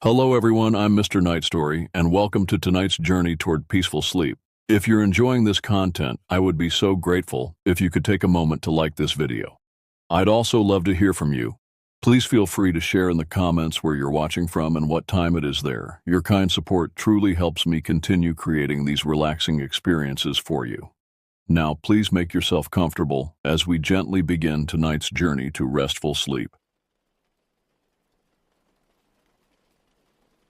Hello everyone, I'm Mr. Night Story, and welcome to tonight's journey toward peaceful sleep. If you're enjoying this content, I would be so grateful if you could take a moment to like this video. I'd also love to hear from you. Please feel free to share in the comments where you're watching from and what time it is there. Your kind support truly helps me continue creating these relaxing experiences for you. Now, please make yourself comfortable as we gently begin tonight's journey to restful sleep.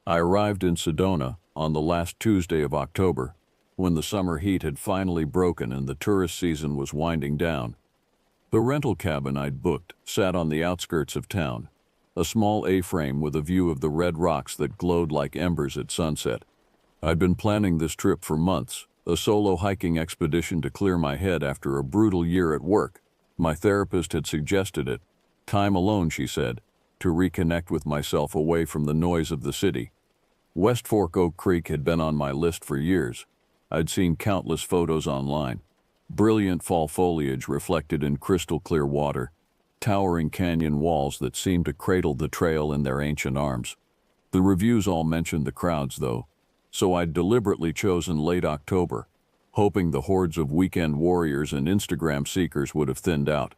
I arrived in Sedona on the last Tuesday of October, when the summer heat had finally broken and the tourist season was winding down. The rental cabin I'd booked sat on the outskirts of town, a small A-frame with a view of the red rocks that glowed like embers at sunset. I'd been planning this trip for months, a solo hiking expedition to clear my head after a brutal year at work. My therapist had suggested it. Time alone, she said, to reconnect with myself away from the noise of the city. West Fork Oak Creek had been on my list for years. I'd seen countless photos online. Brilliant fall foliage reflected in crystal clear water, towering canyon walls that seemed to cradle the trail in their ancient arms. The reviews all mentioned the crowds, though, so I'd deliberately chosen late October, hoping the hordes of weekend warriors and Instagram seekers would have thinned out.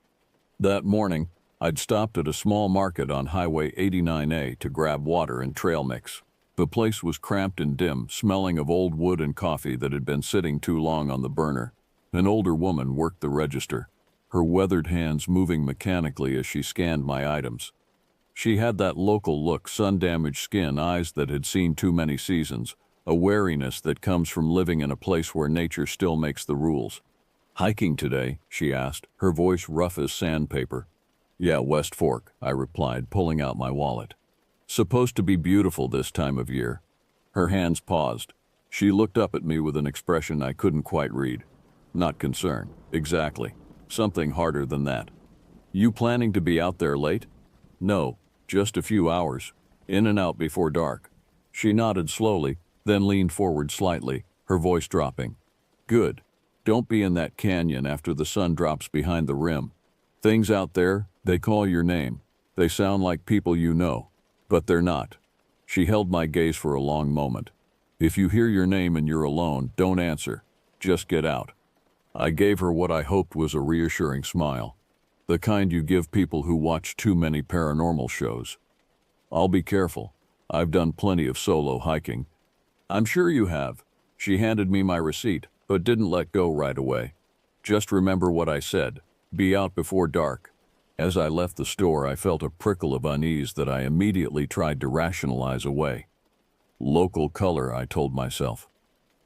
That morning, I'd stopped at a small market on Highway 89A to grab water and trail mix. The place was cramped and dim, smelling of old wood and coffee that had been sitting too long on the burner. An older woman worked the register, her weathered hands moving mechanically as she scanned my items. She had that local look, sun-damaged skin, eyes that had seen too many seasons, a wariness that comes from living in a place where nature still makes the rules. "Hiking today?" she asked, her voice rough as sandpaper. "Yeah, West Fork," I replied, pulling out my wallet. "Supposed to be beautiful this time of year." Her hands paused. She looked up at me with an expression I couldn't quite read. Not concern. Exactly. Something harder than that. "You planning to be out there late?" "No, just a few hours. In and out before dark." She nodded slowly, then leaned forward slightly, her voice dropping. "Good. Don't be in that canyon after the sun drops behind the rim. Things out there, they call your name. They sound like people you know. But they're not." She held my gaze for a long moment. "If you hear your name and you're alone, don't answer. Just get out." I gave her what I hoped was a reassuring smile, the kind you give people who watch too many paranormal shows. "I'll be careful. I've done plenty of solo hiking." "I'm sure you have." She handed me my receipt, but didn't let go right away. "Just remember what I said. Be out before dark." As I left the store, I felt a prickle of unease that I immediately tried to rationalize away. Local color, I told myself.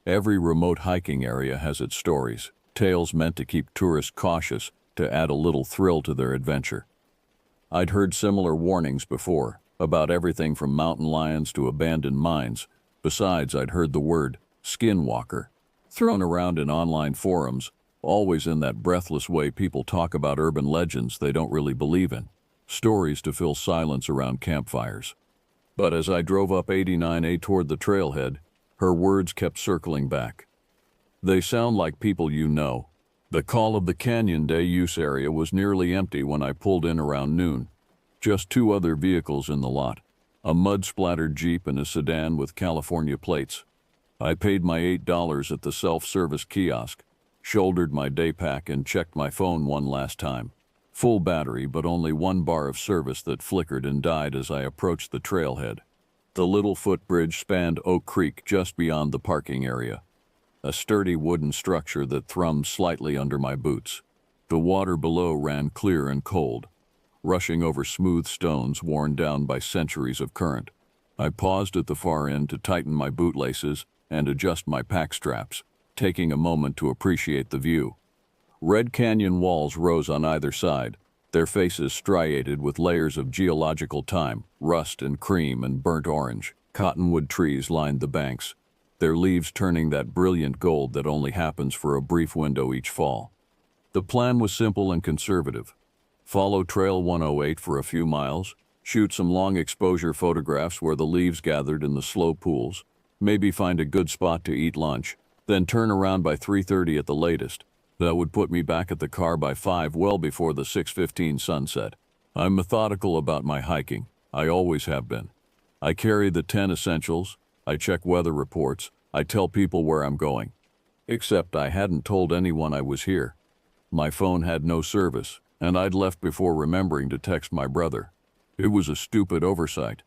Every remote hiking area has its stories, tales meant to keep tourists cautious, to add a little thrill to their adventure. I'd heard similar warnings before, about everything from mountain lions to abandoned mines. Besides, I'd heard the word skinwalker thrown around in online forums, always in that breathless way people talk about urban legends they don't really believe in, stories to fill silence around campfires. But as I drove up 89A toward the trailhead, her words kept circling back. "They sound like people you know." The Call of the Canyon day use area was nearly empty when I pulled in around noon. Just two other vehicles in the lot, a mud-splattered Jeep and a sedan with California plates. I paid my $8 at the self-service kiosk, shouldered my day pack and checked my phone one last time. Full battery, but only one bar of service that flickered and died as I approached the trailhead. The little footbridge spanned Oak Creek just beyond the parking area, a sturdy wooden structure that thrummed slightly under my boots. The water below ran clear and cold, rushing over smooth stones worn down by centuries of current. I paused at the far end to tighten my bootlaces and adjust my pack straps, taking a moment to appreciate the view. Red canyon walls rose on either side, their faces striated with layers of geological time, rust and cream and burnt orange. Cottonwood trees lined the banks, their leaves turning that brilliant gold that only happens for a brief window each fall. The plan was simple and conservative. Follow Trail 108 for a few miles, shoot some long exposure photographs where the leaves gathered in the slow pools, maybe find a good spot to eat lunch, then turn around by 3:30 at the latest. That would put me back at the car by 5, well before the 6:15 sunset. I'm methodical about my hiking. I always have been. I carry the 10 essentials, I check weather reports, I tell people where I'm going. Except I hadn't told anyone I was here. My phone had no service, and I'd left before remembering to text my brother. It was a stupid oversight.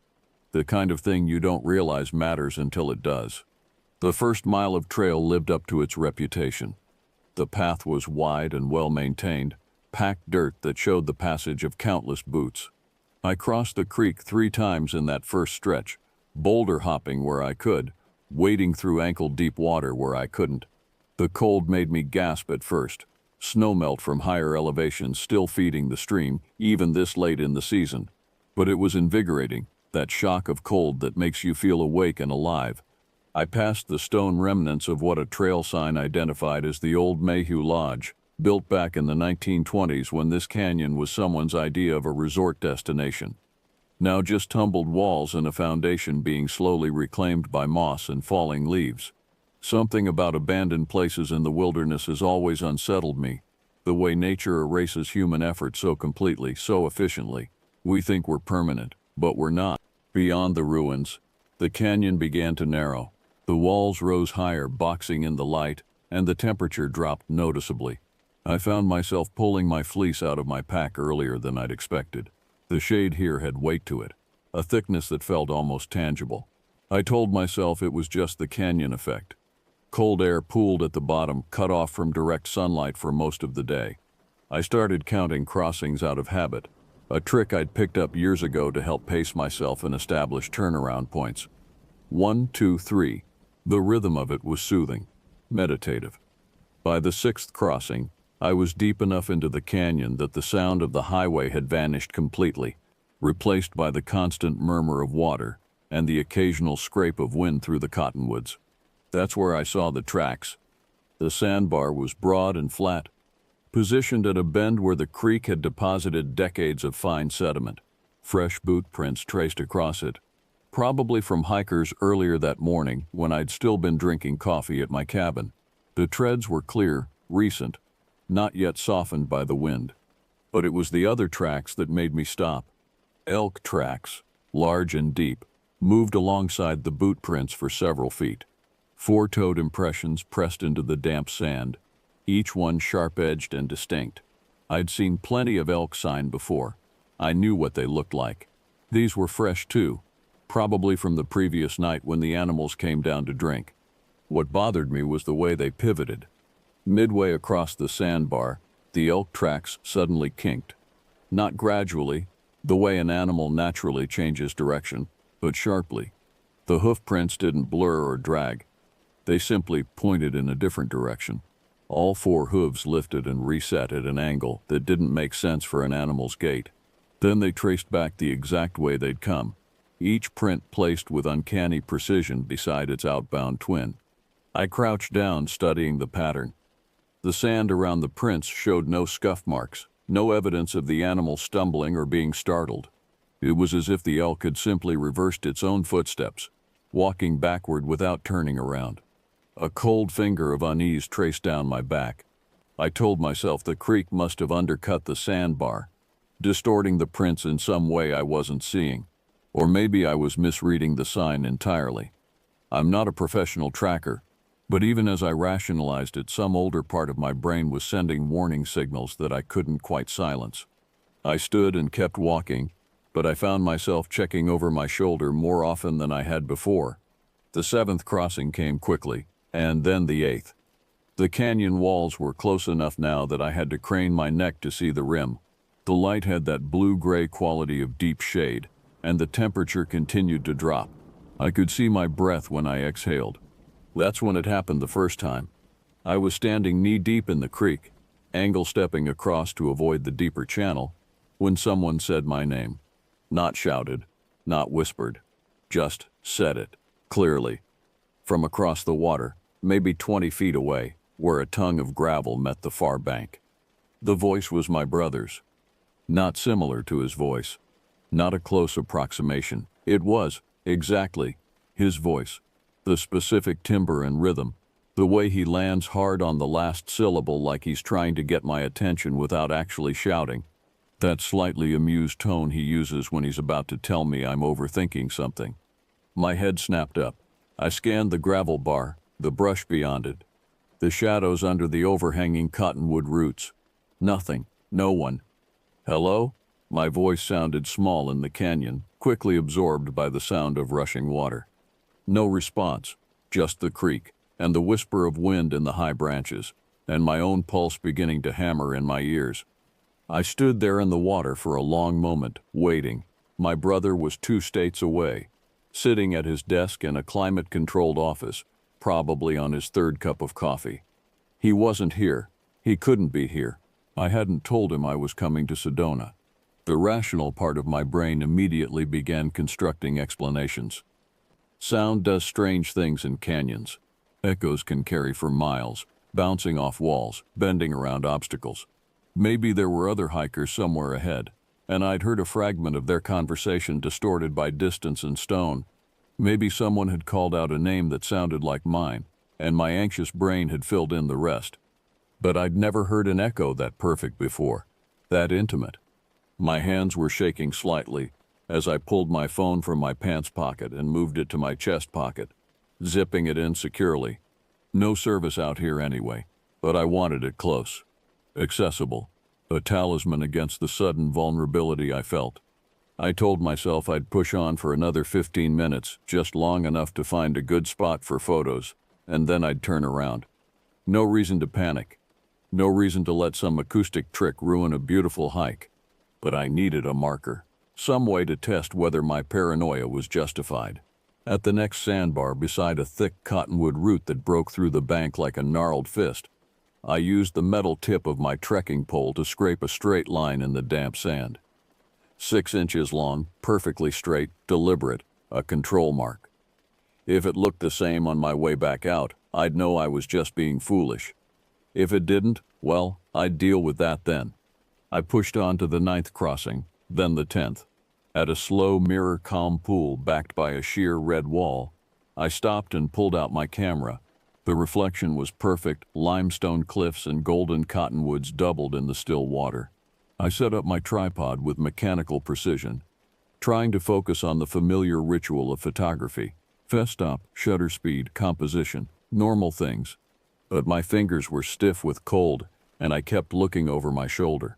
The kind of thing you don't realize matters until it does. The first mile of trail lived up to its reputation. The path was wide and well maintained, packed dirt that showed the passage of countless boots. I crossed the creek 3 times in that first stretch, boulder hopping where I could, wading through ankle-deep water where I couldn't. The cold made me gasp at first, snowmelt from higher elevations still feeding the stream, even this late in the season. But it was invigorating, that shock of cold that makes you feel awake and alive. I passed the stone remnants of what a trail sign identified as the old Mayhew Lodge, built back in the 1920s when this canyon was someone's idea of a resort destination. Now just tumbled walls and a foundation being slowly reclaimed by moss and falling leaves. Something about abandoned places in the wilderness has always unsettled me, the way nature erases human effort so completely, so efficiently. We think we're permanent, but we're not. Beyond the ruins, the canyon began to narrow. The walls rose higher, boxing in the light, and the temperature dropped noticeably. I found myself pulling my fleece out of my pack earlier than I'd expected. The shade here had weight to it, a thickness that felt almost tangible. I told myself it was just the canyon effect. Cold air pooled at the bottom, cut off from direct sunlight for most of the day. I started counting crossings out of habit, a trick I'd picked up years ago to help pace myself and establish turnaround points. 1, 2, 3. The rhythm of it was soothing, meditative. By the 6th crossing, I was deep enough into the canyon that the sound of the highway had vanished completely, replaced by the constant murmur of water and the occasional scrape of wind through the cottonwoods. That's where I saw the tracks. The sandbar was broad and flat, positioned at a bend where the creek had deposited decades of fine sediment. Fresh boot prints traced across it, probably from hikers earlier that morning when I'd still been drinking coffee at my cabin. The treads were clear, recent, not yet softened by the wind. But it was the other tracks that made me stop. Elk tracks, large and deep, moved alongside the boot prints for several feet. 4-toed impressions pressed into the damp sand, each one sharp-edged and distinct. I'd seen plenty of elk sign before. I knew what they looked like. These were fresh too, probably from the previous night when the animals came down to drink. What bothered me was the way they pivoted. Midway across the sandbar, the elk tracks suddenly kinked. Not gradually, the way an animal naturally changes direction, but sharply. The hoof prints didn't blur or drag. They simply pointed in a different direction. All 4 hooves lifted and reset at an angle that didn't make sense for an animal's gait. Then they traced back the exact way they'd come, each print placed with uncanny precision beside its outbound twin. I crouched down, studying the pattern. The sand around the prints showed no scuff marks, no evidence of the animal stumbling or being startled. It was as if the elk had simply reversed its own footsteps, walking backward without turning around. A cold finger of unease traced down my back. I told myself the creek must have undercut the sandbar, distorting the prints in some way I wasn't seeing. Or maybe I was misreading the sign entirely. I'm not a professional tracker, but even as I rationalized it, some older part of my brain was sending warning signals that I couldn't quite silence. I stood and kept walking, but I found myself checking over my shoulder more often than I had before. The 7th crossing came quickly, and then the 8th. The canyon walls were close enough now that I had to crane my neck to see the rim. The light had that blue-gray quality of deep shade, and the temperature continued to drop. I could see my breath when I exhaled. That's when it happened the first time. I was standing knee-deep in the creek, angle-stepping across to avoid the deeper channel, when someone said my name. Not shouted, not whispered, just said it, clearly. From across the water, maybe 20 feet away, where a tongue of gravel met the far bank. The voice was my brother's. Not similar to his voice. Not a close approximation. It was, exactly, his voice. The specific timbre and rhythm. The way he lands hard on the last syllable like he's trying to get my attention without actually shouting. That slightly amused tone he uses when he's about to tell me I'm overthinking something. My head snapped up. I scanned the gravel bar, the brush beyond it, the shadows under the overhanging cottonwood roots. Nothing. No one. Hello? My voice sounded small in the canyon, quickly absorbed by the sound of rushing water. No response, just the creek, and the whisper of wind in the high branches, and my own pulse beginning to hammer in my ears. I stood there in the water for a long moment, waiting. My brother was 2 states away, sitting at his desk in a climate-controlled office, probably on his 3rd cup of coffee. He wasn't here. He couldn't be here. I hadn't told him I was coming to Sedona. The rational part of my brain immediately began constructing explanations. Sound does strange things in canyons. Echoes can carry for miles, bouncing off walls, bending around obstacles. Maybe there were other hikers somewhere ahead, and I'd heard a fragment of their conversation distorted by distance and stone. Maybe someone had called out a name that sounded like mine, and my anxious brain had filled in the rest. But I'd never heard an echo that perfect before, that intimate. My hands were shaking slightly as I pulled my phone from my pants pocket and moved it to my chest pocket, zipping it in securely. No service out here anyway, but I wanted it close. Accessible, a talisman against the sudden vulnerability I felt. I told myself I'd push on for another 15 minutes, just long enough to find a good spot for photos, and then I'd turn around. No reason to panic. No reason to let some acoustic trick ruin a beautiful hike. But I needed a marker, some way to test whether my paranoia was justified. At the next sandbar beside a thick cottonwood root that broke through the bank like a gnarled fist, I used the metal tip of my trekking pole to scrape a straight line in the damp sand. 6 inches long, perfectly straight, deliberate, a control mark. If it looked the same on my way back out, I'd know I was just being foolish. If it didn't, well, I'd deal with that then. I pushed on to the 9th crossing, then the 10th. At a slow mirror-calm pool backed by a sheer red wall, I stopped and pulled out my camera. The reflection was perfect, limestone cliffs and golden cottonwoods doubled in the still water. I set up my tripod with mechanical precision, trying to focus on the familiar ritual of photography. F-stop, shutter speed, composition, normal things. But my fingers were stiff with cold, and I kept looking over my shoulder.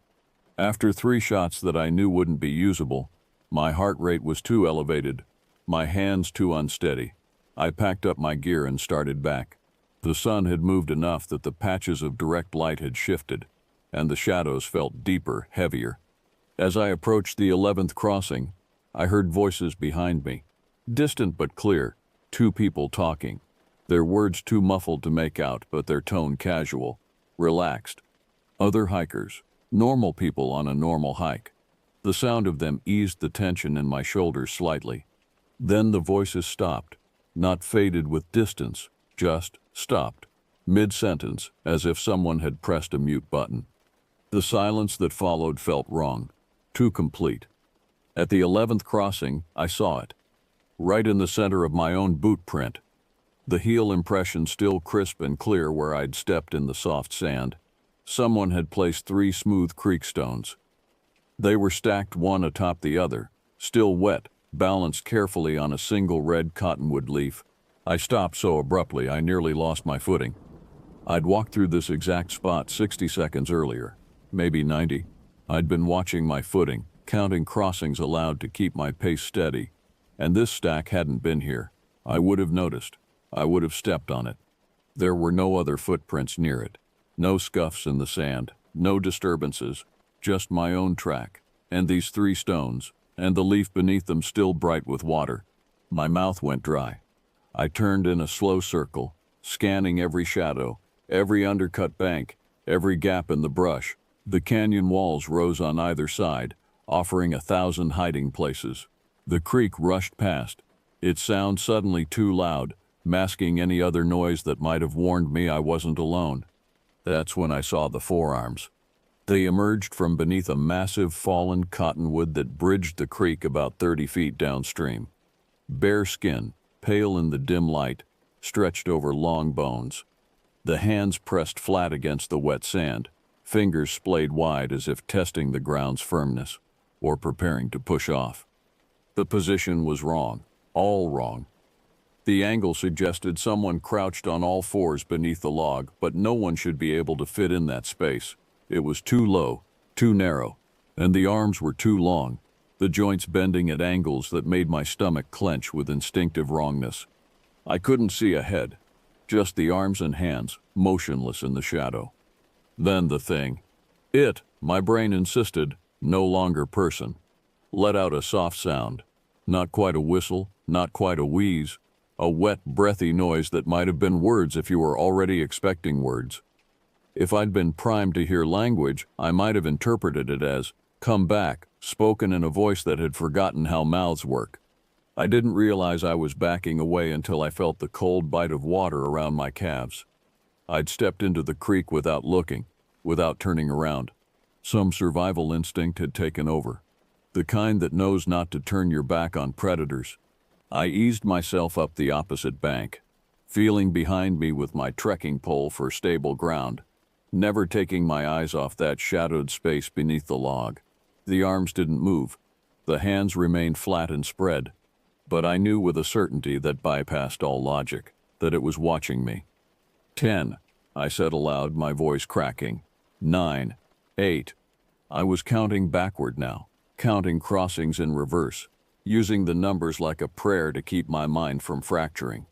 After 3 shots that I knew wouldn't be usable, my heart rate was too elevated, my hands too unsteady. I packed up my gear and started back. The sun had moved enough that the patches of direct light had shifted, and the shadows felt deeper, heavier. As I approached the 11th crossing, I heard voices behind me, distant but clear, 2 people talking. Their words too muffled to make out, but their tone casual, relaxed. Other hikers, normal people on a normal hike. The sound of them eased the tension in my shoulders slightly. Then the voices stopped, not faded with distance, just stopped, mid-sentence, as if someone had pressed a mute button. The silence that followed felt wrong, too complete. At the 11th crossing, I saw it, right in the center of my own boot print. The heel impression still crisp and clear where I'd stepped in the soft sand. Someone had placed 3 smooth creek stones. They were stacked one atop the other, still wet, balanced carefully on a single red cottonwood leaf. I stopped so abruptly I nearly lost my footing. I'd walked through this exact spot 60 seconds earlier, maybe 90. I'd been watching my footing, counting crossings allowed to keep my pace steady, and this stack hadn't been here. I would have noticed. I would have stepped on it. There were no other footprints near it. No scuffs in the sand, no disturbances, just my own track, and these 3 stones, and the leaf beneath them still bright with water. My mouth went dry. I turned in a slow circle, scanning every shadow, every undercut bank, every gap in the brush. The canyon walls rose on either side, offering 1,000 hiding places. The creek rushed past, its sound suddenly too loud, masking any other noise that might have warned me I wasn't alone. That's when I saw the forearms. They emerged from beneath a massive fallen cottonwood that bridged the creek about 30 feet downstream. Bare skin, pale in the dim light, stretched over long bones. The hands pressed flat against the wet sand, fingers splayed wide as if testing the ground's firmness or preparing to push off. The position was wrong, all wrong. The angle suggested someone crouched on all fours beneath the log, but no one should be able to fit in that space. It was too low, too narrow, and the arms were too long, the joints bending at angles that made my stomach clench with instinctive wrongness. I couldn't see ahead, just the arms and hands, motionless in the shadow. Then the thing. It, my brain insisted, no longer person, let out a soft sound. Not quite a whistle, not quite a wheeze, a wet, breathy noise that might have been words if you were already expecting words. If I'd been primed to hear language, I might have interpreted it as, "Come back," spoken in a voice that had forgotten how mouths work. I didn't realize I was backing away until I felt the cold bite of water around my calves. I'd stepped into the creek without looking, without turning around. Some survival instinct had taken over, the kind that knows not to turn your back on predators. I eased myself up the opposite bank, feeling behind me with my trekking pole for stable ground, never taking my eyes off that shadowed space beneath the log. The arms didn't move. The hands remained flat and spread, but I knew with a certainty that bypassed all logic, that it was watching me. 10, I said aloud, my voice cracking. 9, 8. I was counting backward now, counting crossings in reverse, using the numbers like a prayer to keep my mind from fracturing.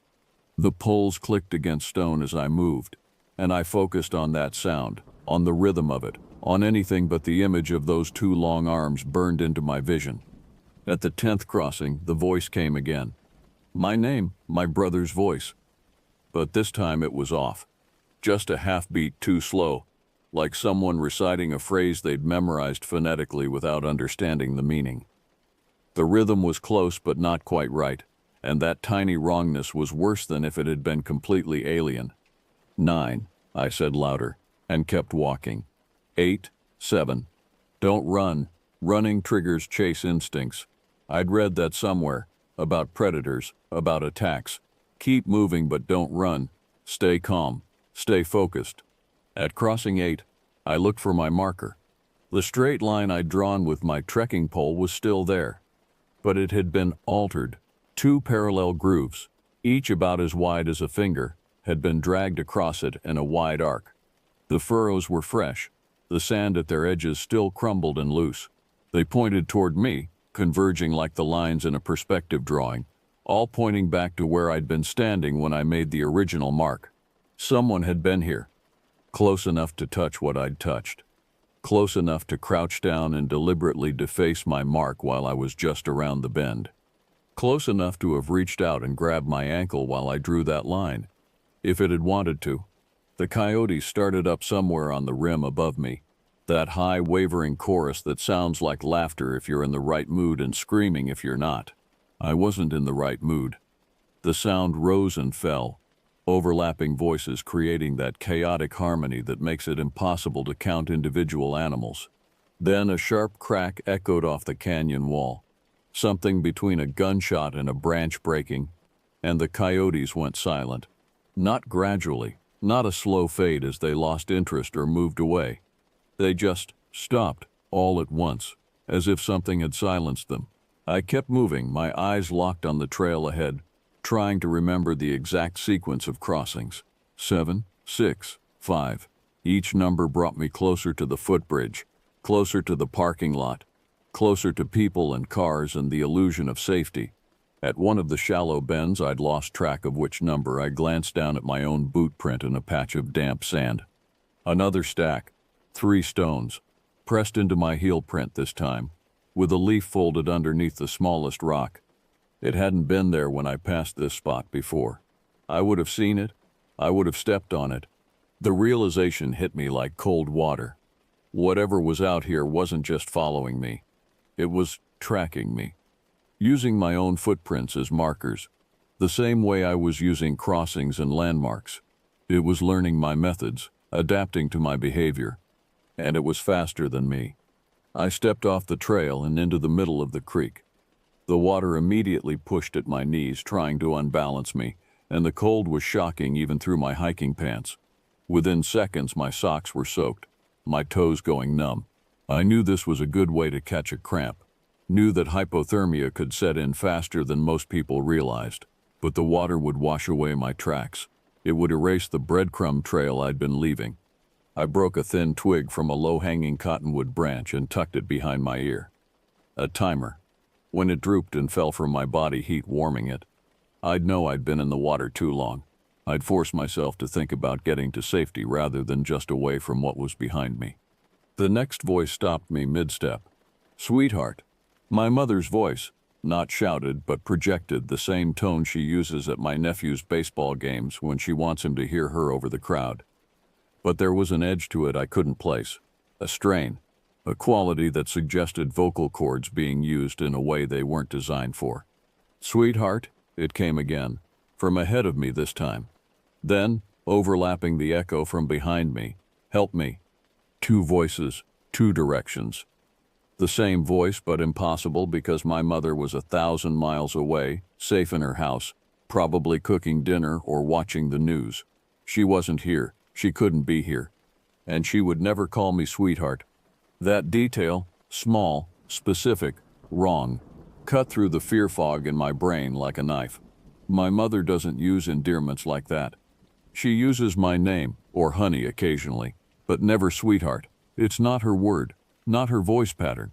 The poles clicked against stone as I moved, and I focused on that sound, on the rhythm of it, on anything but the image of those two long arms burned into my vision. At the 10th crossing, the voice came again. My name, my brother's voice. But this time it was off. Just a half-beat too slow, like someone reciting a phrase they'd memorized phonetically without understanding the meaning. The rhythm was close but not quite right, and that tiny wrongness was worse than if it had been completely alien. 9, I said louder, and kept walking. 8, 7. Don't run. Running triggers chase instincts. I'd read that somewhere, about predators, about attacks. Keep moving but don't run. Stay calm. Stay focused. At crossing 8, I looked for my marker. The straight line I'd drawn with my trekking pole was still there, but it had been altered. 2 parallel grooves, each about as wide as a finger, had been dragged across it in a wide arc. The furrows were fresh, the sand at their edges still crumbled and loose. They pointed toward me, converging like the lines in a perspective drawing, all pointing back to where I'd been standing when I made the original mark. Someone had been here, close enough to touch what I'd touched, close enough to crouch down and deliberately deface my mark while I was just around the bend, close enough to have reached out and grabbed my ankle while I drew that line, if it had wanted to. The coyote started up somewhere on the rim above me, that high, wavering chorus that sounds like laughter if you're in the right mood and screaming if you're not. I wasn't in the right mood. The sound rose and fell, overlapping voices creating that chaotic harmony that makes it impossible to count individual animals. Then a sharp crack echoed off the canyon wall, something between a gunshot and a branch breaking, and the coyotes went silent. Not gradually, not a slow fade as they lost interest or moved away. They just stopped, all at once, as if something had silenced them. I kept moving, my eyes locked on the trail ahead, trying to remember the exact sequence of crossings. 7, 6, 5. Each number brought me closer to the footbridge, closer to the parking lot, closer to people and cars and the illusion of safety. At one of the shallow bends I'd lost track of which number, I glanced down at my own boot print in a patch of damp sand. Another stack, 3 stones, pressed into my heel print this time, with a leaf folded underneath the smallest rock. It hadn't been there when I passed this spot before. I would have seen it. I would have stepped on it. The realization hit me like cold water. Whatever was out here wasn't just following me. It was tracking me, using my own footprints as markers, the same way I was using crossings and landmarks. It was learning my methods, adapting to my behavior, and it was faster than me. I stepped off the trail and into the middle of the creek. The water immediately pushed at my knees, trying to unbalance me, and the cold was shocking even through my hiking pants. Within seconds, my socks were soaked. my toes going numb. I knew this was a good way to catch a cramp, knew that hypothermia could set in faster than most people realized, but the water would wash away my tracks. It would erase the breadcrumb trail I'd been leaving. I broke a thin twig from a low-hanging cottonwood branch and tucked it behind my ear. A timer. When it drooped and fell from my body heat warming it, I'd know I'd been in the water too long. I'd force myself to think about getting to safety rather than just away from what was behind me. The next voice stopped me mid-step. "Sweetheart." My mother's voice, not shouted but projected the same tone she uses at my nephew's baseball games when she wants him to hear her over the crowd. But there was an edge to it I couldn't place, a strain, a quality that suggested vocal cords being used in a way they weren't designed for. "Sweetheart," it came again, from ahead of me this time. Then, overlapping the echo from behind me, "Help me." Two voices, two directions. The same voice, but impossible because my mother was 1,000 miles away, safe in her house, probably cooking dinner or watching the news. She wasn't here. She couldn't be here. And she would never call me sweetheart. That detail, small, specific, wrong, cut through the fear fog in my brain like a knife. My mother doesn't use endearments like that. She uses my name, or honey occasionally, but never sweetheart. It's not her word, not her voice pattern.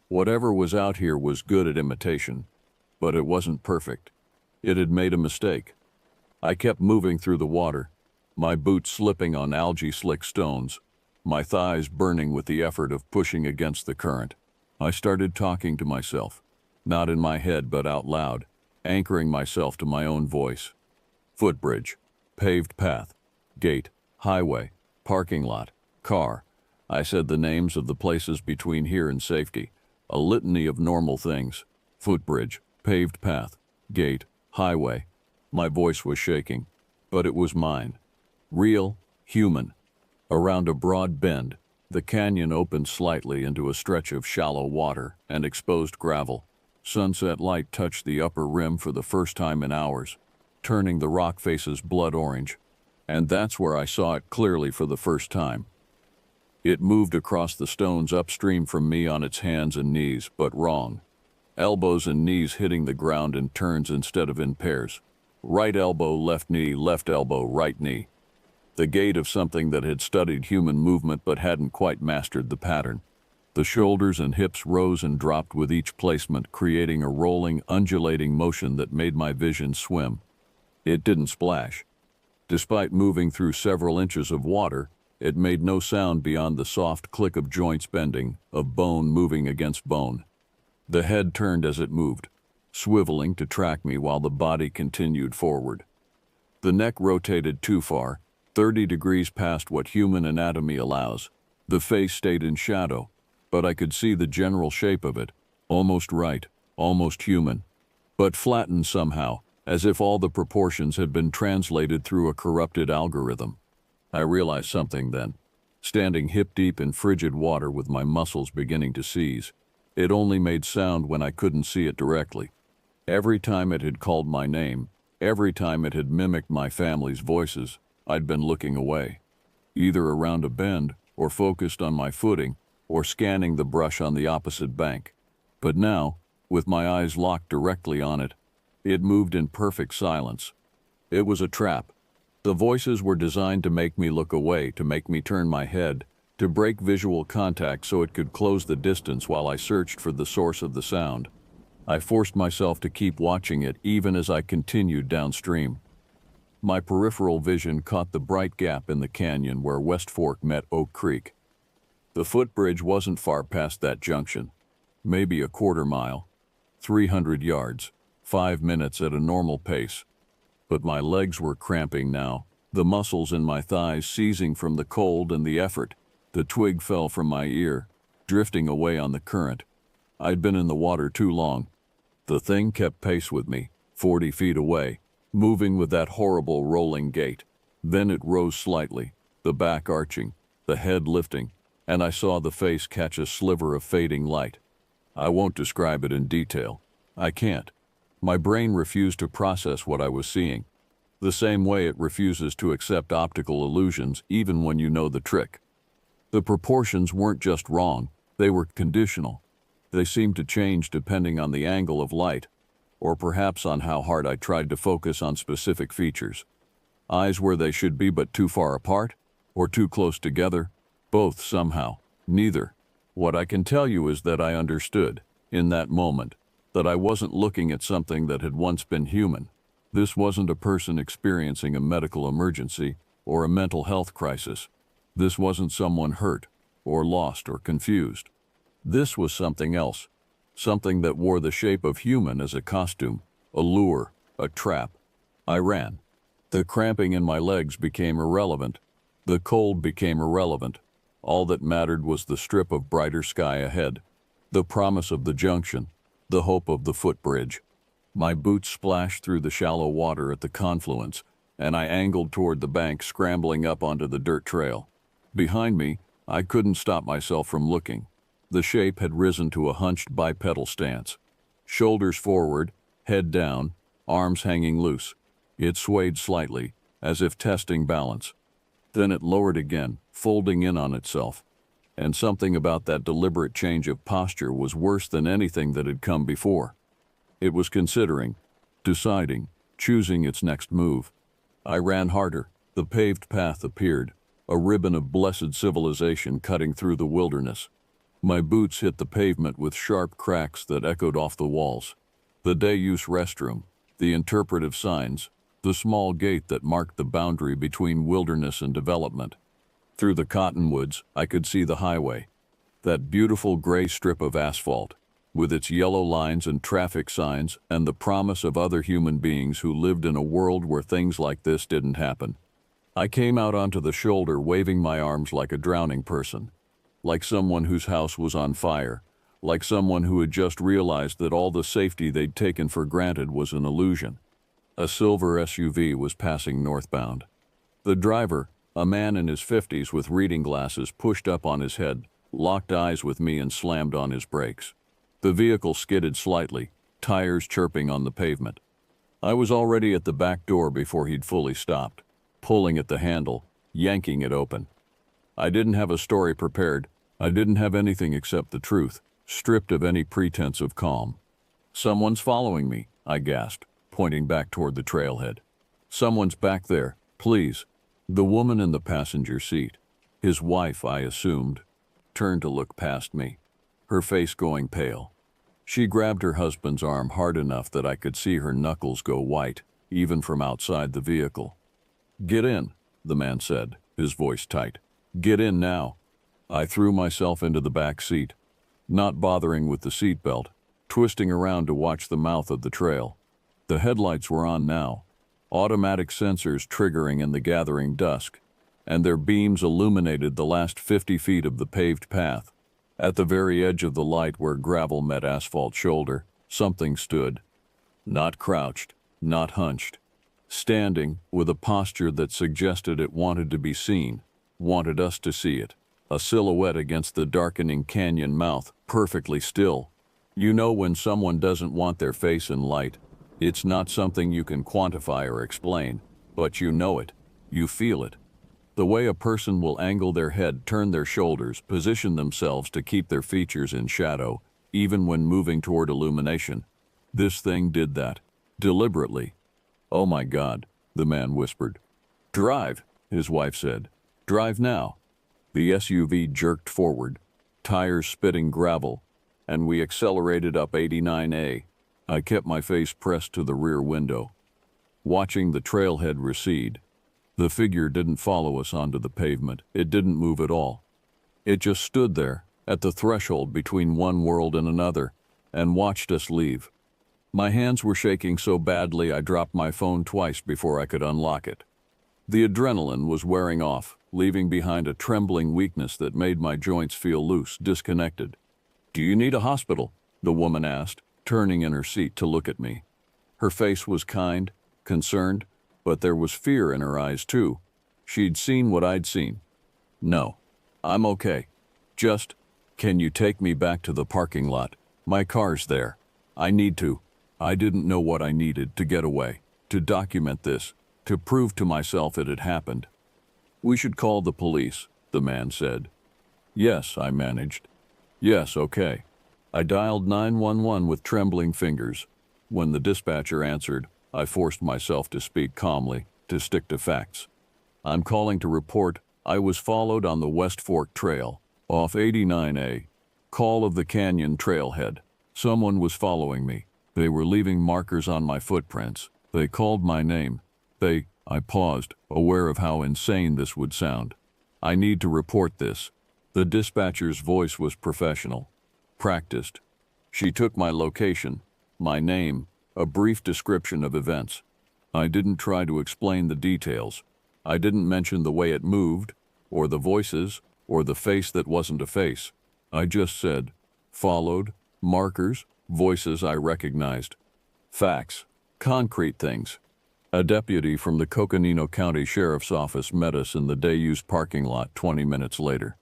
Whatever was out here was good at imitation, but it wasn't perfect. It had made a mistake. I kept moving through the water, my boots slipping on algae-slick stones, my thighs burning with the effort of pushing against the current. I started talking to myself, not in my head but out loud, anchoring myself to my own voice. Footbridge, paved path, gate, highway, parking lot, car. I said the names of the places between here and safety, a litany of normal things. Footbridge, paved path, gate, highway. My voice was shaking, but it was mine. Real, human. Around a broad bend, the canyon opened slightly into a stretch of shallow water and exposed gravel. Sunset light touched the upper rim for the first time in hours, turning the rock faces blood orange. And that's where I saw it clearly for the first time. It moved across the stones upstream from me on its hands and knees, but wrong. Elbows and knees hitting the ground in turns instead of in pairs. Right elbow, left knee, left elbow, right knee. The gait of something that had studied human movement but hadn't quite mastered the pattern. The shoulders and hips rose and dropped with each placement, creating a rolling, undulating motion that made my vision swim. It didn't splash. Despite moving through several inches of water, it made no sound beyond the soft click of joints bending, of bone moving against bone. The head turned as it moved, swiveling to track me while the body continued forward. The neck rotated too far, 30 degrees past what human anatomy allows. The face stayed in shadow, but I could see the general shape of it, almost right, almost human, but flattened somehow, as if all the proportions had been translated through a corrupted algorithm. I realized something then, standing hip-deep in frigid water with my muscles beginning to seize. It only made sound when I couldn't see it directly. Every time it had called my name, every time it had mimicked my family's voices, I'd been looking away, either around a bend or focused on my footing or scanning the brush on the opposite bank. But now, with my eyes locked directly on it, it moved in perfect silence. It was a trap. The voices were designed to make me look away, to make me turn my head, to break visual contact so it could close the distance while I searched for the source of the sound. I forced myself to keep watching it even as I continued downstream. My peripheral vision caught the bright gap in the canyon where West Fork met Oak Creek. The footbridge wasn't far past that junction, maybe a quarter mile, 300 yards, 5 minutes at a normal pace. But my legs were cramping now, the muscles in my thighs seizing from the cold and the effort. The twig fell from my ear, drifting away on the current. I'd been in the water too long. The thing kept pace with me, 40 feet away, moving with that horrible rolling gait. Then it rose slightly, the back arching, the head lifting, and I saw the face catch a sliver of fading light. I won't describe it in detail. I can't. My brain refused to process what I was seeing, the same way it refuses to accept optical illusions even when you know the trick. The proportions weren't just wrong, they were conditional. They seemed to change depending on the angle of light, or perhaps on how hard I tried to focus on specific features. Eyes where they should be but too far apart, or too close together, both somehow, neither. What I can tell you is that I understood, in that moment, that I wasn't looking at something that had once been human. This wasn't a person experiencing a medical emergency or a mental health crisis. This wasn't someone hurt, or lost, or confused. This was something else, something that wore the shape of human as a costume, a lure, a trap. I ran. The cramping in my legs became irrelevant. The cold became irrelevant. All that mattered was the strip of brighter sky ahead, the promise of the junction, the hope of the footbridge. My boots splashed through the shallow water at the confluence, and I angled toward the bank, scrambling up onto the dirt trail. Behind me, I couldn't stop myself from looking. The shape had risen to a hunched bipedal stance. Shoulders forward, head down, arms hanging loose. It swayed slightly, as if testing balance. Then it lowered again, folding in on itself. And something about that deliberate change of posture was worse than anything that had come before. It was considering, deciding, choosing its next move. I ran harder. The paved path appeared, a ribbon of blessed civilization cutting through the wilderness. My boots hit the pavement with sharp cracks that echoed off the walls. The day-use restroom, the interpretive signs, the small gate that marked the boundary between wilderness and development. Through the cottonwoods, I could see the highway, that beautiful gray strip of asphalt, with its yellow lines and traffic signs and the promise of other human beings who lived in a world where things like this didn't happen. I came out onto the shoulder, waving my arms like a drowning person, like someone whose house was on fire, like someone who had just realized that all the safety they'd taken for granted was an illusion. A silver SUV was passing northbound. The driver, a man in his 50s with reading glasses pushed up on his head, locked eyes with me and slammed on his brakes. The vehicle skidded slightly, tires chirping on the pavement. I was already at the back door before he'd fully stopped, pulling at the handle, yanking it open. I didn't have a story prepared. I didn't have anything except the truth, stripped of any pretense of calm. "Someone's following me," I gasped, pointing back toward the trailhead. "Someone's back there, please." The woman in the passenger seat, his wife I assumed, turned to look past me, her face going pale. She grabbed her husband's arm hard enough that I could see her knuckles go white, even from outside the vehicle. "Get in," the man said, his voice tight. "Get in now." I threw myself into the back seat, not bothering with the seatbelt, twisting around to watch the mouth of the trail. The headlights were on now, automatic sensors triggering in the gathering dusk, and their beams illuminated the last 50 feet of the paved path. At the very edge of the light where gravel met asphalt shoulder, something stood. Not crouched, not hunched. Standing, with a posture that suggested it wanted to be seen, wanted us to see it. A silhouette against the darkening canyon mouth, perfectly still. You know when someone doesn't want their face in light. It's not something you can quantify or explain, but you know it. You feel it. The way a person will angle their head, turn their shoulders, position themselves to keep their features in shadow, even when moving toward illumination. This thing did that, deliberately. "Oh my God," the man whispered. "Drive," his wife said. "Drive now." The SUV jerked forward, tires spitting gravel, and we accelerated up 89A. I kept my face pressed to the rear window, watching the trailhead recede. The figure didn't follow us onto the pavement. It didn't move at all. It just stood there, at the threshold between one world and another, and watched us leave. My hands were shaking so badly I dropped my phone twice before I could unlock it. The adrenaline was wearing off, leaving behind a trembling weakness that made my joints feel loose, disconnected. "Do you need a hospital?" the woman asked, turning in her seat to look at me. Her face was kind, concerned, but there was fear in her eyes too. She'd seen what I'd seen. "No, I'm okay. Just, can you take me back to the parking lot? My car's there. I need to." I didn't know what I needed to get away, to document this, to prove to myself it had happened. "We should call the police," the man said. Yes, I managed. Yes, okay. I dialed 911 with trembling fingers. When the dispatcher answered, I forced myself to speak calmly, to stick to facts. I'm calling to report I was followed on the West Fork Trail, off 89A. Call of the Canyon Trailhead. Someone was following me. They were leaving markers on my footprints. They called my name. I paused, aware of how insane this would sound. I need to report this. The dispatcher's voice was professional, practiced. She took my location, my name, a brief description of events. I didn't try to explain the details. I didn't mention the way it moved, or the voices, or the face that wasn't a face. I just said, followed, markers, voices I recognized. Facts, concrete things. A deputy from the Coconino County Sheriff's Office met us in the day-used parking lot 20 minutes later.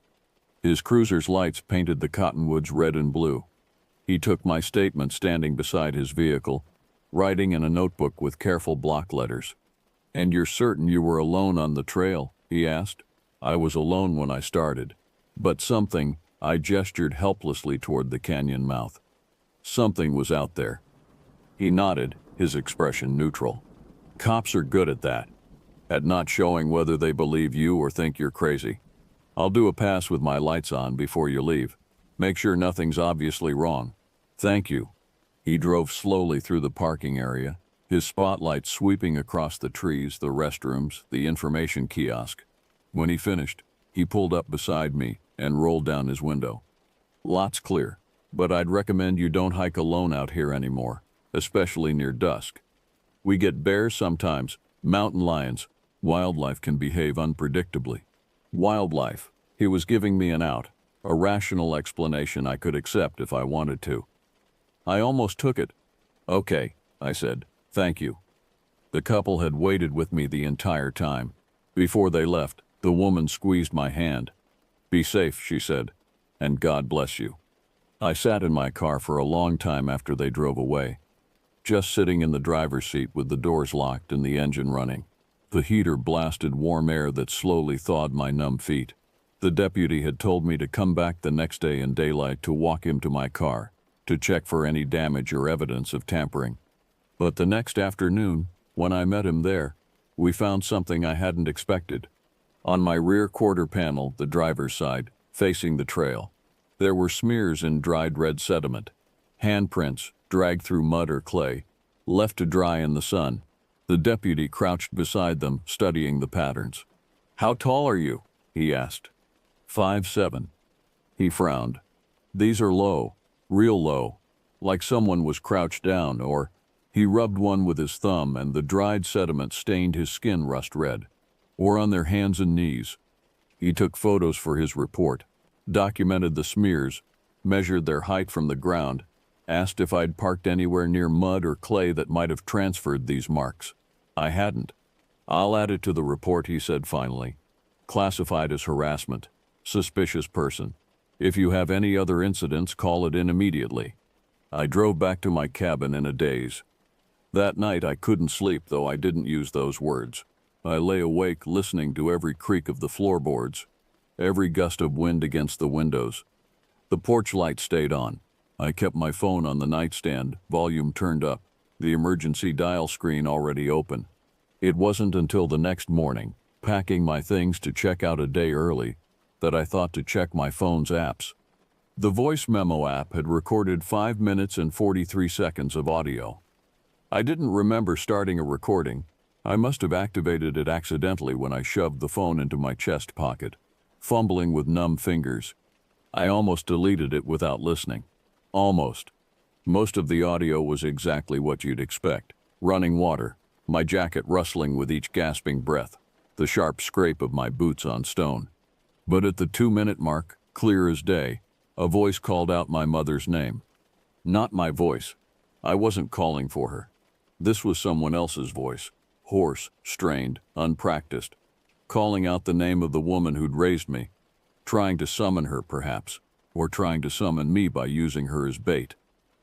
His cruiser's lights painted the cottonwoods red and blue. He took my statement standing beside his vehicle, writing in a notebook with careful block letters. "And you're certain you were alone on the trail?" he asked. I was alone when I started. But I gestured helplessly toward the canyon mouth. Something was out there. He nodded, his expression neutral. Cops are good at that, at not showing whether they believe you or think you're crazy. I'll do a pass with my lights on before you leave. Make sure nothing's obviously wrong. Thank you. He drove slowly through the parking area, his spotlight sweeping across the trees, the restrooms, the information kiosk. When he finished, he pulled up beside me and rolled down his window. Lot's clear, but I'd recommend you don't hike alone out here anymore, especially near dusk. We get bears sometimes, mountain lions. Wildlife can behave unpredictably. Wildlife. He was giving me an out, a rational explanation I could accept if I wanted to. I almost took it. Okay, I said, thank you. The couple had waited with me the entire time. Before they left, the woman squeezed my hand. Be safe, she said, and God bless you. I sat in my car for a long time after they drove away, just sitting in the driver's seat with the doors locked and the engine running. The heater blasted warm air that slowly thawed my numb feet. The deputy had told me to come back the next day in daylight to walk him to my car, to check for any damage or evidence of tampering. But the next afternoon, when I met him there, we found something I hadn't expected. On my rear quarter panel, the driver's side, facing the trail, there were smears in dried red sediment, handprints dragged through mud or clay, left to dry in the sun. The deputy crouched beside them, studying the patterns. "How tall are you?" he asked. 5'7". He frowned. "These are low, real low, like someone was crouched down," or he rubbed one with his thumb and the dried sediment stained his skin rust red, or on their hands and knees. He took photos for his report, documented the smears, measured their height from the ground, asked if I'd parked anywhere near mud or clay that might have transferred these marks. I hadn't. "I'll add it to the report," he said finally. "Classified as harassment. Suspicious person. If you have any other incidents, call it in immediately." I drove back to my cabin in a daze. That night I couldn't sleep, though I didn't use those words. I lay awake listening to every creak of the floorboards, every gust of wind against the windows. The porch light stayed on. I kept my phone on the nightstand, volume turned up, the emergency dial screen already open. It wasn't until the next morning, packing my things to check out a day early, that I thought to check my phone's apps. The voice memo app had recorded 5 minutes and 43 seconds of audio. I didn't remember starting a recording. I must have activated it accidentally when I shoved the phone into my chest pocket, fumbling with numb fingers. I almost deleted it without listening. Almost. Most of the audio was exactly what you'd expect. Running water, my jacket rustling with each gasping breath, the sharp scrape of my boots on stone. But at the 2-minute mark, clear as day, a voice called out my mother's name. Not my voice. I wasn't calling for her. This was someone else's voice, hoarse, strained, unpracticed, calling out the name of the woman who'd raised me, trying to summon her perhaps, or trying to summon me by using her as bait.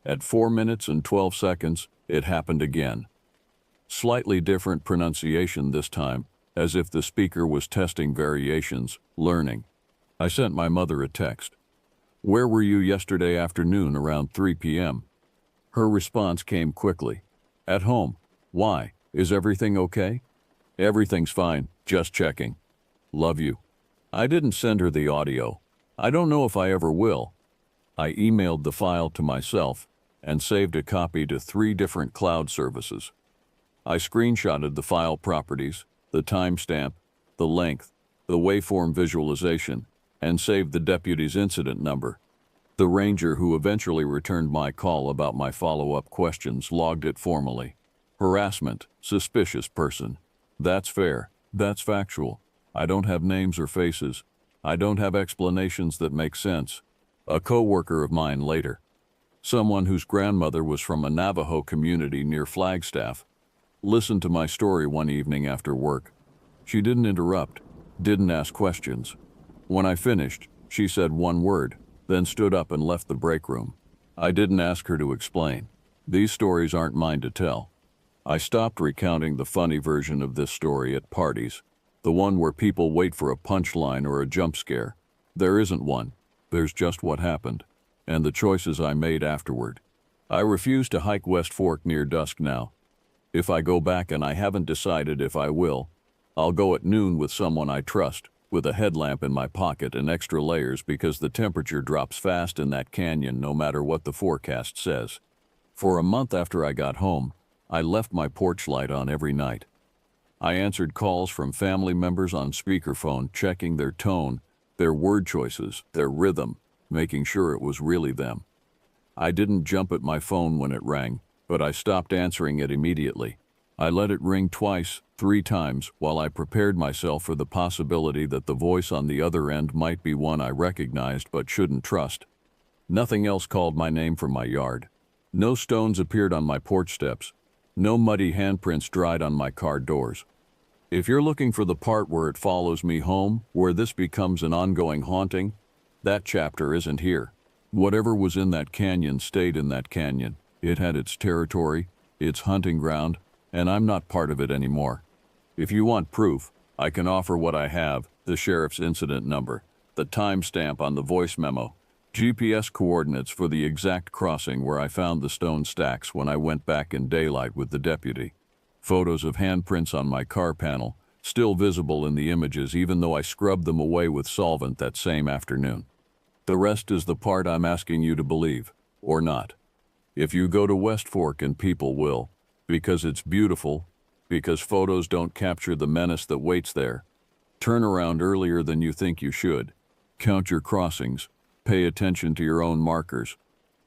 At 4 minutes and 12 seconds, it happened again. Slightly different pronunciation this time, as if the speaker was testing variations, learning. I sent my mother a text. "Where were you yesterday afternoon around 3 p.m.? Her response came quickly. "At home. Why? Is everything okay?" "Everything's fine. Just checking. Love you." I didn't send her the audio. I don't know if I ever will. I emailed the file to myself and saved a copy to 3 different cloud services. I screenshotted the file properties, the timestamp, the length, the waveform visualization, and saved the deputy's incident number. The ranger who eventually returned my call about my follow-up questions logged it formally. Harassment, suspicious person. That's fair. That's factual. I don't have names or faces. I don't have explanations that make sense. A coworker of mine later. Someone whose grandmother was from a Navajo community near Flagstaff. Listened to my story one evening after work. She didn't interrupt, didn't ask questions. When I finished, she said one word, then stood up and left the break room. I didn't ask her to explain. These stories aren't mine to tell. I stopped recounting the funny version of this story at parties, the one where people wait for a punchline or a jump scare. There isn't one. There's just what happened, and the choices I made afterward. I refuse to hike West Fork near dusk now. If I go back and I haven't decided if I will, I'll go at noon with someone I trust, with a headlamp in my pocket and extra layers because the temperature drops fast in that canyon no matter what the forecast says. For a month after I got home, I left my porch light on every night. I answered calls from family members on speakerphone, checking their tone, their word choices, their rhythm, making sure it was really them. I didn't jump at my phone when it rang, but I stopped answering it immediately. I let it ring twice, 3 times, while I prepared myself for the possibility that the voice on the other end might be one I recognized but shouldn't trust. Nothing else called my name from my yard. No stones appeared on my porch steps. No muddy handprints dried on my car doors. If you're looking for the part where it follows me home, where this becomes an ongoing haunting, that chapter isn't here. Whatever was in that canyon stayed in that canyon. It had its territory, its hunting ground, and I'm not part of it anymore. If you want proof, I can offer what I have, the sheriff's incident number, the timestamp on the voice memo, GPS coordinates for the exact crossing where I found the stone stacks when I went back in daylight with the deputy. Photos of handprints on my car panel, still visible in the images even though I scrubbed them away with solvent that same afternoon. The rest is the part I'm asking you to believe, or not. If you go to West Fork and people will, because it's beautiful, because photos don't capture the menace that waits there, turn around earlier than you think you should. Count your crossings. Pay attention to your own markers.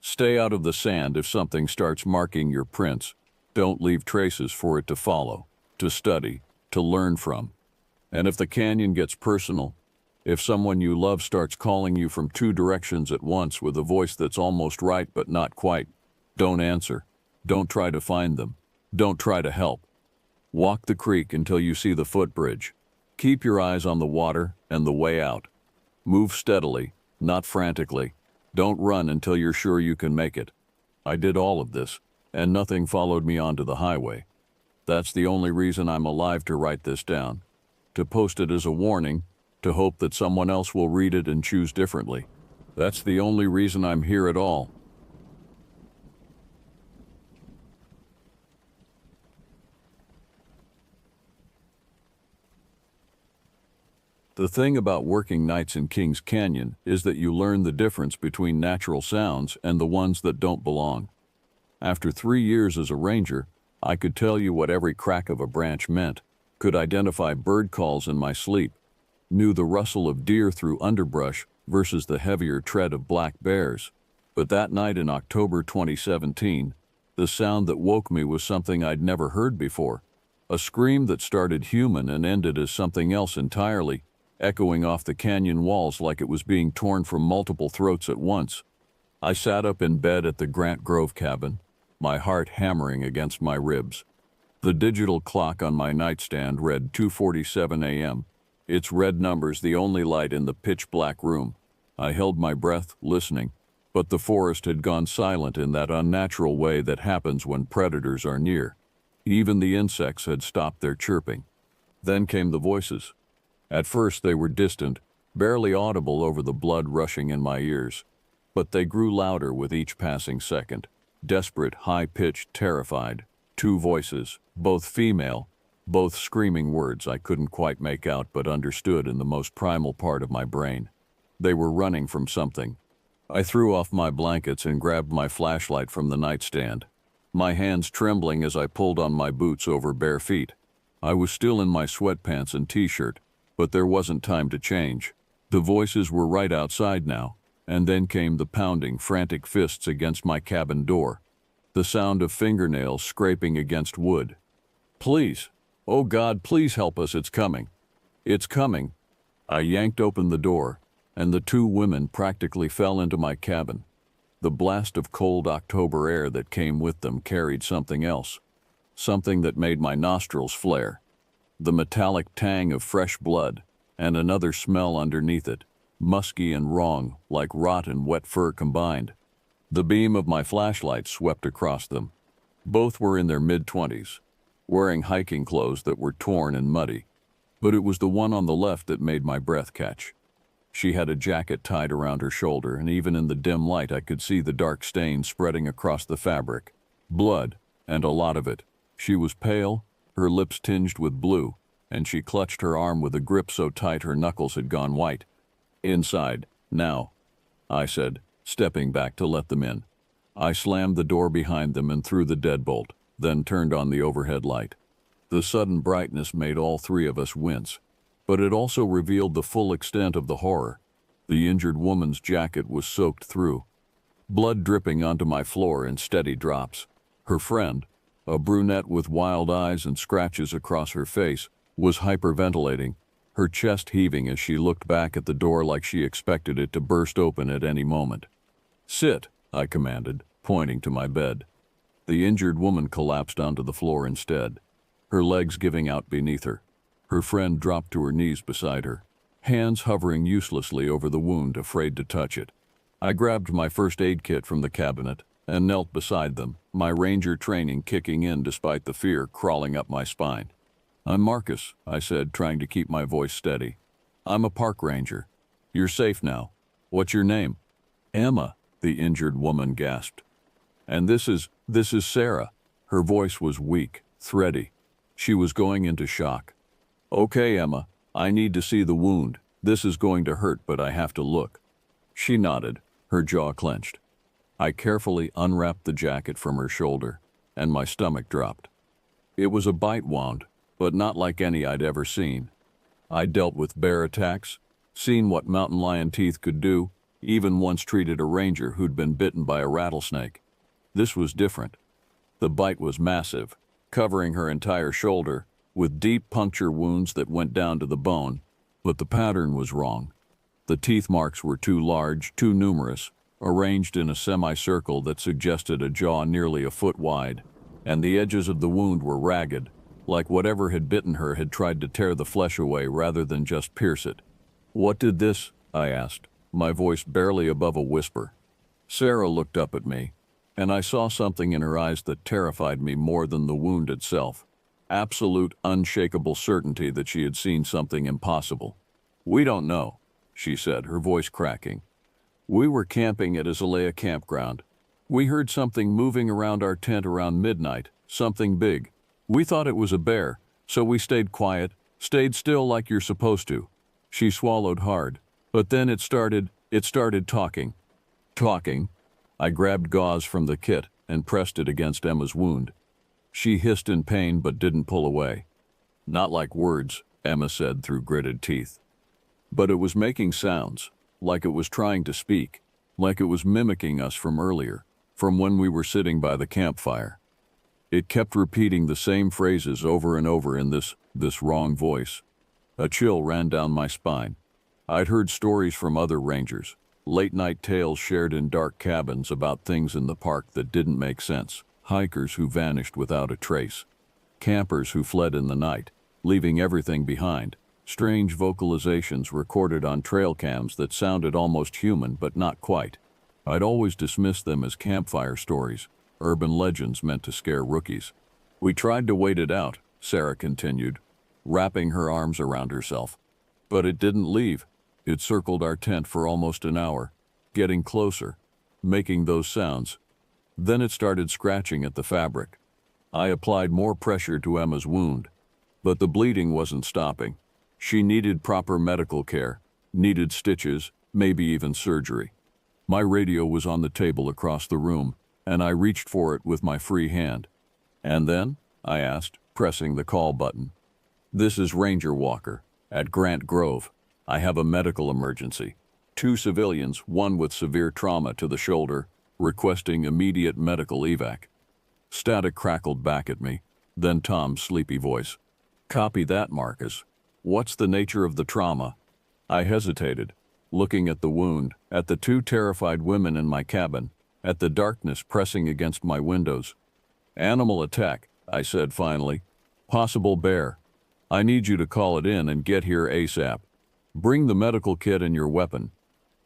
Stay out of the sand if something starts marking your prints. Don't leave traces for it to follow, to study, to learn from. And if the canyon gets personal, if someone you love starts calling you from 2 directions at once with a voice that's almost right but not quite, don't answer. Don't try to find them. Don't try to help. Walk the creek until you see the footbridge. Keep your eyes on the water and the way out. Move steadily, not frantically. Don't run until you're sure you can make it. I did all of this, and nothing followed me onto the highway. That's the only reason I'm alive to write this down. To post it as a warning, to hope that someone else will read it and choose differently. That's the only reason I'm here at all. The thing about working nights in Kings Canyon is that you learn the difference between natural sounds and the ones that don't belong. After 3 years as a ranger, I could tell you what every crack of a branch meant, could identify bird calls in my sleep, knew the rustle of deer through underbrush versus the heavier tread of black bears. But that night in October 2017, the sound that woke me was something I'd never heard before, a scream that started human and ended as something else entirely, echoing off the canyon walls like it was being torn from multiple throats at once. I sat up in bed at the Grant Grove cabin, my heart hammering against my ribs. The digital clock on my nightstand read 2:47 a.m., its red numbers the only light in the pitch-black room. I held my breath, listening, but the forest had gone silent in that unnatural way that happens when predators are near. Even the insects had stopped their chirping. Then came the voices. At first they were distant, barely audible over the blood rushing in my ears. But they grew louder with each passing second. Desperate, high-pitched, terrified. Two voices, both female, both screaming words I couldn't quite make out but understood in the most primal part of my brain. They were running from something. I threw off my blankets and grabbed my flashlight from the nightstand, my hands trembling as I pulled on my boots over bare feet. I was still in my sweatpants and t-shirt, but there wasn't time to change. The voices were right outside now, and then came the pounding, frantic fists against my cabin door, the sound of fingernails scraping against wood. "Please, oh God, please help us, it's coming. It's coming." I yanked open the door, and the two women practically fell into my cabin. The blast of cold October air that came with them carried something else, something that made my nostrils flare. The metallic tang of fresh blood, and another smell underneath it, musky and wrong, like rot and wet fur combined. The beam of my flashlight swept across them. Both were in their mid-20s, wearing hiking clothes that were torn and muddy, but it was the one on the left that made my breath catch. She had a jacket tied around her shoulder, and even in the dim light I could see the dark stains spreading across the fabric. Blood, and a lot of it. She was pale, her lips tinged with blue, and she clutched her arm with a grip so tight her knuckles had gone white. "Inside, now," I said, stepping back to let them in. I slammed the door behind them and threw the deadbolt, then turned on the overhead light. The sudden brightness made all three of us wince, but it also revealed the full extent of the horror. The injured woman's jacket was soaked through, blood dripping onto my floor in steady drops. Her friend, a brunette with wild eyes and scratches across her face, was hyperventilating, her chest heaving as she looked back at the door like she expected it to burst open at any moment. "Sit," I commanded, pointing to my bed. The injured woman collapsed onto the floor instead, her legs giving out beneath her. Her friend dropped to her knees beside her, hands hovering uselessly over the wound, afraid to touch it. I grabbed my first aid kit from the cabinet and knelt beside them, my ranger training kicking in despite the fear crawling up my spine. "I'm Marcus," I said, trying to keep my voice steady. "I'm a park ranger. You're safe now. What's your name?" "Emma," the injured woman gasped. "And this is Sarah." Her voice was weak, thready. She was going into shock. "Okay, Emma, I need to see the wound. This is going to hurt, but I have to look." She nodded, her jaw clenched. I carefully unwrapped the jacket from her shoulder, and my stomach dropped. It was a bite wound, but not like any I'd ever seen. I'd dealt with bear attacks, seen what mountain lion teeth could do, even once treated a ranger who'd been bitten by a rattlesnake. This was different. The bite was massive, covering her entire shoulder, with deep puncture wounds that went down to the bone, but the pattern was wrong. The teeth marks were too large, too numerous, arranged in a semicircle that suggested a jaw nearly a foot wide, and the edges of the wound were ragged, like whatever had bitten her had tried to tear the flesh away rather than just pierce it. "What did this?" I asked, my voice barely above a whisper. Sarah looked up at me, and I saw something in her eyes that terrified me more than the wound itself. Absolute, unshakable certainty that she had seen something impossible. "We don't know," she said, her voice cracking. "We were camping at Azalea campground. We heard something moving around our tent around midnight, something big. We thought it was a bear, so we stayed quiet, stayed still like you're supposed to." She swallowed hard. "But then it started talking." "Talking?" I grabbed gauze from the kit and pressed it against Emma's wound. She hissed in pain but didn't pull away. "Not like words," Emma said through gritted teeth. "But it was making sounds, like it was trying to speak, like it was mimicking us from earlier, from when we were sitting by the campfire. It kept repeating the same phrases over and over in this wrong voice." A chill ran down my spine. I'd heard stories from other rangers, late-night tales shared in dark cabins about things in the park that didn't make sense, hikers who vanished without a trace, campers who fled in the night, leaving everything behind, strange vocalizations recorded on trail cams that sounded almost human but not quite. I'd always dismissed them as campfire stories, urban legends meant to scare rookies. "We tried to wait it out," Sarah continued, wrapping her arms around herself. "But it didn't leave. It circled our tent for almost an hour, getting closer, making those sounds. Then it started scratching at the fabric. I applied more pressure to Emma's wound, but the bleeding wasn't stopping. She needed proper medical care, needed stitches, maybe even surgery. My radio was on the table across the room, and I reached for it with my free hand. "And then?" I asked, pressing the call button. "This is Ranger Walker, at Grant Grove. I have a medical emergency. 2 civilians, one with severe trauma to the shoulder, requesting immediate medical evac." Static crackled back at me, then Tom's sleepy voice. "Copy that, Marcus. What's the nature of the trauma?" I hesitated, looking at the wound, at the 2 terrified women in my cabin, at the darkness pressing against my windows. "Animal attack," I said finally. "Possible bear. I need you to call it in and get here ASAP. Bring the medical kit and your weapon."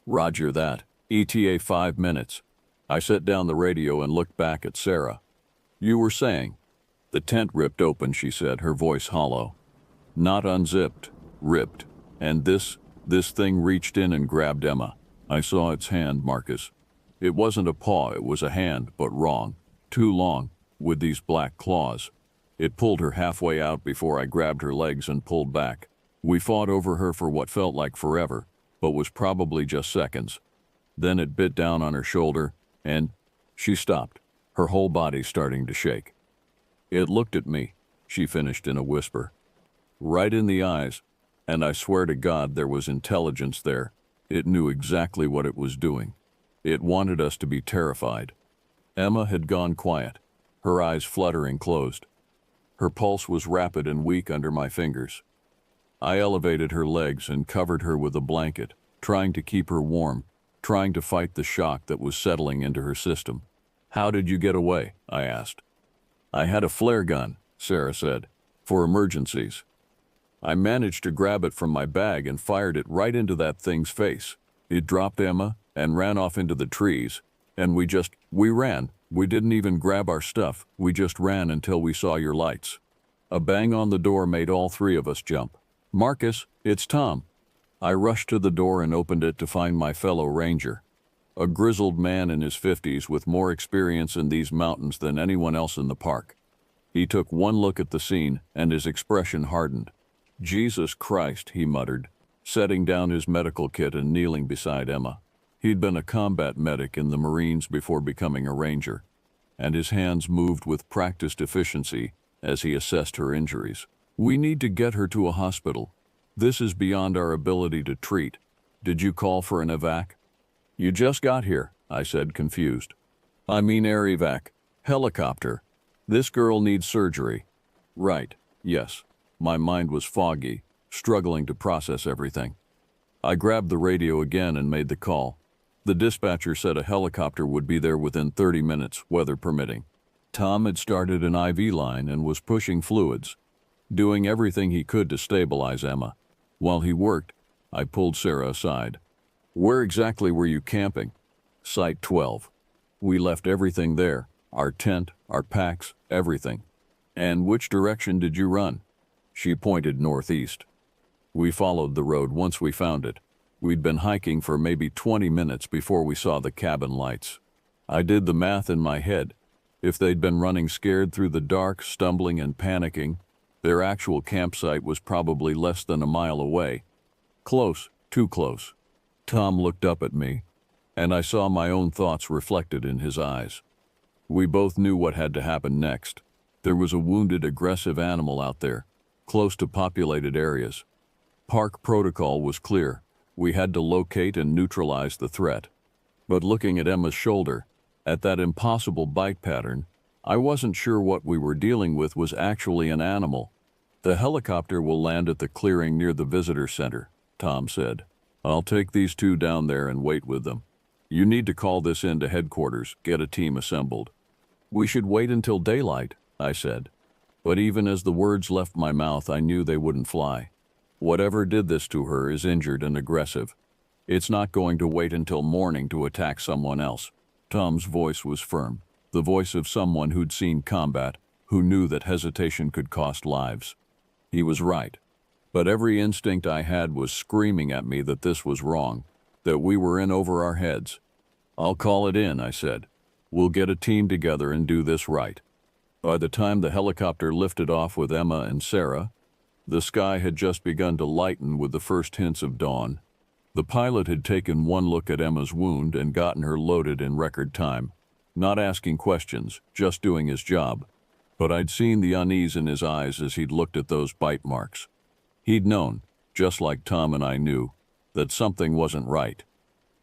"Roger that. ETA 5 minutes." I set down the radio and looked back at Sarah. "You were saying?" "The tent ripped open," she said, her voice hollow. "Not unzipped, ripped. And this thing reached in and grabbed Emma. I saw its hand, Marcus. It wasn't a paw, it was a hand, but wrong. Too long, with these black claws. It pulled her halfway out before I grabbed her legs and pulled back. We fought over her for what felt like forever, but was probably just seconds. Then it bit down on her shoulder, and she stopped, her whole body starting to shake. It looked at me," she finished in a whisper. "Right in the eyes, and I swear to God there was intelligence there. It knew exactly what it was doing. It wanted us to be terrified." Emma had gone quiet, her eyes fluttering closed. Her pulse was rapid and weak under my fingers. I elevated her legs and covered her with a blanket, trying to keep her warm, trying to fight the shock that was settling into her system. "How did you get away?" I asked. "I had a flare gun," Sarah said, "for emergencies. I managed to grab it from my bag and fired it right into that thing's face. It dropped Emma and ran off into the trees, and we ran. We didn't even grab our stuff, we just ran until we saw your lights." A bang on the door made all 3 of us jump. "Marcus, it's Tom." I rushed to the door and opened it to find my fellow ranger, a grizzled man in his 50s with more experience in these mountains than anyone else in the park. He took one look at the scene, and his expression hardened. "Jesus Christ," he muttered, setting down his medical kit and kneeling beside Emma. He'd been a combat medic in the Marines before becoming a ranger, and his hands moved with practiced efficiency as he assessed her injuries. "We need to get her to a hospital. This is beyond our ability to treat. Did you call for an evac?" "You just got here," I said, confused. "I mean air evac. Helicopter. This girl needs surgery." "Right, yes." My mind was foggy, struggling to process everything. I grabbed the radio again and made the call. The dispatcher said a helicopter would be there within 30 minutes, weather permitting. Tom had started an IV line and was pushing fluids, doing everything he could to stabilize Emma. While he worked, I pulled Sarah aside. "Where exactly were you camping?" "Site 12. We left everything there, our tent, our packs, everything." "And which direction did you run?" She pointed northeast. "We followed the road once we found it. We'd been hiking for maybe 20 minutes before we saw the cabin lights. I did the math in my head. If they'd been running scared through the dark, stumbling and panicking, their actual campsite was probably less than a mile away. Close, too close." Tom looked up at me, and I saw my own thoughts reflected in his eyes. We both knew what had to happen next. There was a wounded, aggressive animal out there, close to populated areas. Park protocol was clear. We had to locate and neutralize the threat. But looking at Emma's shoulder, at that impossible bite pattern, I wasn't sure what we were dealing with was actually an animal. "The helicopter will land at the clearing near the visitor center," Tom said. "I'll take these 2 down there and wait with them. You need to call this in to headquarters, get a team assembled." "We should wait until daylight," I said. But even as the words left my mouth, I knew they wouldn't fly. Whatever did this to her is injured and aggressive. It's not going to wait until morning to attack someone else. Tom's voice was firm, the voice of someone who'd seen combat, who knew that hesitation could cost lives. He was right. But every instinct I had was screaming at me that this was wrong, that we were in over our heads. "I'll call it in," I said. "We'll get a team together and do this right." By the time the helicopter lifted off with Emma and Sarah, the sky had just begun to lighten with the first hints of dawn. The pilot had taken one look at Emma's wound and gotten her loaded in record time, not asking questions, just doing his job. But I'd seen the unease in his eyes as he'd looked at those bite marks. He'd known, just like Tom and I knew, that something wasn't right.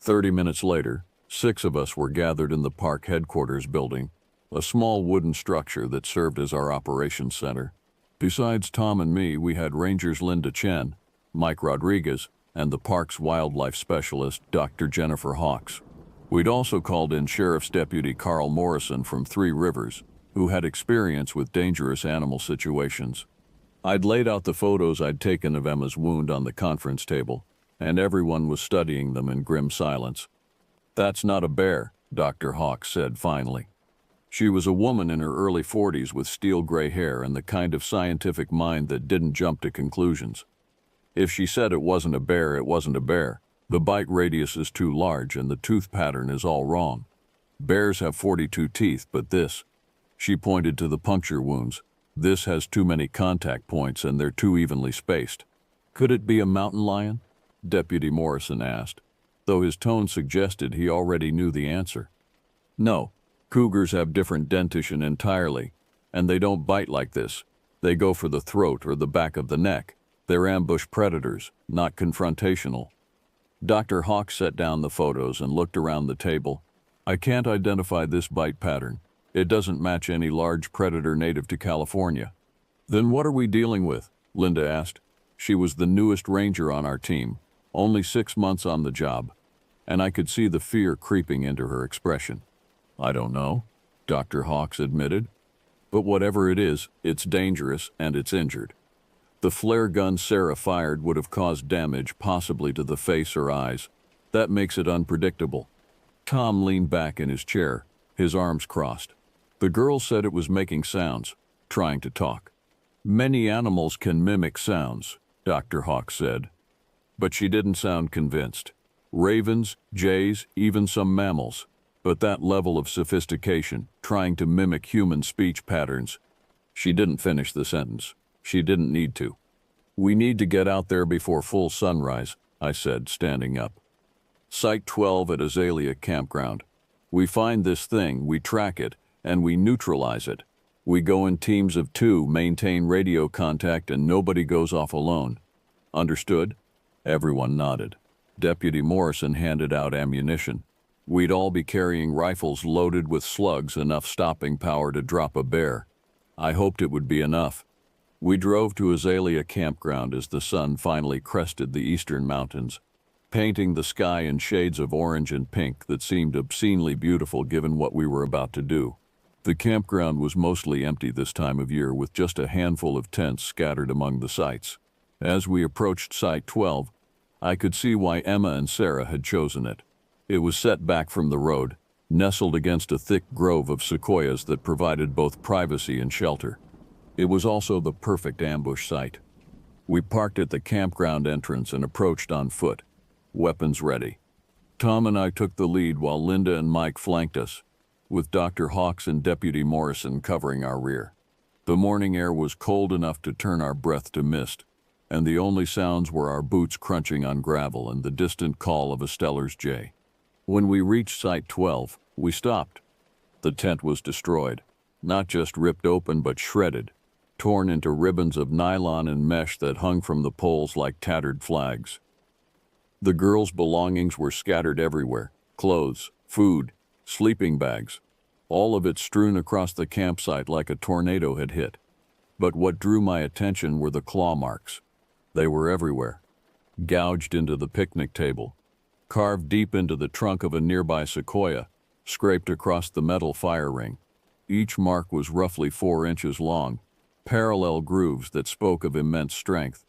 30 minutes later, 6 of us were gathered in the park headquarters building, a small wooden structure that served as our operations center. Besides Tom and me, we had Rangers Linda Chen, Mike Rodriguez, and the park's wildlife specialist, Dr. Jennifer Hawks. We'd also called in Sheriff's Deputy Carl Morrison from Three Rivers, who had experience with dangerous animal situations. I'd laid out the photos I'd taken of Emma's wound on the conference table, and everyone was studying them in grim silence. "That's not a bear," Dr. Hawks said finally. She was a woman in her early 40s with steel gray hair and the kind of scientific mind that didn't jump to conclusions. If she said it wasn't a bear, it wasn't a bear. The bite radius is too large and the tooth pattern is all wrong. Bears have 42 teeth, but this, she pointed to the puncture wounds, this has too many contact points and they're too evenly spaced. "Could it be a mountain lion?" Deputy Morrison asked, though his tone suggested he already knew the answer. "No, cougars have different dentition entirely, and they don't bite like this. They go for the throat or the back of the neck. They're ambush predators, not confrontational." Dr. Hawks set down the photos and looked around the table. "I can't identify this bite pattern. It doesn't match any large predator native to California." "Then what are we dealing with?" Linda asked. She was the newest ranger on our team, only 6 months on the job, and I could see the fear creeping into her expression. "I don't know," Dr. Hawks admitted. "But whatever it is, it's dangerous and it's injured. The flare gun Sarah fired would have caused damage, possibly to the face or eyes. That makes it unpredictable." Tom leaned back in his chair, his arms crossed. "The girl said it was making sounds, trying to talk." "Many animals can mimic sounds," Dr. Hawks said. But she didn't sound convinced. Ravens, jays, even some mammals. But that level of sophistication, trying to mimic human speech patterns. She didn't finish the sentence. She didn't need to. "We need to get out there before full sunrise," I said, standing up. "Site 12 at Azalea Campground. We find this thing, we track it, and we neutralize it. We go in teams of 2, maintain radio contact, and nobody goes off alone. Understood?" Everyone nodded. Deputy Morrison handed out ammunition. We'd all be carrying rifles loaded with slugs, enough stopping power to drop a bear. I hoped it would be enough. We drove to Azalea Campground as the sun finally crested the eastern mountains, painting the sky in shades of orange and pink that seemed obscenely beautiful given what we were about to do. The campground was mostly empty this time of year, with just a handful of tents scattered among the sites. As we approached Site 12, I could see why Emma and Sarah had chosen it. It was set back from the road, nestled against a thick grove of sequoias that provided both privacy and shelter. It was also the perfect ambush site. We parked at the campground entrance and approached on foot, weapons ready. Tom and I took the lead while Linda and Mike flanked us, with Dr. Hawks and Deputy Morrison covering our rear. The morning air was cold enough to turn our breath to mist, and the only sounds were our boots crunching on gravel and the distant call of a Steller's jay. When we reached Site 12, we stopped. The tent was destroyed, not just ripped open but shredded, torn into ribbons of nylon and mesh that hung from the poles like tattered flags. The girls' belongings were scattered everywhere: clothes, food, sleeping bags, all of it strewn across the campsite like a tornado had hit. But what drew my attention were the claw marks. They were everywhere, gouged into the picnic table, carved deep into the trunk of a nearby sequoia, scraped across the metal fire ring. Each mark was roughly 4 inches long, parallel grooves that spoke of immense strength.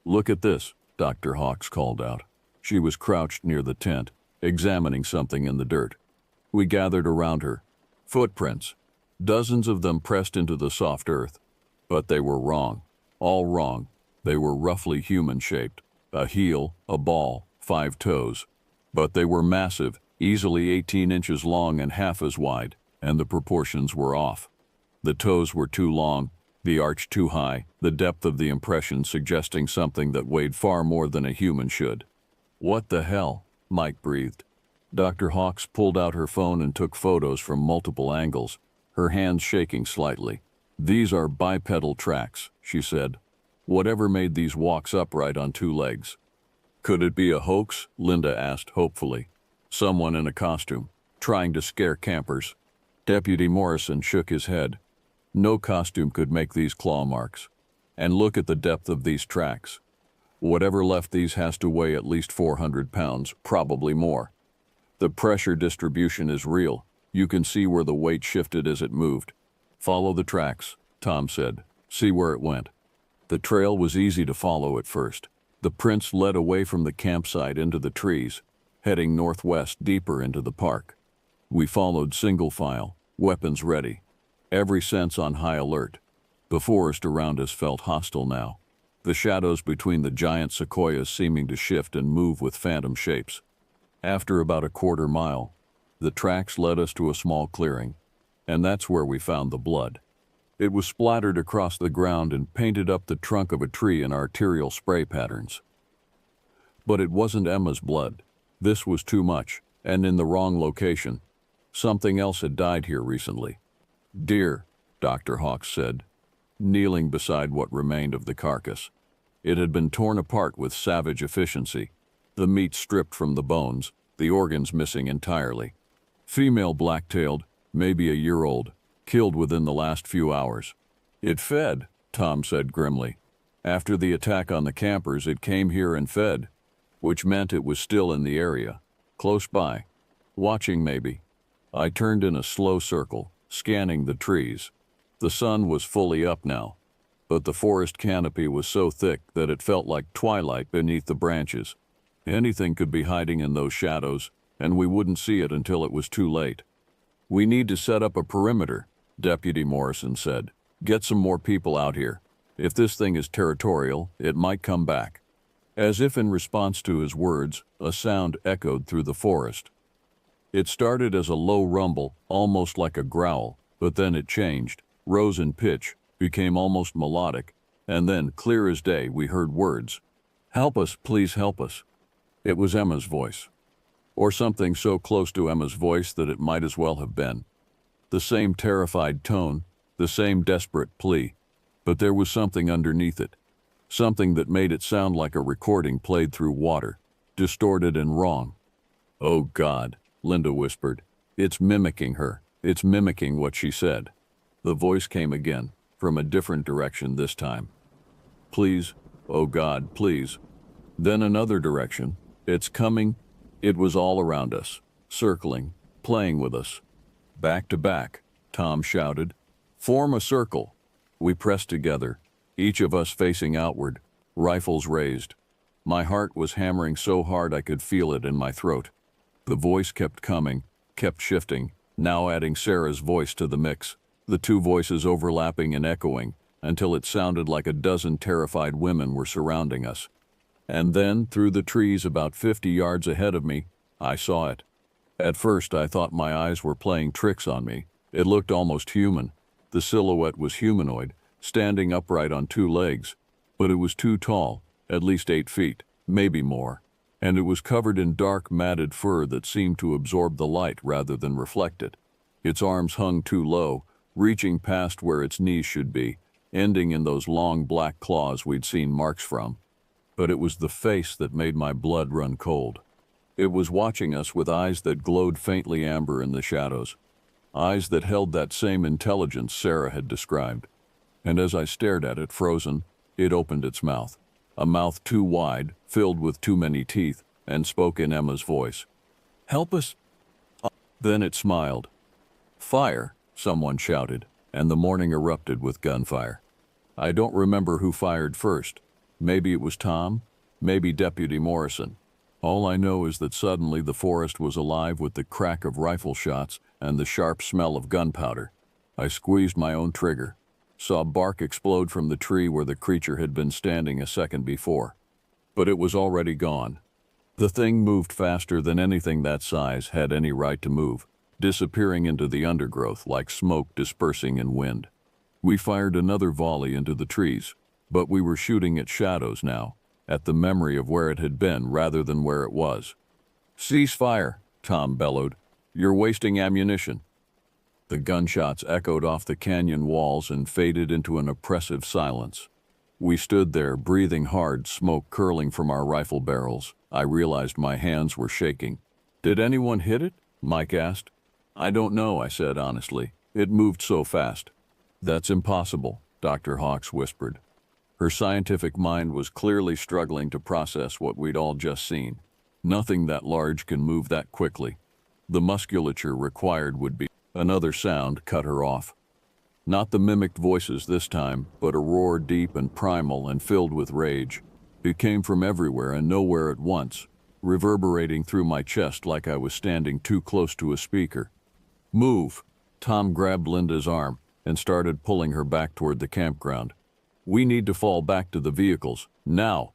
"Look at this," Dr. Hawks called out. She was crouched near the tent, examining something in the dirt. We gathered around her. Footprints, dozens of them pressed into the soft earth. But they were wrong, all wrong. They were roughly human-shaped, a heel, a ball, 5 toes. But they were massive, easily 18 inches long and half as wide, and the proportions were off. The toes were too long, the arch too high, the depth of the impression suggesting something that weighed far more than a human should. "What the hell?" Mike breathed. Dr. Hawks pulled out her phone and took photos from multiple angles, her hands shaking slightly. "These are bipedal tracks," she said. "Whatever made these walks upright on 2 legs?" "Could it be a hoax?" Linda asked hopefully. "Someone in a costume, trying to scare campers?" Deputy Morrison shook his head. "No costume could make these claw marks. And look at the depth of these tracks. Whatever left these has to weigh at least 400 pounds, probably more. The pressure distribution is real. You can see where the weight shifted as it moved." "Follow the tracks," Tom said. "See where it went." The trail was easy to follow at first. The prints led away from the campsite into the trees, heading northwest deeper into the park. We followed single file, weapons ready, every sense on high alert. The forest around us felt hostile now, the shadows between the giant sequoias seeming to shift and move with phantom shapes. After about a quarter mile, the tracks led us to a small clearing, and that's where we found the blood. It was splattered across the ground and painted up the trunk of a tree in arterial spray patterns. But it wasn't Emma's blood. This was too much, and in the wrong location. Something else had died here recently. "Deer," Dr. Hawks said, kneeling beside what remained of the carcass. It had been torn apart with savage efficiency, the meat stripped from the bones, the organs missing entirely. "Female black-tailed, maybe a year old, killed within the last few hours." "It fed," Tom said grimly. "After the attack on the campers, it came here and fed, which meant it was still in the area, close by, watching maybe." I turned in a slow circle, scanning the trees. The sun was fully up now, but the forest canopy was so thick that it felt like twilight beneath the branches. Anything could be hiding in those shadows, and we wouldn't see it until it was too late. "We need to set up a perimeter," Deputy Morrison said. "Get some more people out here. If this thing is territorial, it might come back." As if in response to his words, a sound echoed through the forest. It started as a low rumble, almost like a growl, but then it changed, rose in pitch, became almost melodic, and then, clear as day, we heard words. "Help us, please help us." It was Emma's voice. Or something so close to Emma's voice that it might as well have been. The same terrified tone, the same desperate plea, but there was something underneath it. Something that made it sound like a recording played through water, distorted and wrong. "Oh God," Linda whispered. "It's mimicking her. It's mimicking what she said." The voice came again, from a different direction this time. "Please, oh God, please." Then another direction. "It's coming." It was all around us, circling, playing with us. "Back to back," Tom shouted. "Form a circle." We pressed together, each of us facing outward, rifles raised. My heart was hammering so hard I could feel it in my throat. The voice kept coming, kept shifting, now adding Sarah's voice to the mix, the two voices overlapping and echoing, until it sounded like a dozen terrified women were surrounding us. And then, through the trees about 50 yards ahead of me, I saw it. At first I thought my eyes were playing tricks on me. It looked almost human. The silhouette was humanoid, standing upright on 2 legs, but it was too tall, at least 8 feet, maybe more, and it was covered in dark matted fur that seemed to absorb the light rather than reflect it. Its arms hung too low, reaching past where its knees should be, ending in those long black claws we'd seen marks from. But it was the face that made my blood run cold. It was watching us with eyes that glowed faintly amber in the shadows, eyes that held that same intelligence Sarah had described. And as I stared at it, frozen, it opened its mouth, a mouth too wide, filled with too many teeth, and spoke in Emma's voice. "Help us." Then it smiled. "Fire," someone shouted, and the morning erupted with gunfire. I don't remember who fired first. Maybe it was Tom, maybe Deputy Morrison. All I know is that suddenly the forest was alive with the crack of rifle shots and the sharp smell of gunpowder. I squeezed my own trigger. saw bark explode from the tree where the creature had been standing a second before. But it was already gone. The thing moved faster than anything that size had any right to move, disappearing into the undergrowth like smoke dispersing in wind. We fired another volley into the trees, but we were shooting at shadows now, at the memory of where it had been rather than where it was. "Cease fire," Tom bellowed. "You're wasting ammunition." The gunshots echoed off the canyon walls and faded into an oppressive silence. We stood there, breathing hard, smoke curling from our rifle barrels. I realized my hands were shaking. "Did anyone hit it?" Mike asked. "I don't know," I said honestly. "It moved so fast." "That's impossible," Dr. Hawks whispered. Her scientific mind was clearly struggling to process what we'd all just seen. Nothing that large can move that quickly. The musculature required would be... Another sound cut her off. Not the mimicked voices this time, but a roar deep and primal and filled with rage. It came from everywhere and nowhere at once, reverberating through my chest like I was standing too close to a speaker. "Move!" Tom grabbed Linda's arm and started pulling her back toward the campground. "We need to fall back to the vehicles, now!"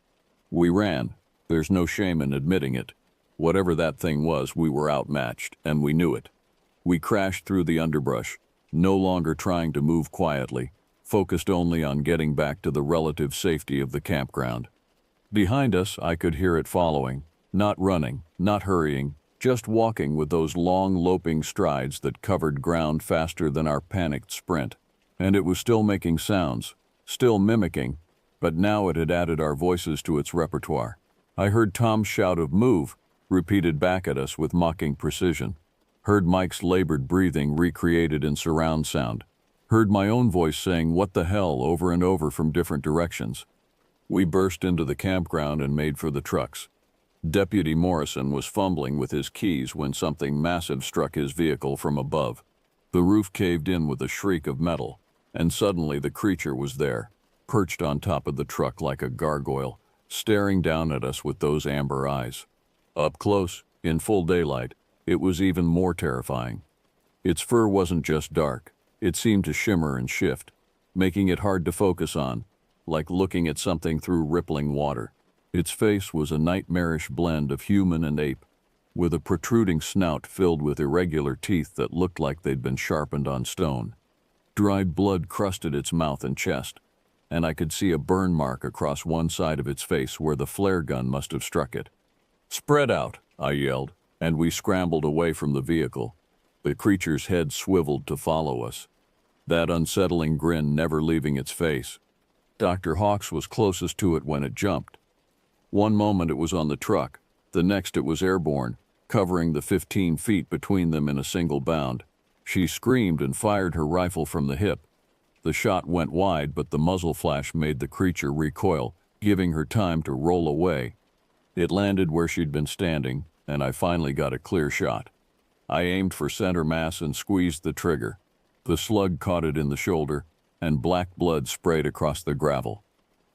We ran. There's no shame in admitting it. Whatever that thing was, we were outmatched, and we knew it. We crashed through the underbrush, no longer trying to move quietly, focused only on getting back to the relative safety of the campground. Behind us, I could hear it following, not running, not hurrying, just walking with those long, loping strides that covered ground faster than our panicked sprint. And it was still making sounds, still mimicking, but now it had added our voices to its repertoire. I heard Tom's shout of "move," repeated back at us with mocking precision. Heard Mike's labored breathing recreated in surround sound. Heard my own voice saying "what the hell" over and over from different directions. We burst into the campground and made for the trucks. Deputy Morrison was fumbling with his keys when something massive struck his vehicle from above. The roof caved in with a shriek of metal, and suddenly the creature was there, perched on top of the truck like a gargoyle, staring down at us with those amber eyes. Up close, in full daylight, it was even more terrifying. Its fur wasn't just dark, it seemed to shimmer and shift, making it hard to focus on, like looking at something through rippling water. Its face was a nightmarish blend of human and ape, with a protruding snout filled with irregular teeth that looked like they'd been sharpened on stone. Dried blood crusted its mouth and chest, and I could see a burn mark across one side of its face where the flare gun must have struck it. "Spread out," I yelled, and we scrambled away from the vehicle. The creature's head swiveled to follow us, that unsettling grin never leaving its face. Dr. Hawks was closest to it when it jumped. One moment it was on the truck, the next it was airborne, covering the 15 feet between them in a single bound. She screamed and fired her rifle from the hip. The shot went wide, but the muzzle flash made the creature recoil, giving her time to roll away. It landed where she'd been standing, and I finally got a clear shot. I aimed for center mass and squeezed the trigger. The slug caught it in the shoulder, and black blood sprayed across the gravel.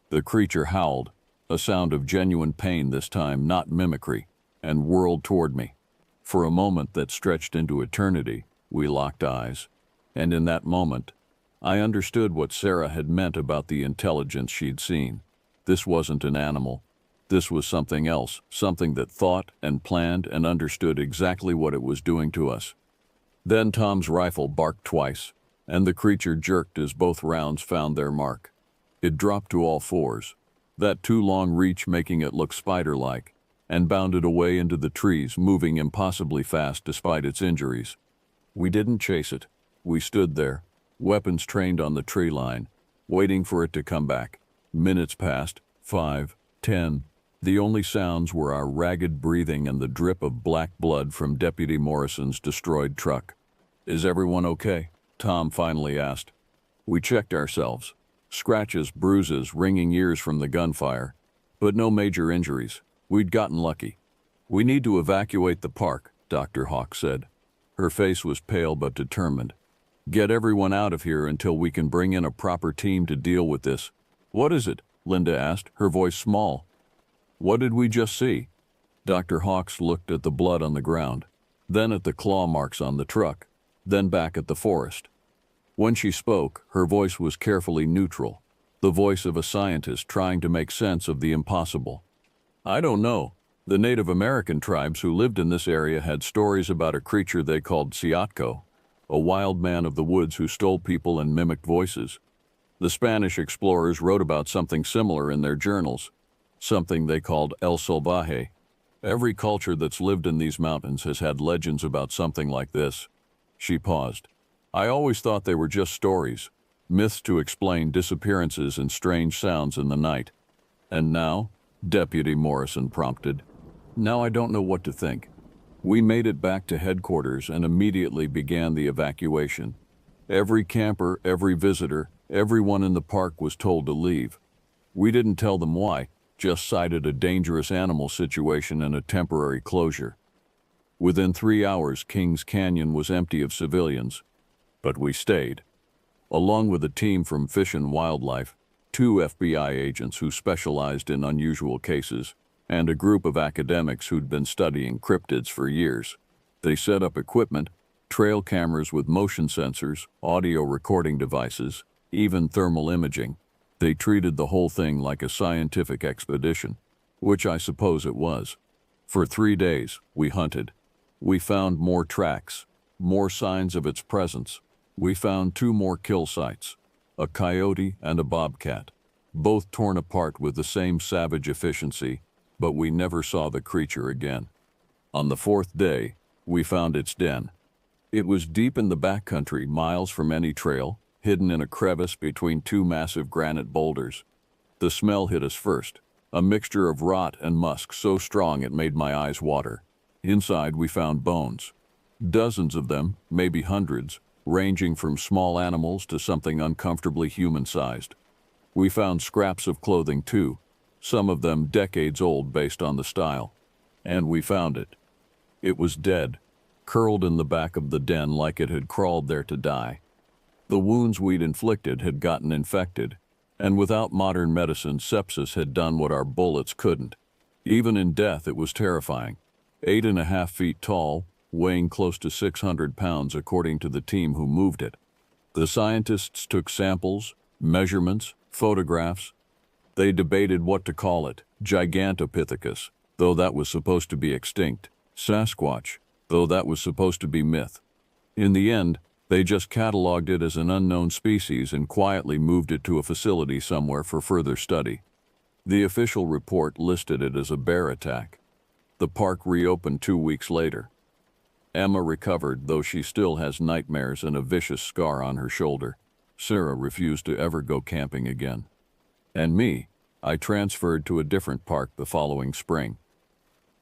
The creature howled, a sound of genuine pain this time, not mimicry, and whirled toward me. For a moment that stretched into eternity, we locked eyes. And in that moment, I understood what Sarah had meant about the intelligence she'd seen. This wasn't an animal. This was something else, something that thought and planned and understood exactly what it was doing to us. Then Tom's rifle barked twice, and the creature jerked as both rounds found their mark. It dropped to all fours, that too long reach making it look spider-like, and bounded away into the trees, moving impossibly fast despite its injuries. We didn't chase it. We stood there, weapons trained on the tree line, waiting for it to come back. Minutes passed, 5, 10. The only sounds were our ragged breathing and the drip of black blood from Deputy Morrison's destroyed truck. "Is everyone okay?" Tom finally asked. We checked ourselves. Scratches, bruises, ringing ears from the gunfire, but no major injuries. We'd gotten lucky. "We need to evacuate the park," Dr. Hawk said. Her face was pale but determined. "Get everyone out of here until we can bring in a proper team to deal with this." "What is it?" Linda asked, her voice small. "What did we just see?" Dr. Hawks looked at the blood on the ground, then at the claw marks on the truck, then back at the forest. When she spoke, her voice was carefully neutral, the voice of a scientist trying to make sense of the impossible. I don't know. The Native American tribes who lived in this area had stories about a creature they called Ciatco, a wild man of the woods who stole people and mimicked voices. The Spanish explorers wrote about something similar in their journals, something they called El Salvaje. Every culture that's lived in these mountains has had legends about something like this. She paused. I always thought they were just stories, myths to explain disappearances and strange sounds in the night. And now? Deputy Morrison prompted. Now I don't know what to think. We made it back to headquarters and immediately began the evacuation. Every camper, every visitor, everyone in the park was told to leave. We didn't tell them why, just cited a dangerous animal situation and a temporary closure. Within 3 hours, Kings Canyon was empty of civilians. But we stayed. Along with a team from Fish and Wildlife, 2 FBI agents who specialized in unusual cases, and a group of academics who'd been studying cryptids for years. They set up equipment, trail cameras with motion sensors, audio recording devices, even thermal imaging. They treated the whole thing like a scientific expedition, which I suppose it was. For 3 days, we hunted. We found more tracks, more signs of its presence. We found 2 more kill sites, a coyote and a bobcat, both torn apart with the same savage efficiency, but we never saw the creature again. On the 4th day, we found its den. It was deep in the backcountry, miles from any trail, hidden in a crevice between 2 massive granite boulders. The smell hit us first, a mixture of rot and musk so strong it made my eyes water. Inside we found bones. Dozens of them, maybe hundreds, ranging from small animals to something uncomfortably human-sized. We found scraps of clothing too, some of them decades old based on the style. And we found it. It was dead, curled in the back of the den like it had crawled there to die. The wounds we'd inflicted had gotten infected, and without modern medicine, sepsis had done what our bullets couldn't. Even in death, it was terrifying. 8.5 feet tall, weighing close to 600 pounds according to the team who moved it. The scientists took samples, measurements, photographs. They debated what to call it: Gigantopithecus, though that was supposed to be extinct; Sasquatch, though that was supposed to be myth. In the end, they just cataloged it as an unknown species and quietly moved it to a facility somewhere for further study. The official report listed it as a bear attack. The park reopened 2 weeks later. Emma recovered, though she still has nightmares and a vicious scar on her shoulder. Sarah refused to ever go camping again. And me, I transferred to a different park the following spring.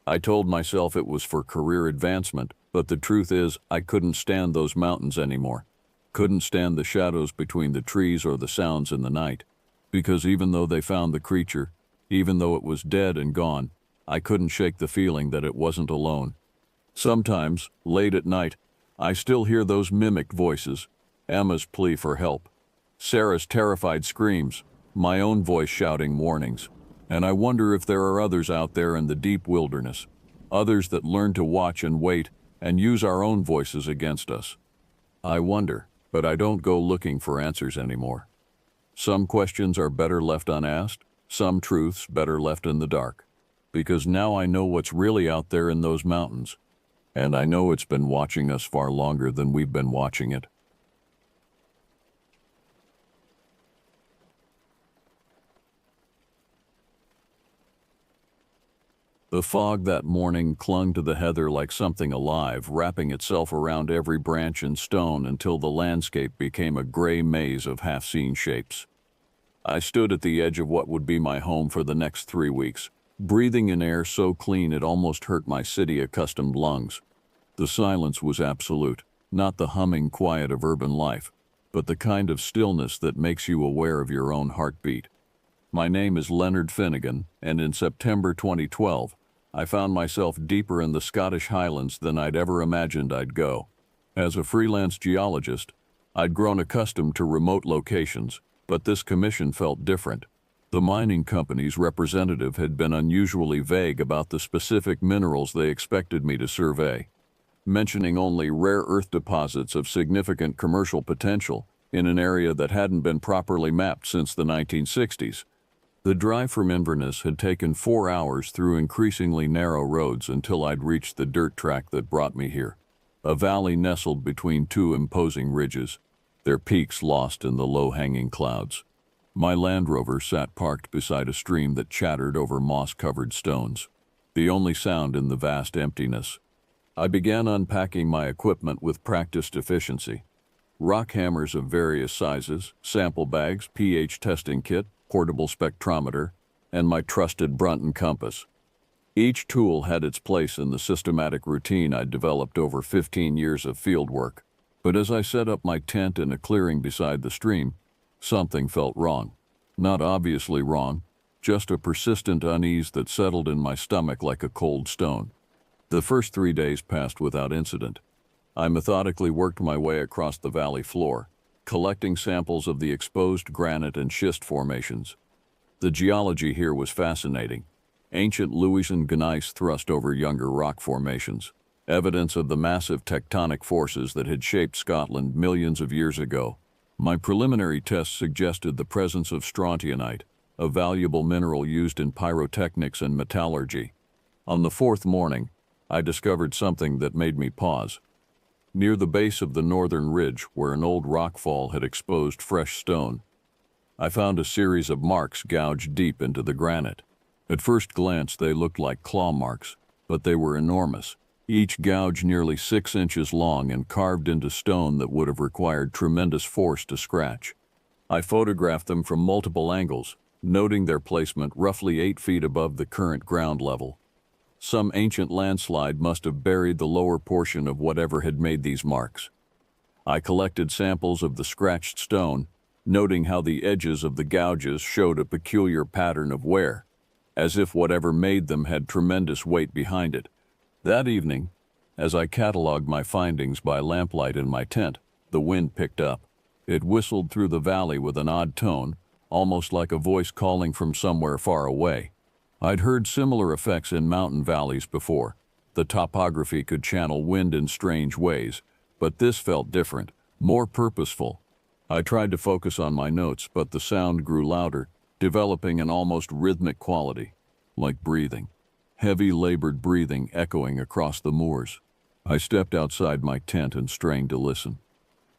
I told myself it was for career advancement, but the truth is I couldn't stand those mountains anymore. Couldn't stand the shadows between the trees or the sounds in the night. Because even though they found the creature, even though it was dead and gone, I couldn't shake the feeling that it wasn't alone. Sometimes, late at night, I still hear those mimicked voices, Emma's plea for help, Sarah's terrified screams, my own voice shouting warnings. And I wonder if there are others out there in the deep wilderness, others that learn to watch and wait and use our own voices against us. I wonder, but I don't go looking for answers anymore. Some questions are better left unasked, some truths better left in the dark. Because now I know what's really out there in those mountains. And I know it's been watching us far longer than we've been watching it. The fog that morning clung to the heather like something alive, wrapping itself around every branch and stone until the landscape became a gray maze of half-seen shapes. I stood at the edge of what would be my home for the next 3 weeks, breathing in air so clean it almost hurt my city-accustomed lungs. The silence was absolute, not the humming quiet of urban life, but the kind of stillness that makes you aware of your own heartbeat. My name is Leonard Finnegan, and in September 2012, I found myself deeper in the Scottish Highlands than I'd ever imagined I'd go. As a freelance geologist, I'd grown accustomed to remote locations, but this commission felt different. The mining company's representative had been unusually vague about the specific minerals they expected me to survey, mentioning only rare earth deposits of significant commercial potential in an area that hadn't been properly mapped since the 1960s. The drive from Inverness had taken 4 hours through increasingly narrow roads until I'd reached the dirt track that brought me here, a valley nestled between two imposing ridges, their peaks lost in the low-hanging clouds. My Land Rover sat parked beside a stream that chattered over moss-covered stones, the only sound in the vast emptiness. I began unpacking my equipment with practiced efficiency. Rock hammers of various sizes, sample bags, pH testing kit, portable spectrometer, and my trusted Brunton compass. Each tool had its place in the systematic routine I'd developed over 15 years of field work. But as I set up my tent in a clearing beside the stream, something felt wrong. Not obviously wrong, just a persistent unease that settled in my stomach like a cold stone. The first 3 days passed without incident. I methodically worked my way across the valley floor, collecting samples of the exposed granite and schist formations. The geology here was fascinating. Ancient Lewisian gneiss thrust over younger rock formations, evidence of the massive tectonic forces that had shaped Scotland millions of years ago. My preliminary tests suggested the presence of strontianite, a valuable mineral used in pyrotechnics and metallurgy. On the fourth morning, I discovered something that made me pause. Near the base of the northern ridge, where an old rockfall had exposed fresh stone, I found a series of marks gouged deep into the granite. At first glance, they looked like claw marks, but they were enormous, each gouge nearly 6 inches long and carved into stone that would have required tremendous force to scratch. I photographed them from multiple angles, noting their placement roughly 8 feet above the current ground level. Some ancient landslide must have buried the lower portion of whatever had made these marks. I collected samples of the scratched stone, noting how the edges of the gouges showed a peculiar pattern of wear, as if whatever made them had tremendous weight behind it. That evening, as I cataloged my findings by lamplight in my tent, the wind picked up. It whistled through the valley with an odd tone, almost like a voice calling from somewhere far away. I'd heard similar effects in mountain valleys before. The topography could channel wind in strange ways, but this felt different, more purposeful. I tried to focus on my notes, but the sound grew louder, developing an almost rhythmic quality, like breathing. Heavy, labored breathing echoing across the moors. I stepped outside my tent and strained to listen.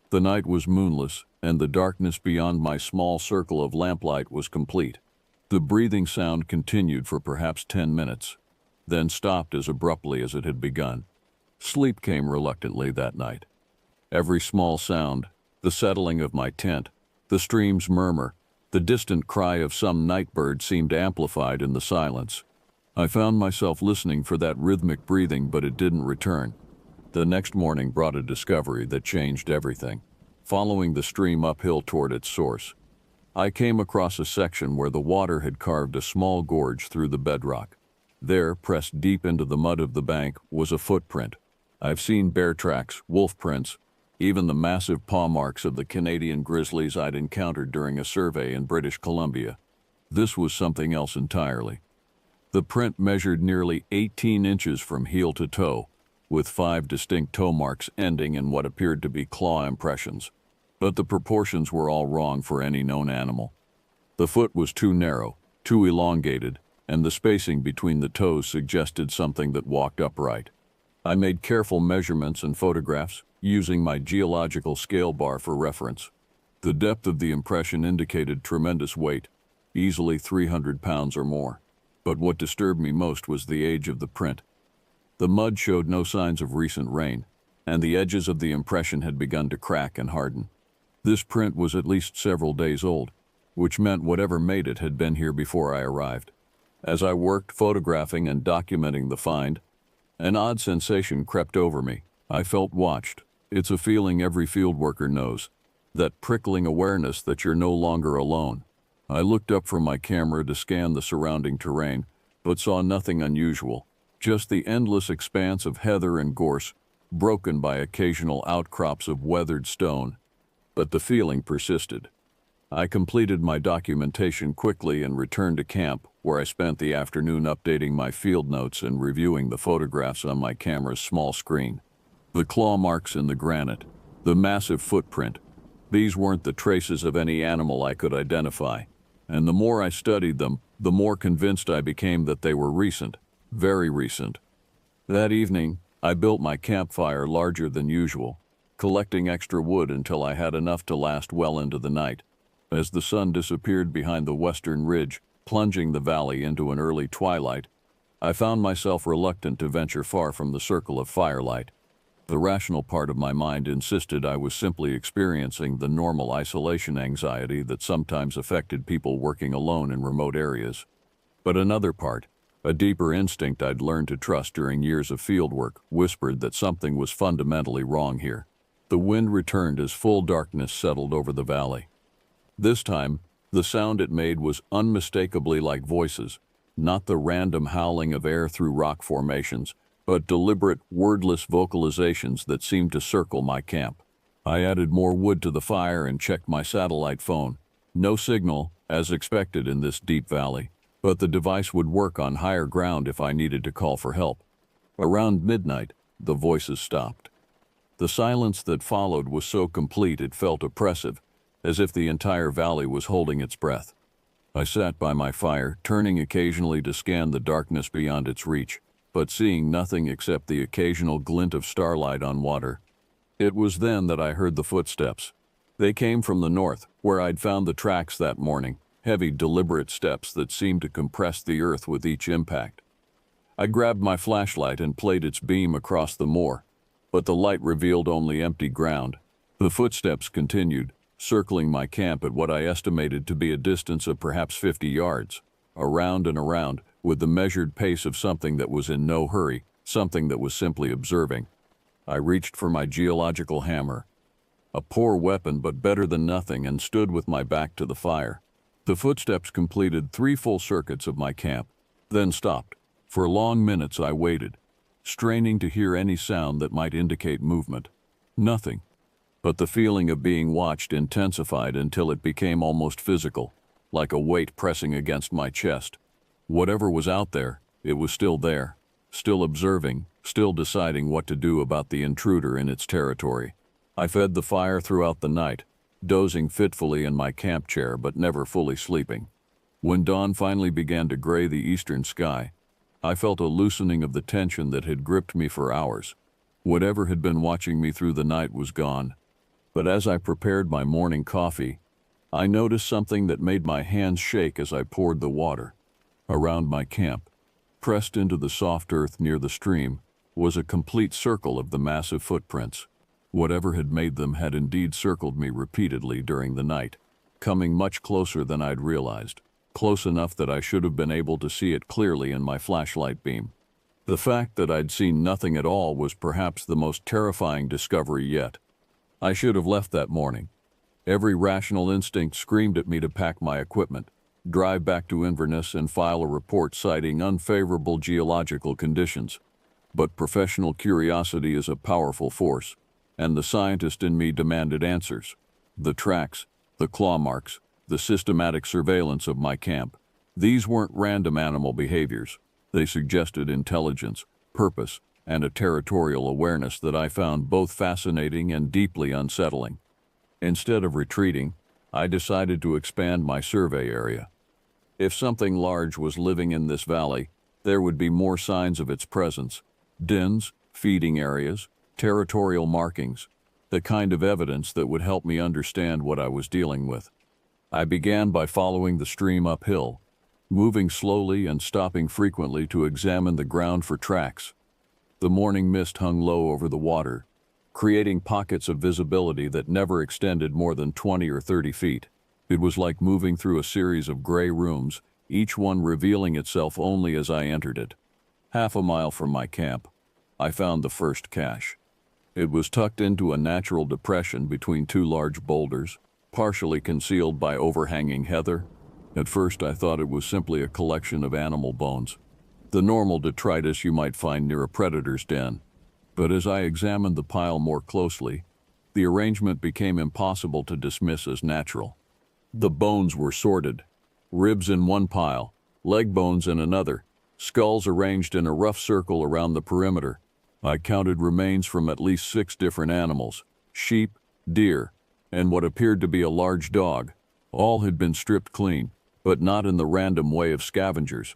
The night was moonless, and the darkness beyond my small circle of lamplight was complete. The breathing sound continued for perhaps 10 minutes, then stopped as abruptly as it had begun. Sleep came reluctantly that night. Every small sound, the settling of my tent, the stream's murmur, the distant cry of some night bird seemed amplified in the silence. I found myself listening for that rhythmic breathing, but it didn't return. The next morning brought a discovery that changed everything. Following the stream uphill toward its source, I came across a section where the water had carved a small gorge through the bedrock. There, pressed deep into the mud of the bank, was a footprint. I've seen bear tracks, wolf prints, even the massive paw marks of the Canadian grizzlies I'd encountered during a survey in British Columbia. This was something else entirely. The print measured nearly 18 inches from heel to toe, with 5 distinct toe marks ending in what appeared to be claw impressions. But the proportions were all wrong for any known animal. The foot was too narrow, too elongated, and the spacing between the toes suggested something that walked upright. I made careful measurements and photographs, using my geological scale bar for reference. The depth of the impression indicated tremendous weight, easily 300 pounds or more. But what disturbed me most was the age of the print. The mud showed no signs of recent rain, and the edges of the impression had begun to crack and harden. This print was at least several days old, which meant whatever made it had been here before I arrived. As I worked photographing and documenting the find, an odd sensation crept over me. I felt watched. It's a feeling every field worker knows, that prickling awareness that you're no longer alone. I looked up from my camera to scan the surrounding terrain, but saw nothing unusual, just the endless expanse of heather and gorse, broken by occasional outcrops of weathered stone. But the feeling persisted. I completed my documentation quickly and returned to camp, where I spent the afternoon updating my field notes and reviewing the photographs on my camera's small screen. The claw marks in the granite, the massive footprint, These weren't the traces of any animal I could identify, and the more I studied them, the more convinced I became that they were recent, very recent. That evening, I built my campfire larger than usual, collecting extra wood until I had enough to last well into the night. As the sun disappeared behind the western ridge, plunging the valley into an early twilight, I found myself reluctant to venture far from the circle of firelight. The rational part of my mind insisted I was simply experiencing the normal isolation anxiety that sometimes affected people working alone in remote areas. But another part, a deeper instinct I'd learned to trust during years of fieldwork, whispered that something was fundamentally wrong here. The wind returned as full darkness settled over the valley. This time, the sound it made was unmistakably like voices, not the random howling of air through rock formations, but deliberate, wordless vocalizations that seemed to circle my camp. I added more wood to the fire and checked my satellite phone. No signal, as expected in this deep valley, but the device would work on higher ground if I needed to call for help. Around midnight, the voices stopped. The silence that followed was so complete it felt oppressive, as if the entire valley was holding its breath. I sat by my fire, turning occasionally to scan the darkness beyond its reach, but seeing nothing except the occasional glint of starlight on water. It was then that I heard the footsteps. They came from the north, where I'd found the tracks that morning, heavy, deliberate steps that seemed to compress the earth with each impact. I grabbed my flashlight and played its beam across the moor, but the light revealed only empty ground. The footsteps continued, circling my camp at what I estimated to be a distance of perhaps 50 yards, around and around, with the measured pace of something that was in no hurry, something that was simply observing. I reached for my geological hammer, a poor weapon but better than nothing, and stood with my back to the fire. The footsteps completed 3 full circuits of my camp, then stopped. For long minutes I waited, straining to hear any sound that might indicate movement. Nothing. But the feeling of being watched intensified until it became almost physical, like a weight pressing against my chest. Whatever was out there, it was still there, still observing, still deciding what to do about the intruder in its territory. I fed the fire throughout the night, dozing fitfully in my camp chair but never fully sleeping. When dawn finally began to gray the eastern sky, I felt a loosening of the tension that had gripped me for hours. Whatever had been watching me through the night was gone. But as I prepared my morning coffee, I noticed something that made my hands shake as I poured the water. Around my camp, pressed into the soft earth near the stream, was a complete circle of the massive footprints. Whatever had made them had indeed circled me repeatedly during the night, coming much closer than I'd realized, close enough that I should have been able to see it clearly in my flashlight beam. The fact that I'd seen nothing at all was perhaps the most terrifying discovery yet. I should have left that morning. Every rational instinct screamed at me to pack my equipment, drive back to Inverness and file a report citing unfavorable geological conditions. But professional curiosity is a powerful force, and the scientist in me demanded answers. The tracks, the claw marks, the systematic surveillance of my camp. These weren't random animal behaviors. They suggested intelligence, purpose, and a territorial awareness that I found both fascinating and deeply unsettling. Instead of retreating, I decided to expand my survey area. If something large was living in this valley, there would be more signs of its presence. Dens, feeding areas, territorial markings, the kind of evidence that would help me understand what I was dealing with. I began by following the stream uphill, moving slowly and stopping frequently to examine the ground for tracks. The morning mist hung low over the water, creating pockets of visibility that never extended more than 20 or 30 feet. It was like moving through a series of gray rooms, each one revealing itself only as I entered it. Half a mile from my camp, I found the first cache. It was tucked into a natural depression between 2 large boulders, partially concealed by overhanging heather. At first I thought it was simply a collection of animal bones, the normal detritus you might find near a predator's den. But as I examined the pile more closely, the arrangement became impossible to dismiss as natural. The bones were sorted, ribs in one pile, leg bones in another, skulls arranged in a rough circle around the perimeter. I counted remains from at least 6 different animals: sheep, deer, and what appeared to be a large dog. All had been stripped clean, but not in the random way of scavengers.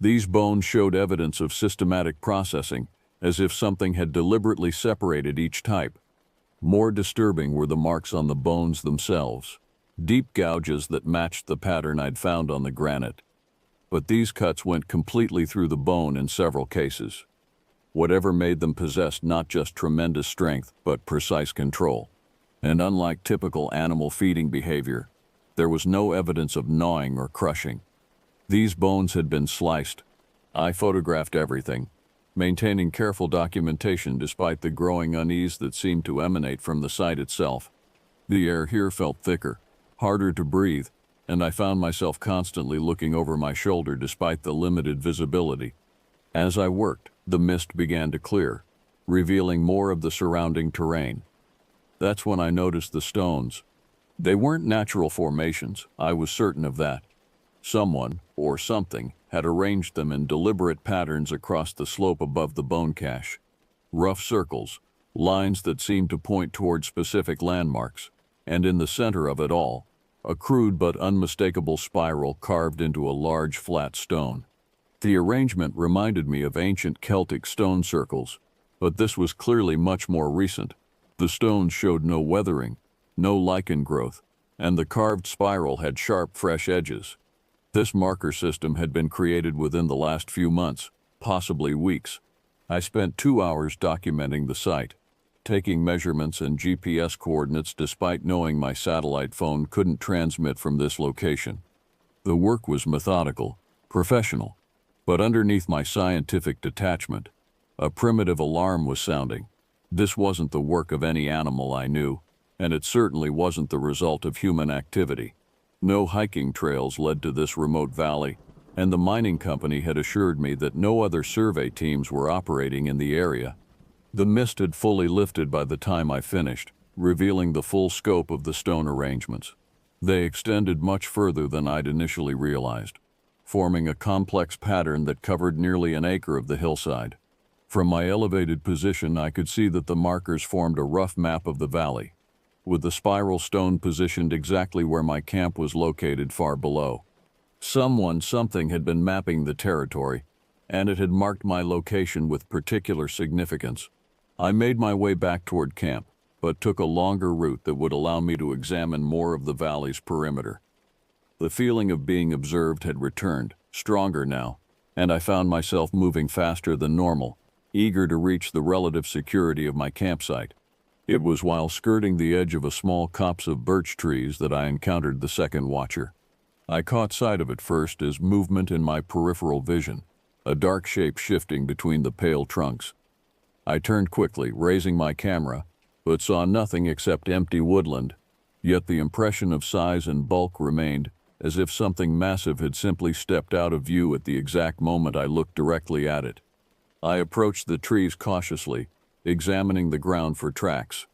These bones showed evidence of systematic processing, as if something had deliberately separated each type. More disturbing were the marks on the bones themselves, deep gouges that matched the pattern I'd found on the granite. But these cuts went completely through the bone in several cases. Whatever made them possessed not just tremendous strength, but precise control. And unlike typical animal feeding behavior, there was no evidence of gnawing or crushing. These bones had been sliced. I photographed everything, maintaining careful documentation despite the growing unease that seemed to emanate from the site itself. The air here felt thicker, harder to breathe, and I found myself constantly looking over my shoulder despite the limited visibility. As I worked, the mist began to clear, revealing more of the surrounding terrain. That's when I noticed the stones. They weren't natural formations, I was certain of that. Someone, or something, had arranged them in deliberate patterns across the slope above the bone cache. Rough circles, lines that seemed to point toward specific landmarks, and in the center of it all, a crude but unmistakable spiral carved into a large flat stone. The arrangement reminded me of ancient Celtic stone circles, but this was clearly much more recent. The stones showed no weathering, no lichen growth, and the carved spiral had sharp, fresh edges. This marker system had been created within the last few months, possibly weeks. I spent 2 hours documenting the site, taking measurements and GPS coordinates despite knowing my satellite phone couldn't transmit from this location. The work was methodical, professional, but underneath my scientific detachment, a primitive alarm was sounding. This wasn't the work of any animal I knew, and it certainly wasn't the result of human activity. No hiking trails led to this remote valley, and the mining company had assured me that no other survey teams were operating in the area. The mist had fully lifted by the time I finished, revealing the full scope of the stone arrangements. They extended much further than I'd initially realized, forming a complex pattern that covered nearly an acre of the hillside. From my elevated position, I could see that the markers formed a rough map of the valley, with the spiral stone positioned exactly where my camp was located far below. Something had been mapping the territory, and it had marked my location with particular significance. I made my way back toward camp, but took a longer route that would allow me to examine more of the valley's perimeter. The feeling of being observed had returned, stronger now, and I found myself moving faster than normal, eager to reach the relative security of my campsite. It was while skirting the edge of a small copse of birch trees that I encountered the second watcher. I caught sight of it first as movement in my peripheral vision, a dark shape shifting between the pale trunks. I turned quickly, raising my camera, but saw nothing except empty woodland, yet the impression of size and bulk remained, as if something massive had simply stepped out of view at the exact moment I looked directly at it. I approached the trees cautiously, examining the ground for tracks.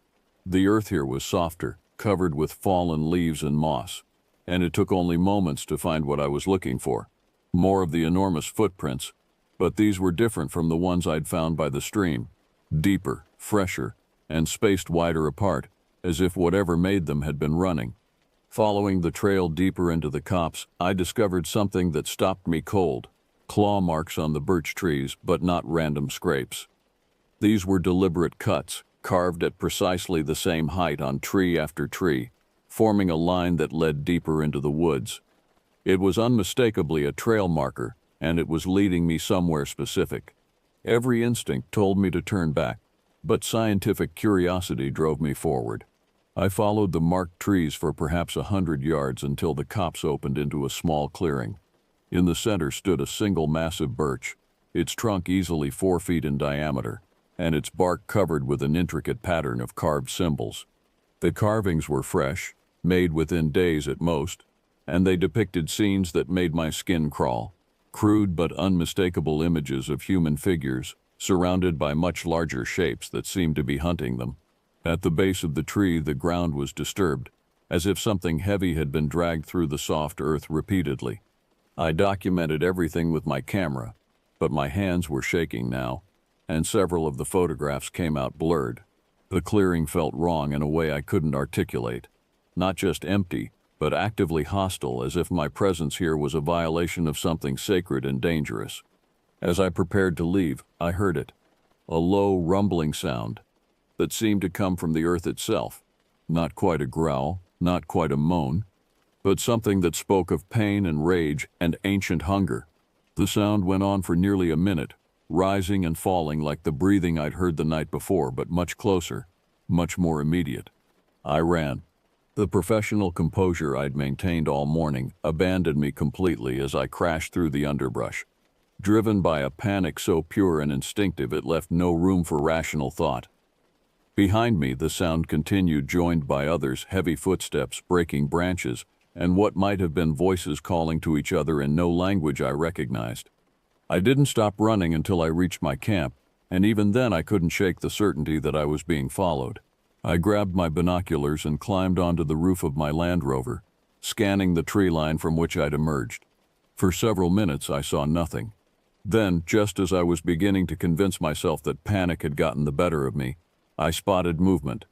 The earth here was softer, covered with fallen leaves and moss, and it took only moments to find what I was looking for. More of the enormous footprints, but these were different from the ones I'd found by the stream, deeper, fresher, and spaced wider apart, as if whatever made them had been running. Following the trail deeper into the copse, I discovered something that stopped me cold. Claw marks on the birch trees, but not random scrapes. These were deliberate cuts, carved at precisely the same height on tree after tree, forming a line that led deeper into the woods. It was unmistakably a trail marker, and it was leading me somewhere specific. Every instinct told me to turn back, but scientific curiosity drove me forward. I followed the marked trees for perhaps 100 yards until the copse opened into a small clearing. In the center stood a single massive birch, its trunk easily 4 feet in diameter, and its bark covered with an intricate pattern of carved symbols. The carvings were fresh, made within days at most, and they depicted scenes that made my skin crawl. Crude but unmistakable images of human figures, surrounded by much larger shapes that seemed to be hunting them. At the base of the tree, the ground was disturbed, as if something heavy had been dragged through the soft earth repeatedly. I documented everything with my camera, but my hands were shaking now, and several of the photographs came out blurred. The clearing felt wrong in a way I couldn't articulate. Not just empty, but actively hostile, as if my presence here was a violation of something sacred and dangerous. As I prepared to leave, I heard it. A low, rumbling sound that seemed to come from the earth itself. Not quite a growl, not quite a moan, but something that spoke of pain and rage and ancient hunger. The sound went on for nearly a minute, rising and falling like the breathing I'd heard the night before, but much closer, much more immediate. I ran. The professional composure I'd maintained all morning abandoned me completely as I crashed through the underbrush. Driven by a panic so pure and instinctive it left no room for rational thought. Behind me, the sound continued, joined by others, heavy footsteps breaking branches, and what might have been voices calling to each other in no language I recognized. I didn't stop running until I reached my camp, and even then I couldn't shake the certainty that I was being followed. I grabbed my binoculars and climbed onto the roof of my Land Rover, scanning the tree line from which I'd emerged. For several minutes I saw nothing. Then, just as I was beginning to convince myself that panic had gotten the better of me, I spotted movement.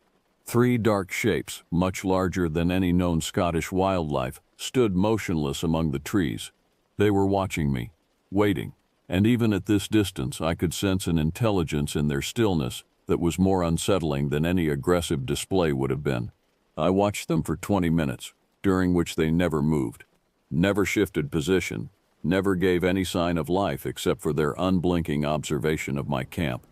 3 dark shapes, much larger than any known Scottish wildlife, stood motionless among the trees. They were watching me, waiting, and even at this distance I could sense an intelligence in their stillness that was more unsettling than any aggressive display would have been. I watched them for 20 minutes, during which they never moved, never shifted position, never gave any sign of life except for their unblinking observation of my camp.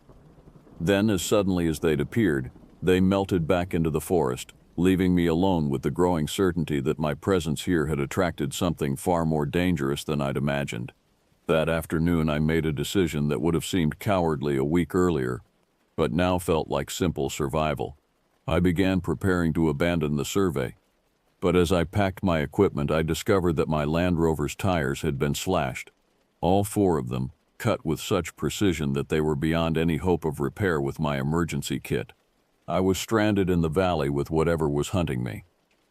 Then, as suddenly as they'd appeared, they melted back into the forest, leaving me alone with the growing certainty that my presence here had attracted something far more dangerous than I'd imagined. That afternoon I made a decision that would have seemed cowardly a week earlier, but now felt like simple survival. I began preparing to abandon the survey. But as I packed my equipment, I discovered that my Land Rover's tires had been slashed. All 4 of them, cut with such precision that they were beyond any hope of repair with my emergency kit. I was stranded in the valley with whatever was hunting me.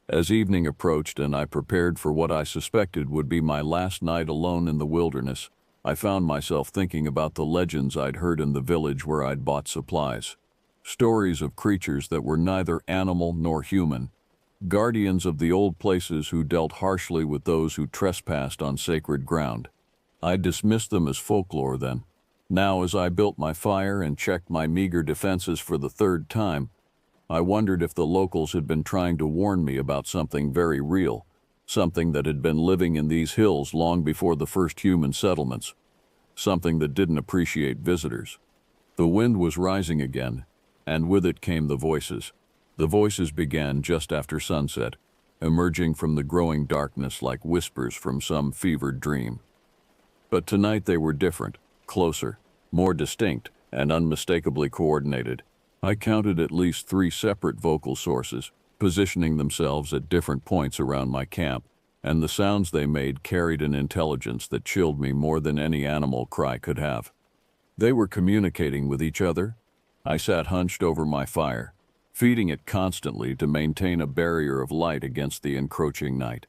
As evening approached and I prepared for what I suspected would be my last night alone in the wilderness, I found myself thinking about the legends I'd heard in the village where I'd bought supplies. Stories of creatures that were neither animal nor human, guardians of the old places who dealt harshly with those who trespassed on sacred ground. I dismissed them as folklore then. Now, as I built my fire and checked my meager defenses for the 3rd time, I wondered if the locals had been trying to warn me about something very real, something that had been living in these hills long before the first human settlements, something that didn't appreciate visitors. The wind was rising again, and with it came the voices. The voices began just after sunset, emerging from the growing darkness like whispers from some fevered dream. But tonight they were different, closer, more distinct, and unmistakably coordinated. I counted at least 3 separate vocal sources, positioning themselves at different points around my camp, and the sounds they made carried an intelligence that chilled me more than any animal cry could have. They were communicating with each other. I sat hunched over my fire, feeding it constantly to maintain a barrier of light against the encroaching night.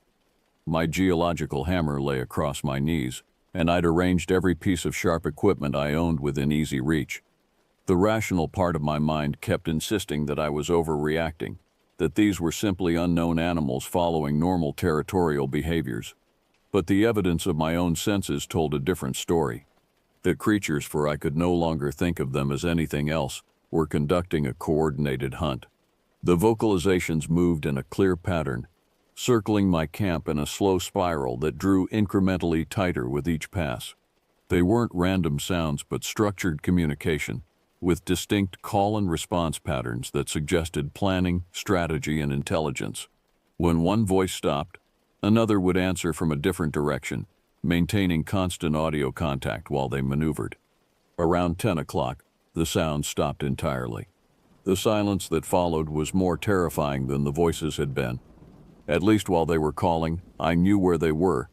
My geological hammer lay across my knees, and I'd arranged every piece of sharp equipment I owned within easy reach. The rational part of my mind kept insisting that I was overreacting, that these were simply unknown animals following normal territorial behaviors. But the evidence of my own senses told a different story. The creatures, for I could no longer think of them as anything else, were conducting a coordinated hunt. The vocalizations moved in a clear pattern, circling my camp in a slow spiral that drew incrementally tighter with each pass. They weren't random sounds but structured communication, with distinct call and response patterns that suggested planning, strategy, and intelligence. When one voice stopped, another would answer from a different direction, maintaining constant audio contact while they maneuvered. Around 10 o'clock, the sound stopped entirely. The silence that followed was more terrifying than the voices had been. At least while they were calling, I knew where they were.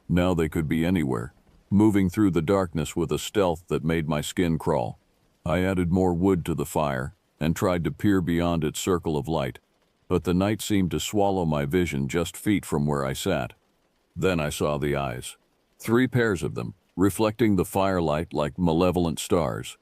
Now they could be anywhere, moving through the darkness with a stealth that made my skin crawl. I added more wood to the fire and tried to peer beyond its circle of light, but the night seemed to swallow my vision just feet from where I sat. Then I saw the eyes. 3 pairs of them, reflecting the firelight like malevolent stars.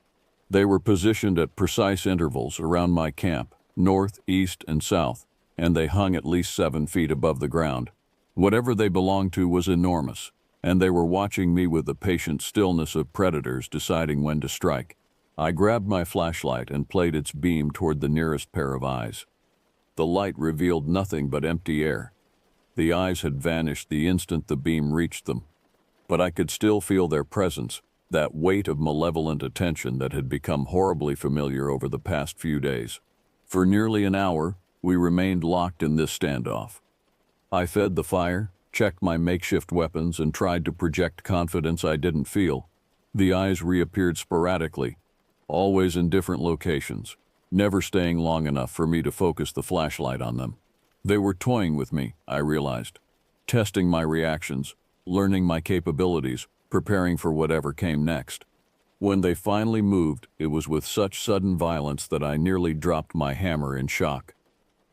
They were positioned at precise intervals around my camp, north, east, and south, and they hung at least 7 feet above the ground. Whatever they belonged to was enormous, and they were watching me with the patient stillness of predators deciding when to strike. I grabbed my flashlight and played its beam toward the nearest pair of eyes. The light revealed nothing but empty air. The eyes had vanished the instant the beam reached them, but I could still feel their presence, that weight of malevolent attention that had become horribly familiar over the past few days. For nearly an hour, we remained locked in this standoff. I fed the fire, checked my makeshift weapons, and tried to project confidence I didn't feel. The eyes reappeared sporadically, always in different locations, never staying long enough for me to focus the flashlight on them. They were toying with me, I realized, testing my reactions, learning my capabilities, preparing for whatever came next. When they finally moved, it was with such sudden violence that I nearly dropped my hammer in shock.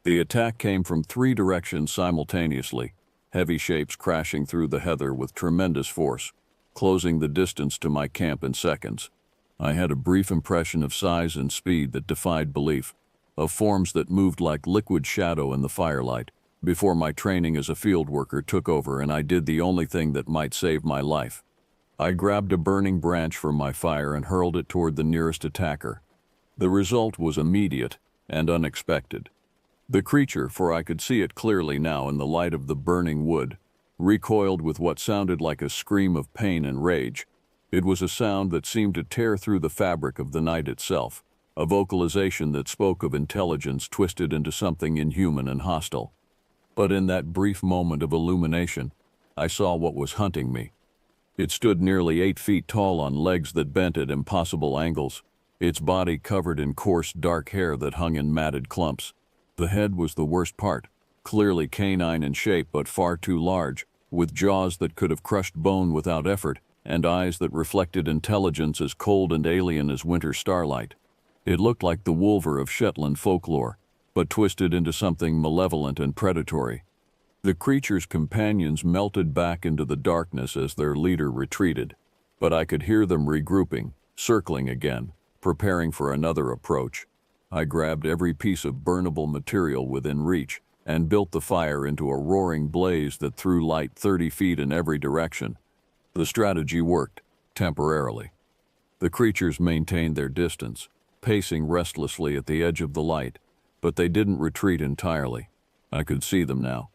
The attack came from 3 directions simultaneously, heavy shapes crashing through the heather with tremendous force, closing the distance to my camp in seconds. I had a brief impression of size and speed that defied belief, of forms that moved like liquid shadow in the firelight, before my training as a field worker took over and I did the only thing that might save my life. I grabbed a burning branch from my fire and hurled it toward the nearest attacker. The result was immediate and unexpected. The creature, for I could see it clearly now in the light of the burning wood, recoiled with what sounded like a scream of pain and rage. It was a sound that seemed to tear through the fabric of the night itself, a vocalization that spoke of intelligence twisted into something inhuman and hostile. But in that brief moment of illumination, I saw what was hunting me. It stood nearly 8 feet tall on legs that bent at impossible angles, its body covered in coarse, dark hair that hung in matted clumps. The head was the worst part, clearly canine in shape but far too large, with jaws that could have crushed bone without effort, and eyes that reflected intelligence as cold and alien as winter starlight. It looked like the Wolver of Shetland folklore, but twisted into something malevolent and predatory. The creature's companions melted back into the darkness as their leader retreated, but I could hear them regrouping, circling again, preparing for another approach. I grabbed every piece of burnable material within reach and built the fire into a roaring blaze that threw light 30 feet in every direction. The strategy worked, temporarily. The creatures maintained their distance, pacing restlessly at the edge of the light, but they didn't retreat entirely. I could see them now.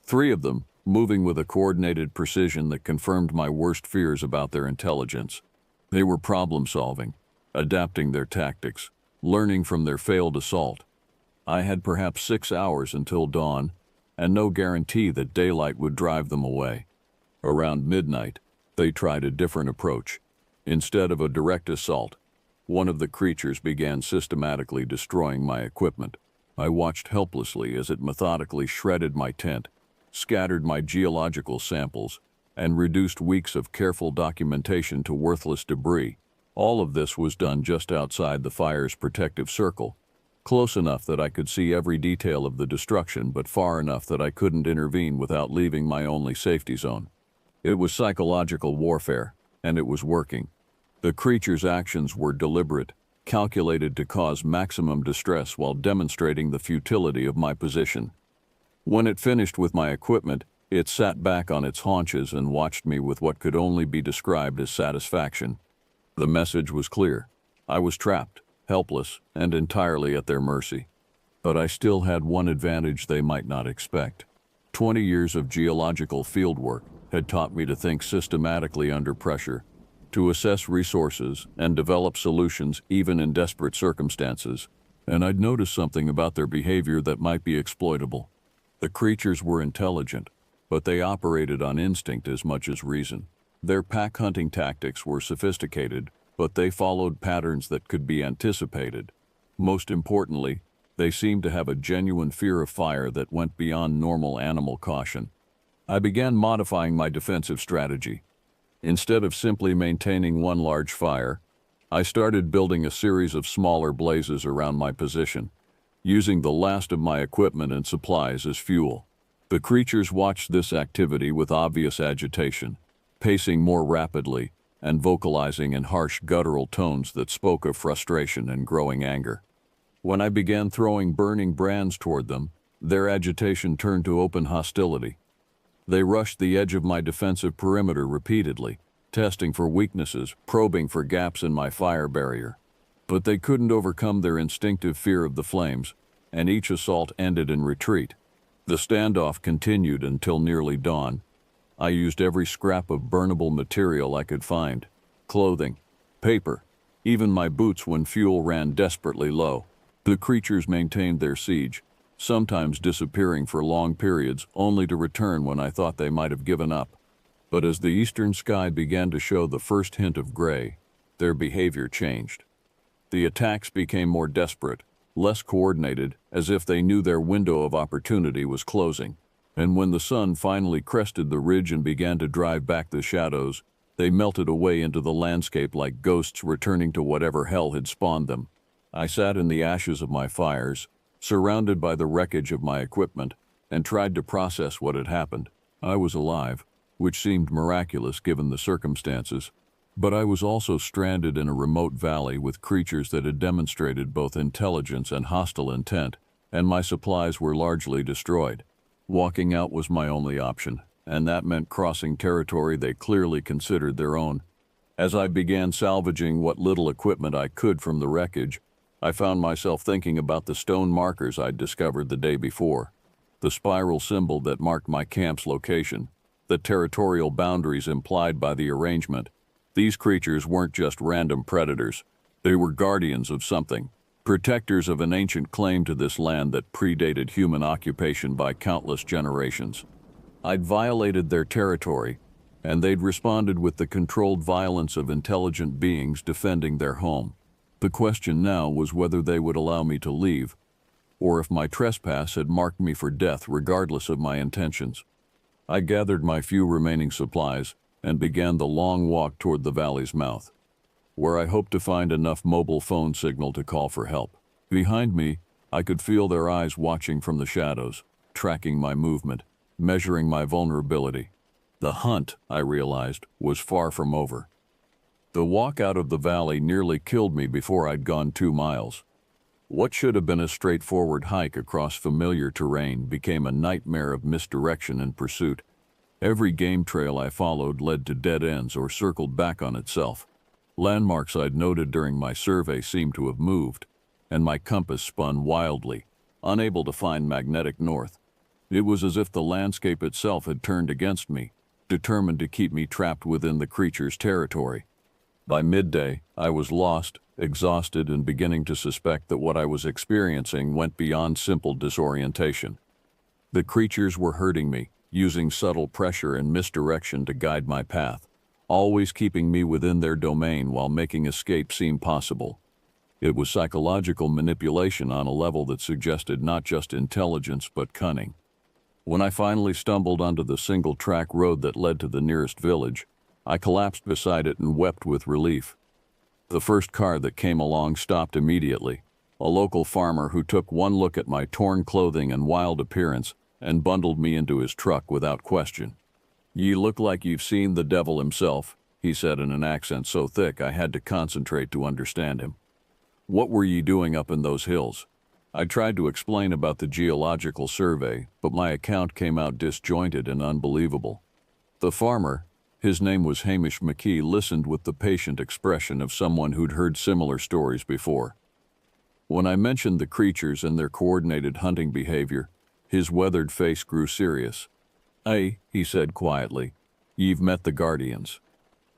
3 of them, moving with a coordinated precision that confirmed my worst fears about their intelligence. They were problem-solving, adapting their tactics, learning from their failed assault. I had perhaps 6 hours until dawn, and no guarantee that daylight would drive them away. Around midnight, they tried a different approach. Instead of a direct assault, one of the creatures began systematically destroying my equipment. I watched helplessly as it methodically shredded my tent, scattered my geological samples, and reduced weeks of careful documentation to worthless debris. All of this was done just outside the fire's protective circle, close enough that I could see every detail of the destruction, but far enough that I couldn't intervene without leaving my only safety zone. It was psychological warfare, and it was working. The creature's actions were deliberate, calculated to cause maximum distress while demonstrating the futility of my position. When it finished with my equipment, it sat back on its haunches and watched me with what could only be described as satisfaction. The message was clear. I was trapped, helpless, and entirely at their mercy. But I still had one advantage they might not expect. 20 years of geological fieldwork had taught me to think systematically under pressure, to assess resources and develop solutions even in desperate circumstances, and I'd noticed something about their behavior that might be exploitable. The creatures were intelligent, but they operated on instinct as much as reason. Their pack hunting tactics were sophisticated, but they followed patterns that could be anticipated. Most importantly, they seemed to have a genuine fear of fire that went beyond normal animal caution. I began modifying my defensive strategy. Instead of simply maintaining one large fire, I started building a series of smaller blazes around my position, using the last of my equipment and supplies as fuel. The creatures watched this activity with obvious agitation, pacing more rapidly, and vocalizing in harsh guttural tones that spoke of frustration and growing anger. When I began throwing burning brands toward them, their agitation turned to open hostility. They rushed the edge of my defensive perimeter repeatedly, testing for weaknesses, probing for gaps in my fire barrier. But they couldn't overcome their instinctive fear of the flames, and each assault ended in retreat. The standoff continued until nearly dawn. I used every scrap of burnable material I could find: clothing, paper, even my boots when fuel ran desperately low. The creatures maintained their siege, sometimes disappearing for long periods only to return when I thought they might have given up. But as the eastern sky began to show the first hint of gray, their behavior changed. The attacks became more desperate, less coordinated, as if they knew their window of opportunity was closing. And when the sun finally crested the ridge and began to drive back the shadows, they melted away into the landscape like ghosts returning to whatever hell had spawned them. I sat in the ashes of my fires, surrounded by the wreckage of my equipment, and tried to process what had happened. I was alive, which seemed miraculous given the circumstances, but I was also stranded in a remote valley with creatures that had demonstrated both intelligence and hostile intent, and my supplies were largely destroyed. Walking out was my only option, and that meant crossing territory they clearly considered their own. As I began salvaging what little equipment I could from the wreckage, I found myself thinking about the stone markers I'd discovered the day before, the spiral symbol that marked my camp's location, the territorial boundaries implied by the arrangement. These creatures weren't just random predators. They were guardians of something, protectors of an ancient claim to this land that predated human occupation by countless generations. I'd violated their territory, and they'd responded with the controlled violence of intelligent beings defending their home. The question now was whether they would allow me to leave, or if my trespass had marked me for death regardless of my intentions. I gathered my few remaining supplies and began the long walk toward the valley's mouth, where I hoped to find enough mobile phone signal to call for help. Behind me, I could feel their eyes watching from the shadows, tracking my movement, measuring my vulnerability. The hunt, I realized, was far from over. The walk out of the valley nearly killed me before I'd gone 2 miles. What should have been a straightforward hike across familiar terrain became a nightmare of misdirection and pursuit. Every game trail I followed led to dead ends or circled back on itself. Landmarks I'd noted during my survey seemed to have moved, and my compass spun wildly, unable to find magnetic north. It was as if the landscape itself had turned against me, determined to keep me trapped within the creature's territory. By midday, I was lost, exhausted, and beginning to suspect that what I was experiencing went beyond simple disorientation. The creatures were hurting me, using subtle pressure and misdirection to guide my path, always keeping me within their domain while making escape seem possible. It was psychological manipulation on a level that suggested not just intelligence but cunning. When I finally stumbled onto the single-track road that led to the nearest village, I collapsed beside it and wept with relief. The first car that came along stopped immediately, a local farmer who took one look at my torn clothing and wild appearance and bundled me into his truck without question. "Ye look like you've seen the devil himself," he said in an accent so thick I had to concentrate to understand him. "What were ye doing up in those hills?" I tried to explain about the geological survey, but my account came out disjointed and unbelievable. The farmer, his name was Hamish McKee, listened with the patient expression of someone who'd heard similar stories before. When I mentioned the creatures and their coordinated hunting behavior, his weathered face grew serious. "Aye," he said quietly, "ye've met the Guardians."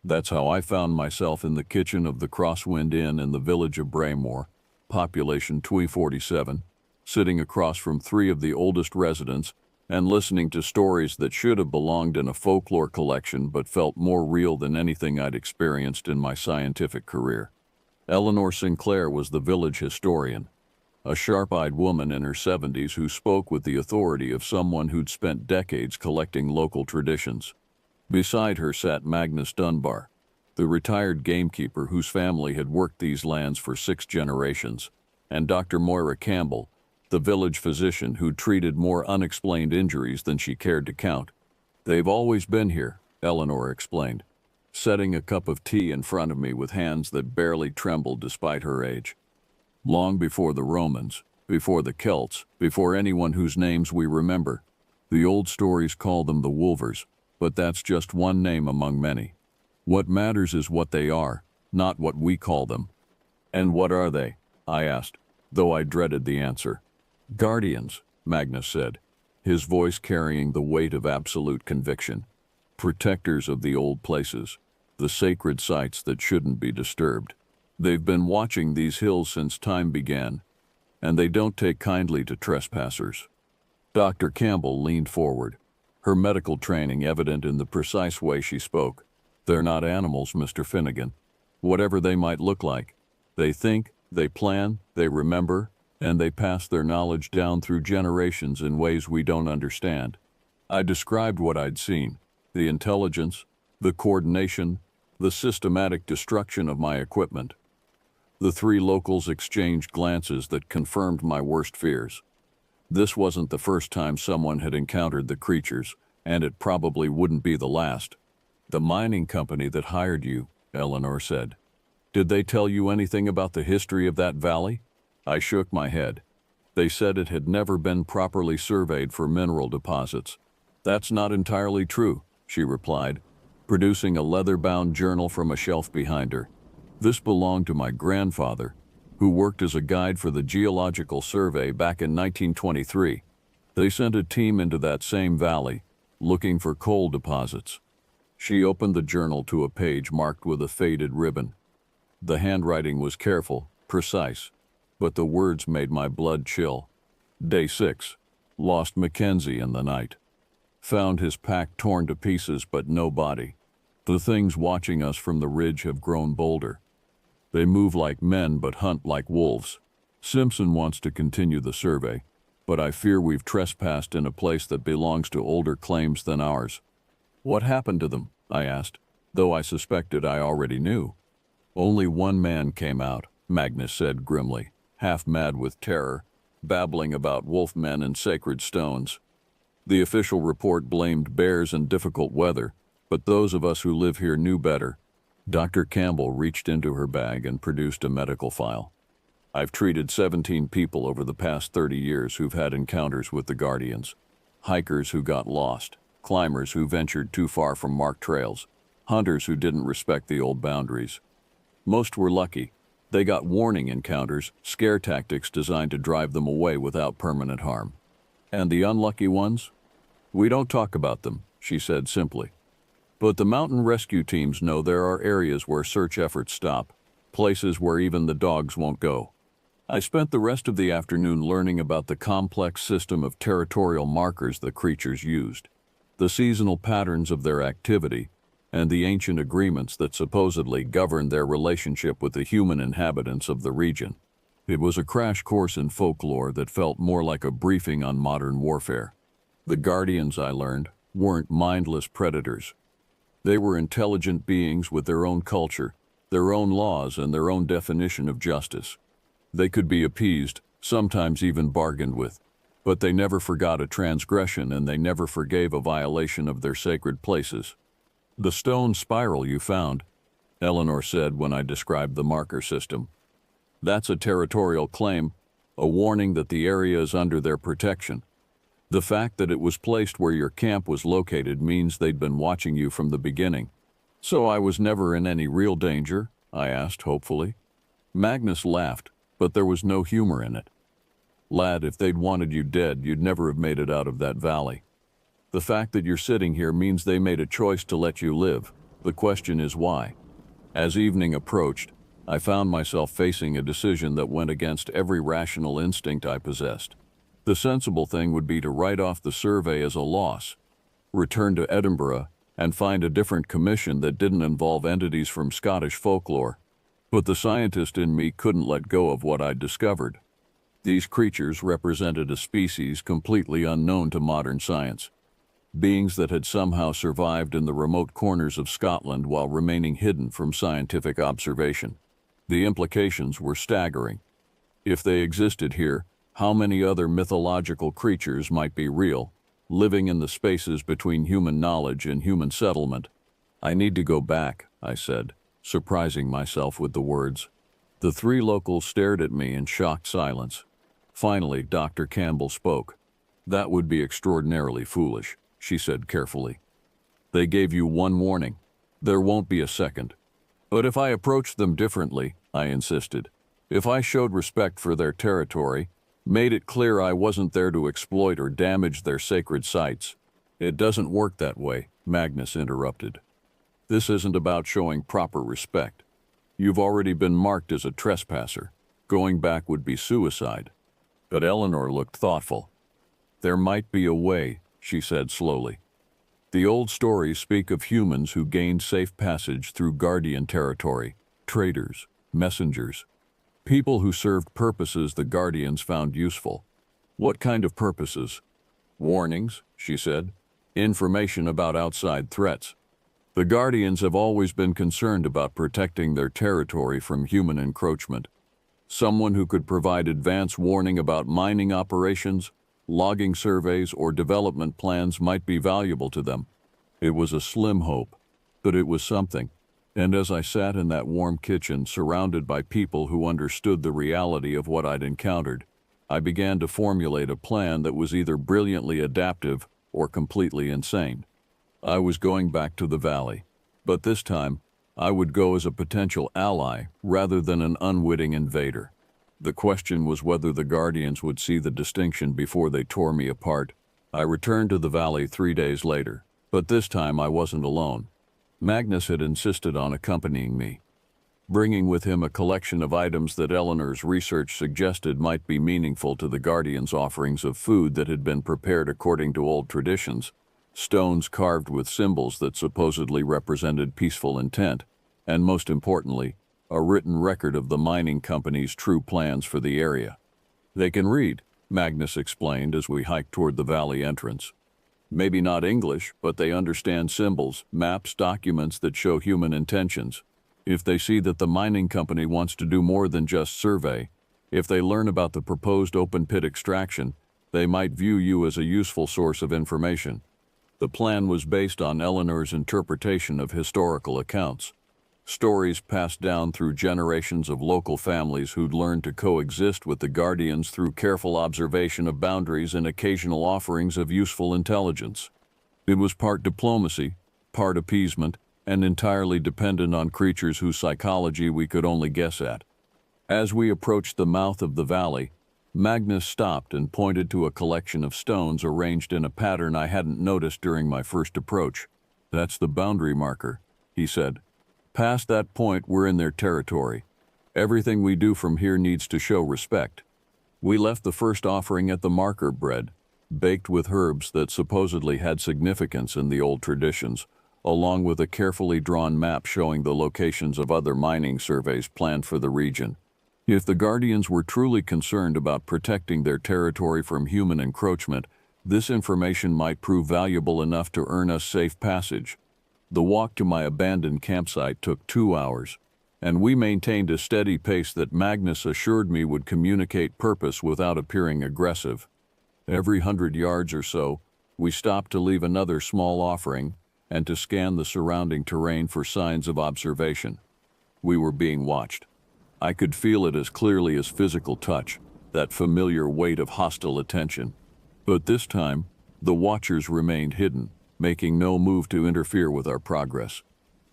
That's how I found myself in the kitchen of the Crosswind Inn in the village of Braymore, population 247, sitting across from 3 of the oldest residents and listening to stories that should have belonged in a folklore collection but felt more real than anything I'd experienced in my scientific career. Eleanor Sinclair was the village historian, a sharp-eyed woman in her 70s who spoke with the authority of someone who'd spent decades collecting local traditions. Beside her sat Magnus Dunbar, the retired gamekeeper whose family had worked these lands for 6 generations, and Dr. Moira Campbell, the village physician who treated more unexplained injuries than she cared to count. "They've always been here," Eleanor explained. setting a cup of tea in front of me with hands that barely trembled despite her age. Long before the Romans, before the Celts, before anyone whose names we remember, the old stories call them the Wolvers, but that's just one name among many. What matters is what they are, not what we call them. And what are they? I asked, though I dreaded the answer. Guardians, Magnus said, his voice carrying the weight of absolute conviction. Protectors of the old places, the sacred sites that shouldn't be disturbed. They've been watching these hills since time began, and they don't take kindly to trespassers. Dr. Campbell leaned forward, her medical training evident in the precise way she spoke. They're not animals, Mr. Finnegan. Whatever they might look like, they think, they plan, they remember, and they pass their knowledge down through generations in ways we don't understand. I described what I'd seen, the intelligence, the coordination, the systematic destruction of my equipment. The three locals exchanged glances that confirmed my worst fears. This wasn't the first time someone had encountered the creatures, and it probably wouldn't be the last. The mining company that hired you, Eleanor said. Did they tell you anything about the history of that valley? I shook my head. They said it had never been properly surveyed for mineral deposits. That's not entirely true, she replied, producing a leather-bound journal from a shelf behind her. This belonged to my grandfather, who worked as a guide for the Geological Survey back in 1923. They sent a team into that same valley, looking for coal deposits. She opened the journal to a page marked with a faded ribbon. The handwriting was careful, precise, but the words made my blood chill. Day 6. Lost Mackenzie in the night. Found his pack torn to pieces but no body. The things watching us from the ridge have grown bolder. They move like men but hunt like wolves. Simpson wants to continue the survey, but I fear we've trespassed in a place that belongs to older claims than ours. What happened to them? I asked, though I suspected I already knew. Only one man came out, Magnus said grimly, half mad with terror, babbling about wolfmen and sacred stones. The official report blamed bears and difficult weather, but those of us who live here knew better. Dr. Campbell reached into her bag and produced a medical file. I've treated 17 people over the past 30 years who've had encounters with the Guardians. Hikers who got lost, climbers who ventured too far from marked trails, hunters who didn't respect the old boundaries. Most were lucky. They got warning encounters, scare tactics designed to drive them away without permanent harm. And the unlucky ones? We don't talk about them, she said simply. But the mountain rescue teams know there are areas where search efforts stop, places where even the dogs won't go. I spent the rest of the afternoon learning about the complex system of territorial markers the creatures used, the seasonal patterns of their activity, and the ancient agreements that supposedly govern their relationship with the human inhabitants of the region. It was a crash course in folklore that felt more like a briefing on modern warfare. The Guardians, I learned, weren't mindless predators. They were intelligent beings with their own culture, their own laws, and their own definition of justice. They could be appeased, sometimes even bargained with, but they never forgot a transgression and they never forgave a violation of their sacred places. The stone spiral you found, Eleanor said when I described the marker system. That's a territorial claim, a warning that the area is under their protection. The fact that it was placed where your camp was located means they'd been watching you from the beginning. So I was never in any real danger? I asked hopefully. Magnus laughed, but there was no humor in it. Lad, if they'd wanted you dead, you'd never have made it out of that valley. The fact that you're sitting here means they made a choice to let you live. The question is why. As evening approached, I found myself facing a decision that went against every rational instinct I possessed. The sensible thing would be to write off the survey as a loss, return to Edinburgh, and find a different commission that didn't involve entities from Scottish folklore. But the scientist in me couldn't let go of what I'd discovered. These creatures represented a species completely unknown to modern science. Beings that had somehow survived in the remote corners of Scotland while remaining hidden from scientific observation. The implications were staggering. If they existed here, how many other mythological creatures might be real, living in the spaces between human knowledge and human settlement? "I need to go back," I said, surprising myself with the words. The three locals stared at me in shocked silence. Finally, Dr. Campbell spoke. "That would be extraordinarily foolish," she said carefully. "They gave you one warning. There won't be a second." "But if I approached them differently," I insisted, "if I showed respect for their territory, made it clear I wasn't there to exploit or damage their sacred sites." "It doesn't work that way," Magnus interrupted. "This isn't about showing proper respect. You've already been marked as a trespasser. Going back would be suicide." But Eleanor looked thoughtful. "There might be a way," she said slowly. "The old stories speak of humans who gained safe passage through Guardian territory, traders, messengers, people who served purposes the Guardians found useful." "What kind of purposes?" "Warnings," she said. "Information about outside threats. The Guardians have always been concerned about protecting their territory from human encroachment. Someone who could provide advance warning about mining operations, logging surveys, or development plans might be valuable to them." It was a slim hope, but it was something. And as I sat in that warm kitchen surrounded by people who understood the reality of what I'd encountered, I began to formulate a plan that was either brilliantly adaptive or completely insane. I was going back to the valley, but this time I would go as a potential ally rather than an unwitting invader. The question was whether the Guardians would see the distinction before they tore me apart. I returned to the valley 3 days later, but this time I wasn't alone. Magnus had insisted on accompanying me, bringing with him a collection of items that Eleanor's research suggested might be meaningful to the Guardians' offerings of food that had been prepared according to old traditions, stones carved with symbols that supposedly represented peaceful intent, and most importantly, a written record of the mining company's true plans for the area. "They can read," Magnus explained as we hiked toward the valley entrance. "Maybe not English, but they understand symbols, maps, documents that show human intentions. If they see that the mining company wants to do more than just survey, if they learn about the proposed open-pit extraction, they might view you as a useful source of information." The plan was based on Eleanor's interpretation of historical accounts, stories passed down through generations of local families who'd learned to coexist with the Guardians through careful observation of boundaries and occasional offerings of useful intelligence. It was part diplomacy, part appeasement, and entirely dependent on creatures whose psychology we could only guess at. As we approached the mouth of the valley, Magnus stopped and pointed to a collection of stones arranged in a pattern I hadn't noticed during my first approach. "That's the boundary marker," he said. "Past that point, we're in their territory. Everything we do from here needs to show respect." We left the first offering at the marker bread, baked with herbs that supposedly had significance in the old traditions, along with a carefully drawn map showing the locations of other mining surveys planned for the region. If the Guardians were truly concerned about protecting their territory from human encroachment, this information might prove valuable enough to earn us safe passage. The walk to my abandoned campsite took 2 hours, and we maintained a steady pace that Magnus assured me would communicate purpose without appearing aggressive. Every 100 yards or so, we stopped to leave another small offering and to scan the surrounding terrain for signs of observation. We were being watched. I could feel it as clearly as physical touch, that familiar weight of hostile attention. But this time, the watchers remained hidden, making no move to interfere with our progress.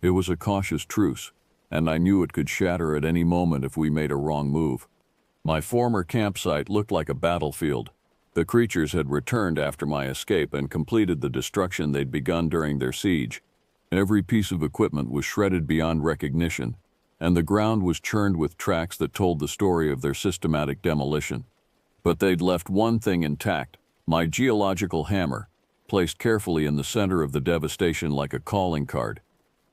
It was a cautious truce, and I knew it could shatter at any moment if we made a wrong move. My former campsite looked like a battlefield. The creatures had returned after my escape and completed the destruction they'd begun during their siege. Every piece of equipment was shredded beyond recognition, and the ground was churned with tracks that told the story of their systematic demolition. But they'd left one thing intact, my geological hammer, placed carefully in the center of the devastation like a calling card.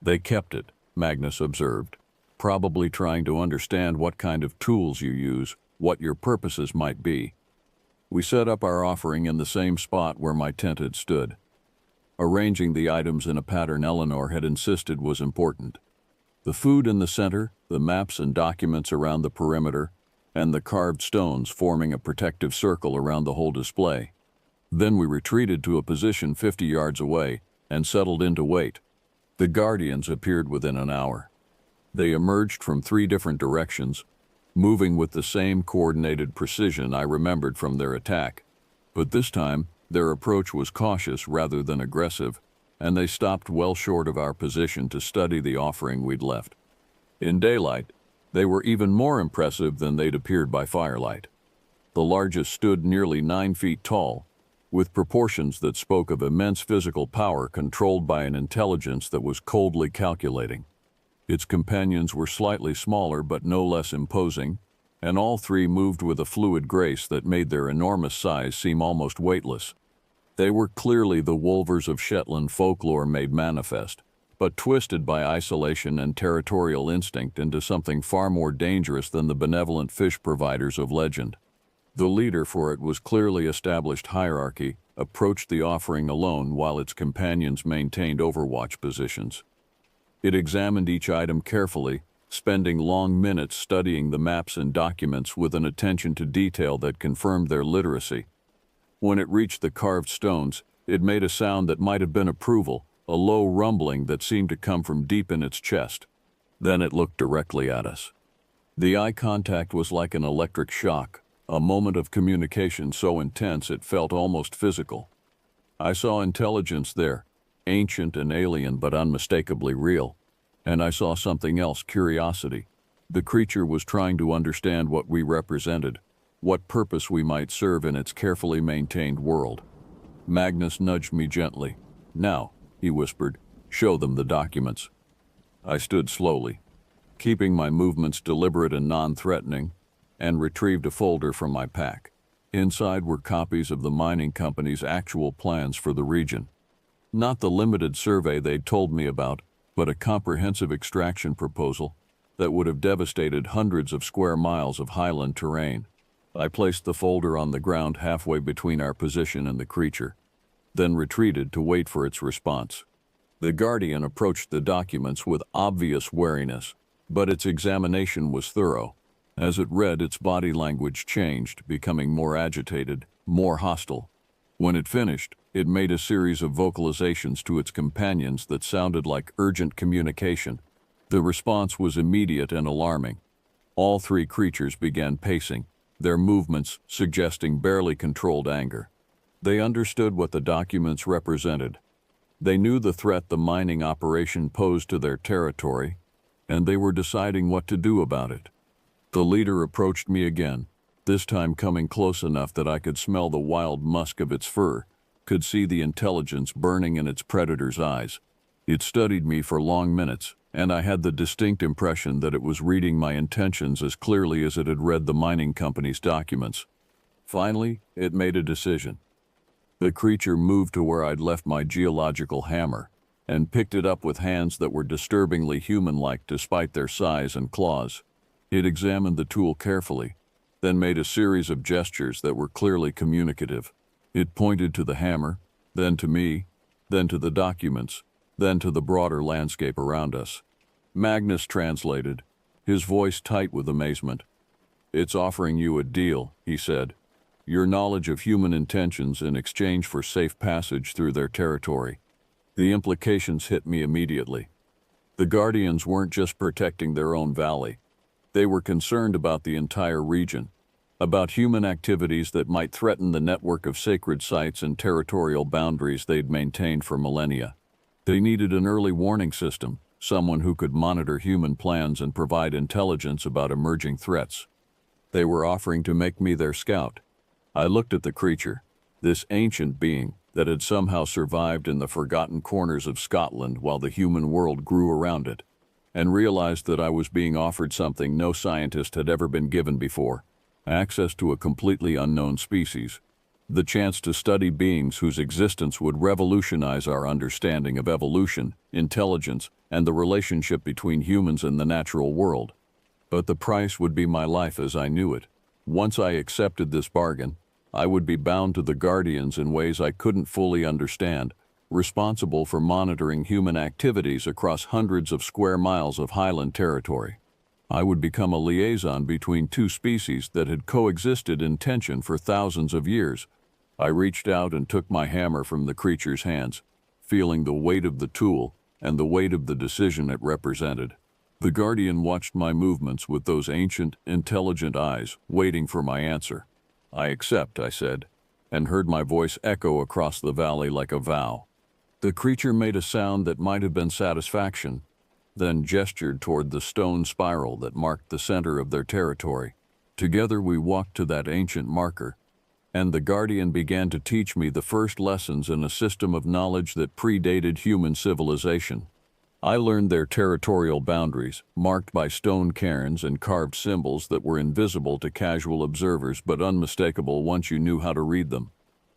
"They kept it," Magnus observed, "probably trying to understand what kind of tools you use, what your purposes might be." We set up our offering in the same spot where my tent had stood, arranging the items in a pattern Eleanor had insisted was important. The food in the center, the maps and documents around the perimeter, and the carved stones forming a protective circle around the whole display. Then we retreated to a position 50 yards away and settled in to wait. The Guardians appeared within an hour. They emerged from 3 different directions, moving with the same coordinated precision I remembered from their attack. But this time, their approach was cautious rather than aggressive, and they stopped well short of our position to study the offering we'd left. In daylight, they were even more impressive than they'd appeared by firelight. The largest stood nearly 9 feet tall, with proportions that spoke of immense physical power controlled by an intelligence that was coldly calculating. Its companions were slightly smaller but no less imposing, and all 3 moved with a fluid grace that made their enormous size seem almost weightless. They were clearly the Wolvers of Shetland folklore made manifest, but twisted by isolation and territorial instinct into something far more dangerous than the benevolent fish providers of legend. The leader, for it was clearly established hierarchy, approached the offering alone while its companions maintained overwatch positions. It examined each item carefully, spending long minutes studying the maps and documents with an attention to detail that confirmed their literacy. When it reached the carved stones, it made a sound that might have been approval, a low rumbling that seemed to come from deep in its chest. Then it looked directly at us. The eye contact was like an electric shock, a moment of communication so intense it felt almost physical. I saw intelligence there, ancient and alien but unmistakably real. And I saw something else, curiosity. The creature was trying to understand what we represented, what purpose we might serve in its carefully maintained world. Magnus nudged me gently. "Now," he whispered, "show them the documents." I stood slowly, keeping my movements deliberate and non-threatening, and retrieved a folder from my pack. Inside were copies of the mining company's actual plans for the region. Not the limited survey they'd told me about, but a comprehensive extraction proposal that would have devastated hundreds of square miles of highland terrain. I placed the folder on the ground halfway between our position and the creature, then retreated to wait for its response. The Guardian approached the documents with obvious wariness, but its examination was thorough. As it read, its body language changed, becoming more agitated, more hostile. When it finished, it made a series of vocalizations to its companions that sounded like urgent communication. The response was immediate and alarming. All 3 creatures began pacing, their movements suggesting barely controlled anger. They understood what the documents represented. They knew the threat the mining operation posed to their territory, and they were deciding what to do about it. The leader approached me again, this time coming close enough that I could smell the wild musk of its fur, could see the intelligence burning in its predator's eyes. It studied me for long minutes, and I had the distinct impression that it was reading my intentions as clearly as it had read the mining company's documents. Finally, it made a decision. The creature moved to where I'd left my geological hammer, and picked it up with hands that were disturbingly human-like despite their size and claws. It examined the tool carefully, then made a series of gestures that were clearly communicative. It pointed to the hammer, then to me, then to the documents, then to the broader landscape around us. Magnus translated, his voice tight with amazement. "It's offering you a deal," he said. "Your knowledge of human intentions in exchange for safe passage through their territory." The implications hit me immediately. The Guardians weren't just protecting their own valley. They were concerned about the entire region, about human activities that might threaten the network of sacred sites and territorial boundaries they'd maintained for millennia. They needed an early warning system, someone who could monitor human plans and provide intelligence about emerging threats. They were offering to make me their scout. I looked at the creature, this ancient being that had somehow survived in the forgotten corners of Scotland while the human world grew around it, and realized that I was being offered something no scientist had ever been given before: access to a completely unknown species, the chance to study beings whose existence would revolutionize our understanding of evolution, intelligence, and the relationship between humans and the natural world. But the price would be my life as I knew it. Once I accepted this bargain, I would be bound to the Guardians in ways I couldn't fully understand, responsible for monitoring human activities across hundreds of square miles of highland territory. I would become a liaison between 2 species that had coexisted in tension for thousands of years. I reached out and took my hammer from the creature's hands, feeling the weight of the tool, and the weight of the decision it represented. The Guardian watched my movements with those ancient, intelligent eyes, waiting for my answer. "I accept," I said, and heard my voice echo across the valley like a vow. The creature made a sound that might have been satisfaction, then gestured toward the stone spiral that marked the center of their territory. Together we walked to that ancient marker, and the Guardian began to teach me the first lessons in a system of knowledge that predated human civilization. I learned their territorial boundaries, marked by stone cairns and carved symbols that were invisible to casual observers but unmistakable once you knew how to read them.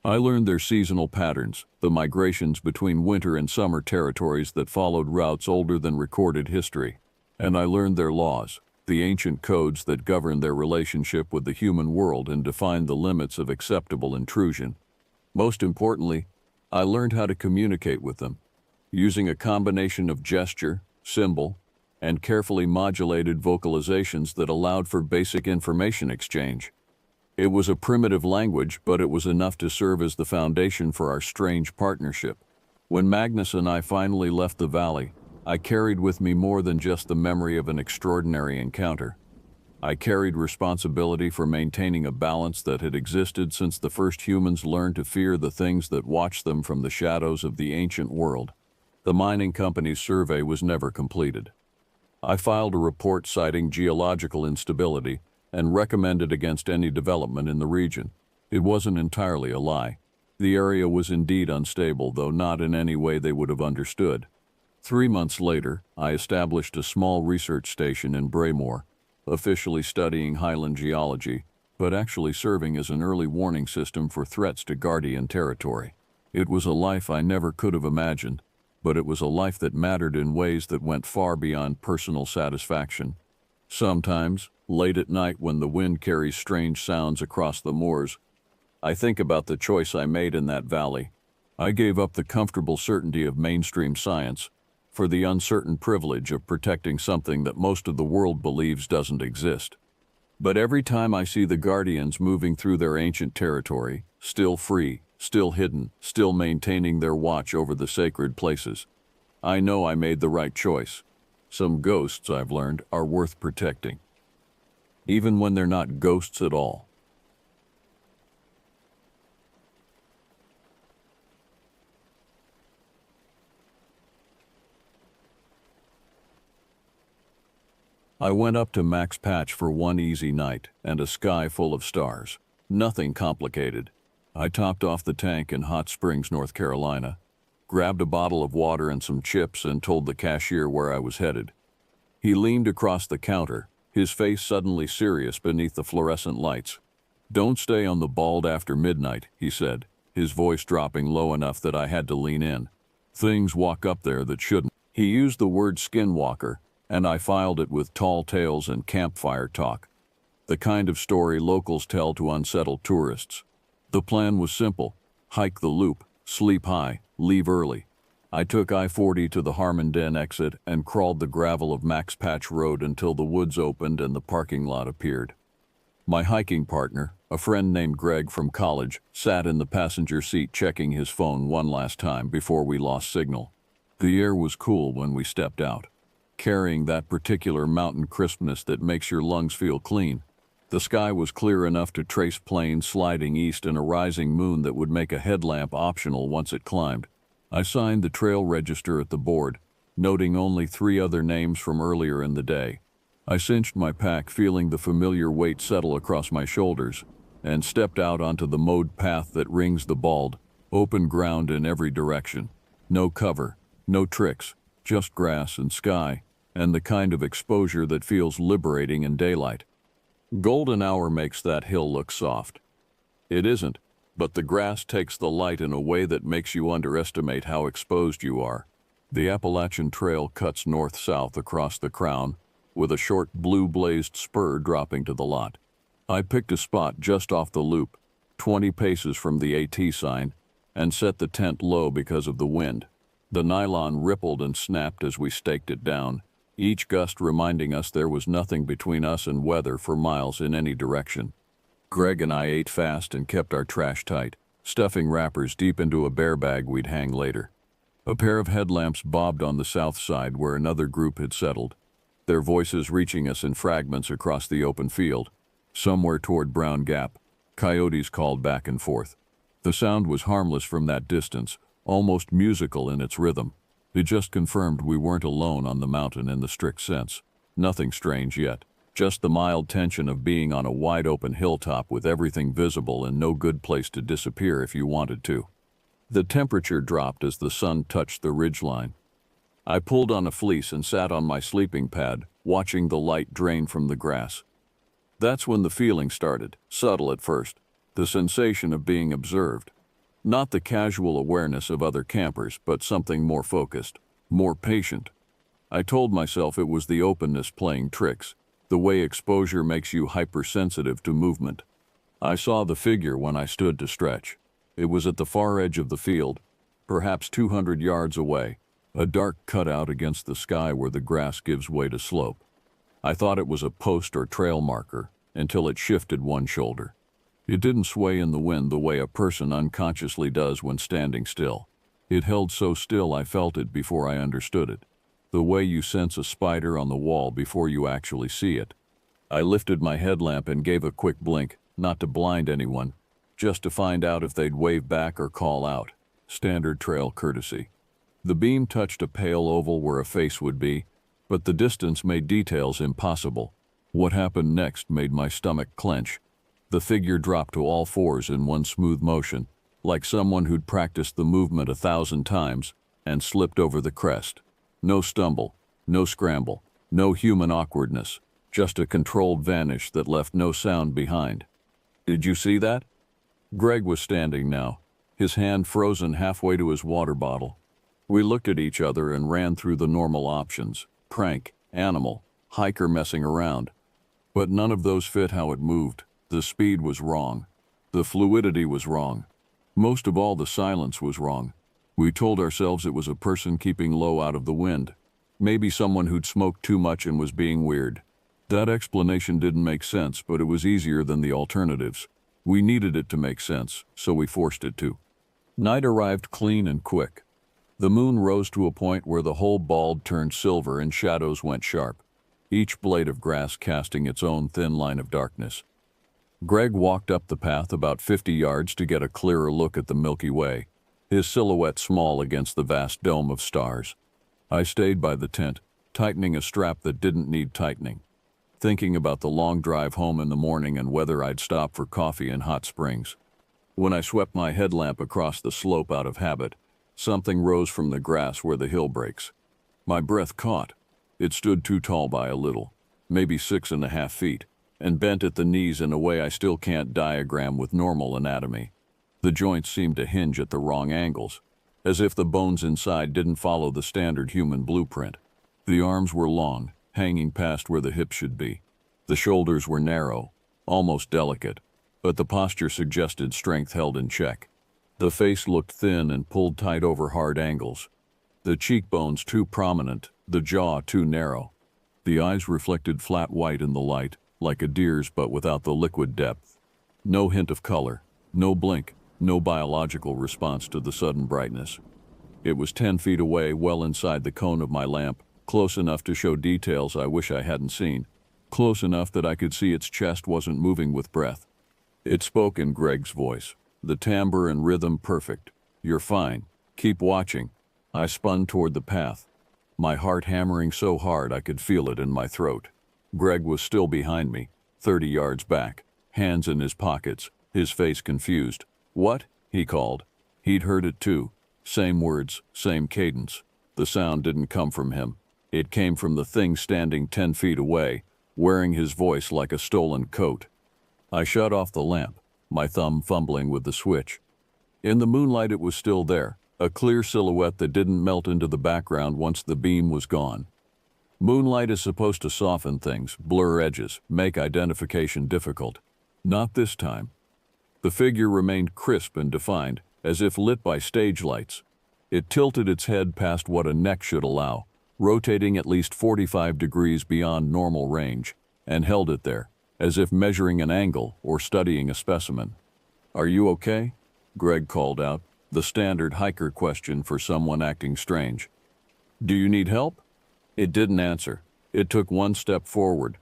I learned their seasonal patterns, the migrations between winter and summer territories that followed routes older than recorded history. And I learned their laws, the ancient codes that govern their relationship with the human world and define the limits of acceptable intrusion. Most importantly, I learned how to communicate with them, using a combination of gesture, symbol, and carefully modulated vocalizations that allowed for basic information exchange. It was a primitive language, but it was enough to serve as the foundation for our strange partnership. When Magnus and I finally left the valley, I carried with me more than just the memory of an extraordinary encounter. I carried responsibility for maintaining a balance that had existed since the first humans learned to fear the things that watched them from the shadows of the ancient world. The mining company's survey was never completed. I filed a report citing geological instability and recommended against any development in the region. It wasn't entirely a lie. The area was indeed unstable, though not in any way they would have understood. 3 months later, I established a small research station in Braemore, officially studying highland geology, but actually serving as an early warning system for threats to Guardian territory. It was a life I never could have imagined, but it was a life that mattered in ways that went far beyond personal satisfaction. Sometimes, late at night when the wind carries strange sounds across the moors, I think about the choice I made in that valley. I gave up the comfortable certainty of mainstream science for the uncertain privilege of protecting something that most of the world believes doesn't exist. But every time I see the Guardians moving through their ancient territory, still free, still hidden, still maintaining their watch over the sacred places, I know I made the right choice. Some ghosts, I've learned, are worth protecting, even when they're not ghosts at all. I went up to Max Patch for one easy night and a sky full of stars. Nothing complicated. I topped off the tank in Hot Springs, North Carolina, grabbed a bottle of water and some chips, and told the cashier where I was headed. He leaned across the counter, his face suddenly serious beneath the fluorescent lights. "Don't stay on the bald after midnight," he said, his voice dropping low enough that I had to lean in. "Things walk up there that shouldn't." He used the word skinwalker, and I filed it with tall tales and campfire talk, the kind of story locals tell to unsettled tourists. The plan was simple: hike the loop, sleep high, leave early. I took I-40 to the Harmondale exit and crawled the gravel of Max Patch Road until the woods opened and the parking lot appeared. My hiking partner, a friend named Greg from college, sat in the passenger seat checking his phone one last time before we lost signal. The air was cool when we stepped out, carrying that particular mountain crispness that makes your lungs feel clean. The sky was clear enough to trace plains sliding east and a rising moon that would make a headlamp optional once it climbed. I signed the trail register at the board, noting only 3 other names from earlier in the day. I cinched my pack, feeling the familiar weight settle across my shoulders, and stepped out onto the mowed path that rings the bald, open ground in every direction. No cover, no tricks, just grass and sky, and the kind of exposure that feels liberating in daylight. Golden hour makes that hill look soft. It isn't, but the grass takes the light in a way that makes you underestimate how exposed you are. The Appalachian Trail cuts north-south across the crown, with a short blue-blazed spur dropping to the lot. I picked a spot just off the loop, 20 paces from the AT sign, and set the tent low because of the wind. The nylon rippled and snapped as we staked it down, each gust reminding us there was nothing between us and weather for miles in any direction. Greg and I ate fast and kept our trash tight, stuffing wrappers deep into a bear bag we'd hang later. A pair of headlamps bobbed on the south side where another group had settled, their voices reaching us in fragments across the open field. Somewhere toward Brown Gap, coyotes called back and forth. The sound was harmless from that distance, almost musical in its rhythm. It just confirmed we weren't alone on the mountain in the strict sense. Nothing strange yet, just the mild tension of being on a wide-open hilltop with everything visible and no good place to disappear if you wanted to. The temperature dropped as the sun touched the ridgeline. I pulled on a fleece and sat on my sleeping pad, watching the light drain from the grass. That's when the feeling started, subtle at first, the sensation of being observed. Not the casual awareness of other campers, but something more focused, more patient. I told myself it was the openness playing tricks, the way exposure makes you hypersensitive to movement. I saw the figure when I stood to stretch. It was at the far edge of the field, perhaps 200 yards away, a dark cutout against the sky where the grass gives way to slope. I thought it was a post or trail marker until it shifted one shoulder. It didn't sway in the wind the way a person unconsciously does when standing still. It held so still I felt it before I understood it, the way you sense a spider on the wall before you actually see it. I lifted my headlamp and gave a quick blink, not to blind anyone, just to find out if they'd wave back or call out. Standard trail courtesy. The beam touched a pale oval where a face would be, but the distance made details impossible. What happened next made my stomach clench. The figure dropped to all fours in one smooth motion, like someone who'd practiced the movement 1,000 times, and slipped over the crest. No stumble, no scramble, no human awkwardness, just a controlled vanish that left no sound behind. Did you see that? Greg was standing now, his hand frozen halfway to his water bottle. We looked at each other and ran through the normal options: prank, animal, hiker messing around. But none of those fit how it moved. The speed was wrong. The fluidity was wrong. Most of all, the silence was wrong. We told ourselves it was a person keeping low out of the wind. Maybe someone who'd smoked too much and was being weird. That explanation didn't make sense, but it was easier than the alternatives. We needed it to make sense, so we forced it to. Night arrived clean and quick. The moon rose to a point where the whole bulb turned silver and shadows went sharp, each blade of grass casting its own thin line of darkness. Greg walked up the path about 50 yards to get a clearer look at the Milky Way, his silhouette small against the vast dome of stars. I stayed by the tent, tightening a strap that didn't need tightening, thinking about the long drive home in the morning and whether I'd stop for coffee in Hot Springs. When I swept my headlamp across the slope out of habit, something rose from the grass where the hill breaks. My breath caught. It stood too tall by a little, maybe 6.5 feet, and bent at the knees in a way I still can't diagram with normal anatomy. The joints seemed to hinge at the wrong angles, as if the bones inside didn't follow the standard human blueprint. The arms were long, hanging past where the hips should be. The shoulders were narrow, almost delicate, but the posture suggested strength held in check. The face looked thin and pulled tight over hard angles. The cheekbones too prominent, the jaw too narrow. The eyes reflected flat white in the light, like a deer's but without the liquid depth. No hint of color, no blink, no biological response to the sudden brightness. It was 10 feet away, well inside the cone of my lamp, close enough to show details I wish I hadn't seen, close enough that I could see its chest wasn't moving with breath. It spoke in Greg's voice, the timbre and rhythm perfect. "You're fine. Keep watching." I spun toward the path, my heart hammering so hard I could feel it in my throat. Greg was still behind me, 30 yards back, hands in his pockets, his face confused. "What?" he called. He'd heard it too. Same words, same cadence. The sound didn't come from him. It came from the thing standing 10 feet away, wearing his voice like a stolen coat. I shut off the lamp, my thumb fumbling with the switch. In the moonlight it was still there, a clear silhouette that didn't melt into the background once the beam was gone. Moonlight is supposed to soften things, blur edges, make identification difficult. Not this time. The figure remained crisp and defined, as if lit by stage lights. It tilted its head past what a neck should allow, rotating at least 45 degrees beyond normal range, and held it there, as if measuring an angle or studying a specimen. "Are you okay?" Greg called out, the standard hiker question for someone acting strange. "Do you need help?" It didn't answer. It took one step forward,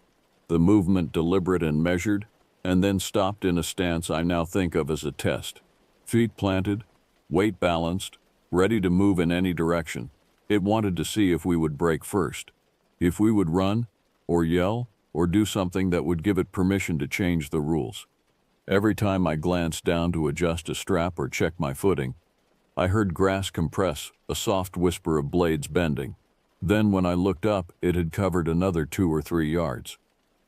the movement deliberate and measured, and then stopped in a stance I now think of as a test. Feet planted, weight balanced, ready to move in any direction. It wanted to see if we would break first, if we would run, or yell, or do something that would give it permission to change the rules. Every time I glanced down to adjust a strap or check my footing, I heard grass compress, a soft whisper of blades bending. Then when I looked up, it had covered another 2 or 3 yards.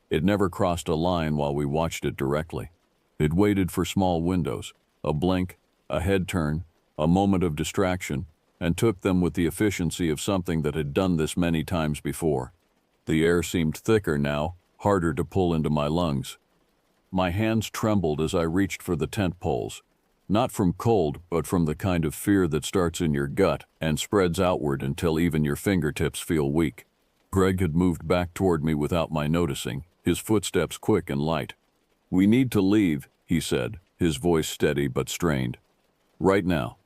It never crossed a line while we watched it directly. It waited for small windows, a blink, a head turn, a moment of distraction, and took them with the efficiency of something that had done this many times before. The air seemed thicker now, harder to pull into my lungs. My hands trembled as I reached for the tent poles, not from cold, but from the kind of fear that starts in your gut and spreads outward until even your fingertips feel weak. Greg had moved back toward me without my noticing, his footsteps quick and light. "We need to leave," he said, his voice steady but strained. "Right now.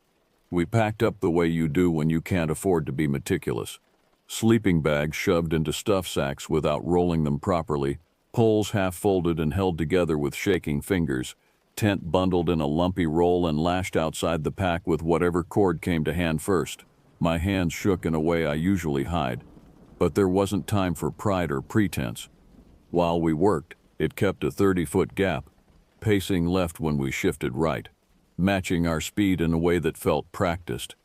We packed up the way you do when you can't afford to be meticulous. Sleeping bags shoved into stuff sacks without rolling them properly, poles half folded and held together with shaking fingers, tent bundled in a lumpy roll and lashed outside the pack with whatever cord came to hand first." My hands shook in a way I usually hide, but there wasn't time for pride or pretense. While we worked, it kept a 30-foot gap, pacing left when we shifted right, matching our speed in a way that felt practiced.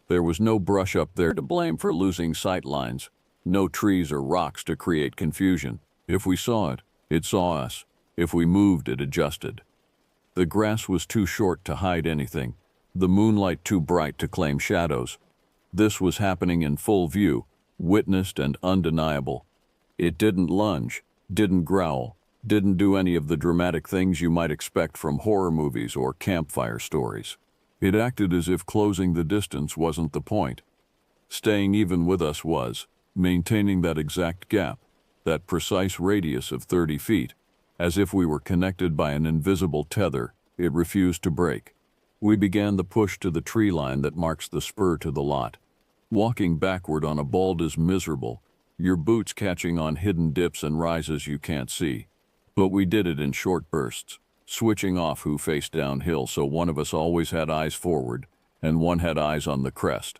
There was no brush up there to blame for losing sight lines, no trees or rocks to create confusion. If we saw it, it saw us. If we moved, it adjusted. The grass was too short to hide anything, the moonlight too bright to claim shadows. This was happening in full view, witnessed and undeniable. It didn't lunge, didn't growl, didn't do any of the dramatic things you might expect from horror movies or campfire stories. It acted as if closing the distance wasn't the point. Staying even with us was, maintaining that exact gap, that precise radius of 30 feet. As if we were connected by an invisible tether, it refused to break. We began the push to the tree line that marks the spur to the lot. Walking backward on a bald is miserable, your boots catching on hidden dips and rises you can't see. But we did it in short bursts, switching off who faced downhill so one of us always had eyes forward and one had eyes on the crest.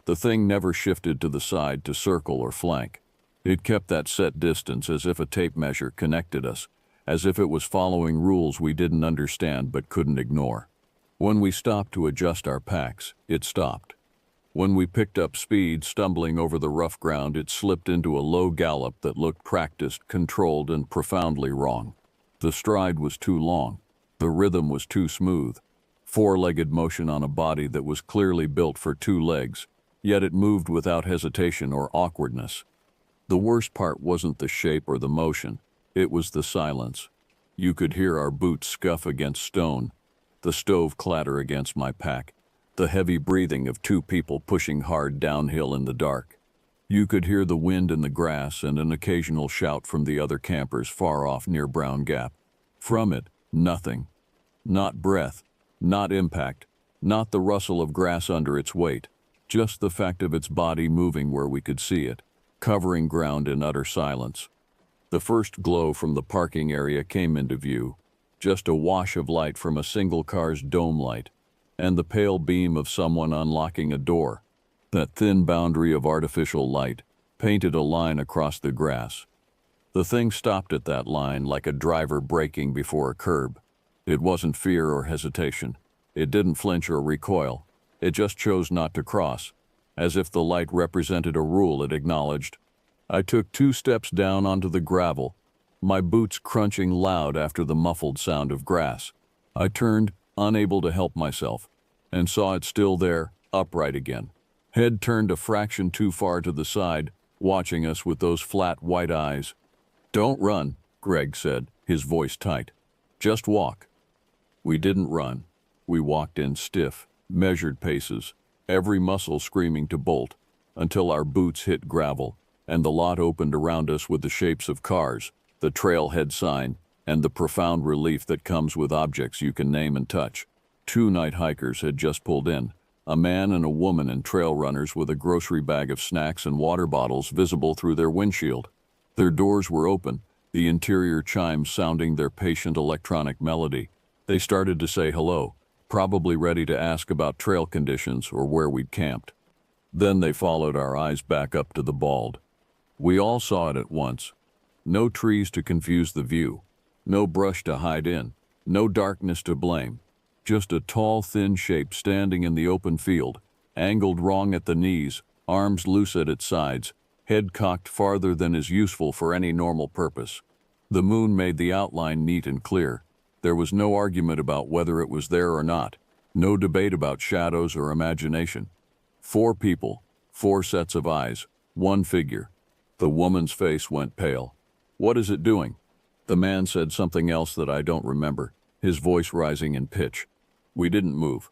The thing never shifted to the side to circle or flank. It kept that set distance as if a tape measure connected us, as if it was following rules we didn't understand but couldn't ignore. When we stopped to adjust our packs, it stopped. When we picked up speed, stumbling over the rough ground, it slipped into a low gallop that looked practiced, controlled, and profoundly wrong. The stride was too long. The rhythm was too smooth. Four-legged motion on a body that was clearly built for 2 legs, yet it moved without hesitation or awkwardness. The worst part wasn't the shape or the motion. It was the silence. You could hear our boots scuff against stone, the stove clatter against my pack, the heavy breathing of 2 people pushing hard downhill in the dark. You could hear the wind in the grass and an occasional shout from the other campers far off near Brown Gap. From it, nothing. Not breath, not impact, not the rustle of grass under its weight, just the fact of its body moving where we could see it, covering ground in utter silence. The first glow from the parking area came into view, just a wash of light from a single car's dome light, and the pale beam of someone unlocking a door. That thin boundary of artificial light painted a line across the grass. The thing stopped at that line like a driver braking before a curb. It wasn't fear or hesitation. It didn't flinch or recoil. It just chose not to cross, as if the light represented a rule it acknowledged. I took 2 steps down onto the gravel, my boots crunching loud after the muffled sound of grass. I turned, unable to help myself, and saw it still there, upright again. Head turned a fraction too far to the side, watching us with those flat white eyes. "Don't run," Greg said, his voice tight. "Just walk." We didn't run. We walked in stiff, measured paces, every muscle screaming to bolt, until our boots hit gravel, and the lot opened around us with the shapes of cars, the trailhead sign, and the profound relief that comes with objects you can name and touch. Two night hikers had just pulled in, a man and a woman and trail runners with a grocery bag of snacks and water bottles visible through their windshield. Their doors were open, the interior chimes sounding their patient electronic melody. They started to say hello, probably ready to ask about trail conditions or where we'd camped. Then they followed our eyes back up to the bald. We all saw it at once. No trees to confuse the view, no brush to hide in, no darkness to blame. Just a tall, thin shape standing in the open field, angled wrong at the knees, arms loose at its sides, head cocked farther than is useful for any normal purpose. The moon made the outline neat and clear. There was no argument about whether it was there or not, no debate about shadows or imagination. 4 people, 4 sets of eyes, 1 figure. The woman's face went pale. "What is it doing?" The man said something else that I don't remember, his voice rising in pitch. We didn't move.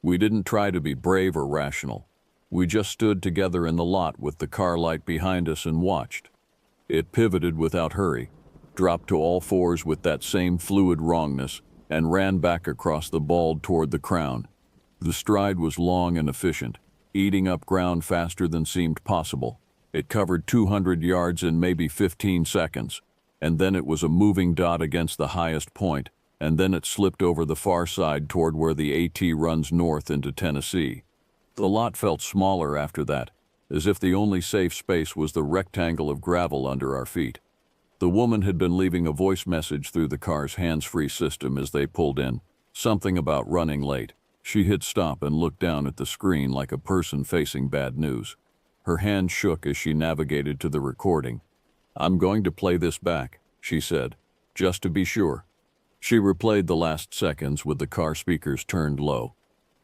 We didn't try to be brave or rational. We just stood together in the lot with the car light behind us and watched. It pivoted without hurry, dropped to all fours with that same fluid wrongness, and ran back across the bald toward the crown. The stride was long and efficient, eating up ground faster than seemed possible. It covered 200 yards in maybe 15 seconds, and then it was a moving dot against the highest point, and then it slipped over the far side toward where the AT runs north into Tennessee. The lot felt smaller after that, as if the only safe space was the rectangle of gravel under our feet. The woman had been leaving a voice message through the car's hands-free system as they pulled in, something about running late. She hit stop and looked down at the screen like a person facing bad news. Her hand shook as she navigated to the recording. "I'm going to play this back," she said, "just to be sure." She replayed the last seconds with the car speakers turned low.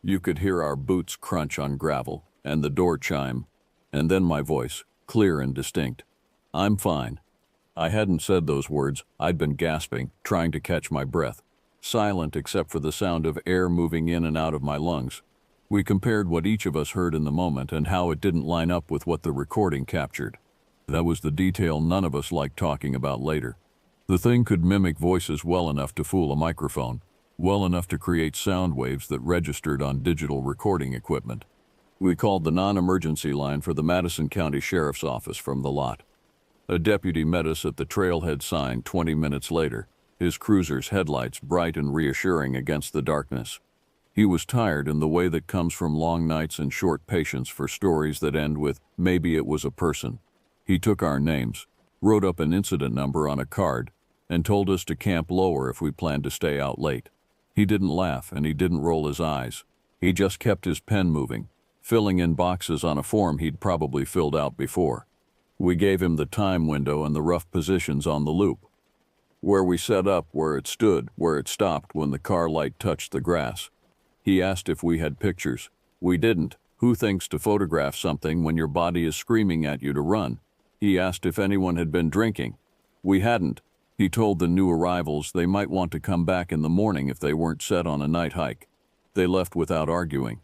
You could hear our boots crunch on gravel, and the door chime, and then my voice, clear and distinct. "I'm fine." I hadn't said those words. I'd been gasping, trying to catch my breath, silent except for the sound of air moving in and out of my lungs. We compared what each of us heard in the moment and how it didn't line up with what the recording captured. That was the detail none of us liked talking about later. The thing could mimic voices well enough to fool a microphone, well enough to create sound waves that registered on digital recording equipment. We called the non-emergency line for the Madison County Sheriff's Office from the lot. A deputy met us at the trailhead sign 20 minutes later, his cruiser's headlights bright and reassuring against the darkness. He was tired in the way that comes from long nights and short patience for stories that end with, "maybe it was a person." He took our names, wrote up an incident number on a card, and told us to camp lower if we planned to stay out late. He didn't laugh and he didn't roll his eyes. He just kept his pen moving, filling in boxes on a form he'd probably filled out before. We gave him the time window and the rough positions on the loop. Where we set up, where it stood, where it stopped when the car light touched the grass. He asked if we had pictures. We didn't. Who thinks to photograph something when your body is screaming at you to run? He asked if anyone had been drinking. We hadn't. He told the new arrivals they might want to come back in the morning if they weren't set on a night hike. They left without arguing.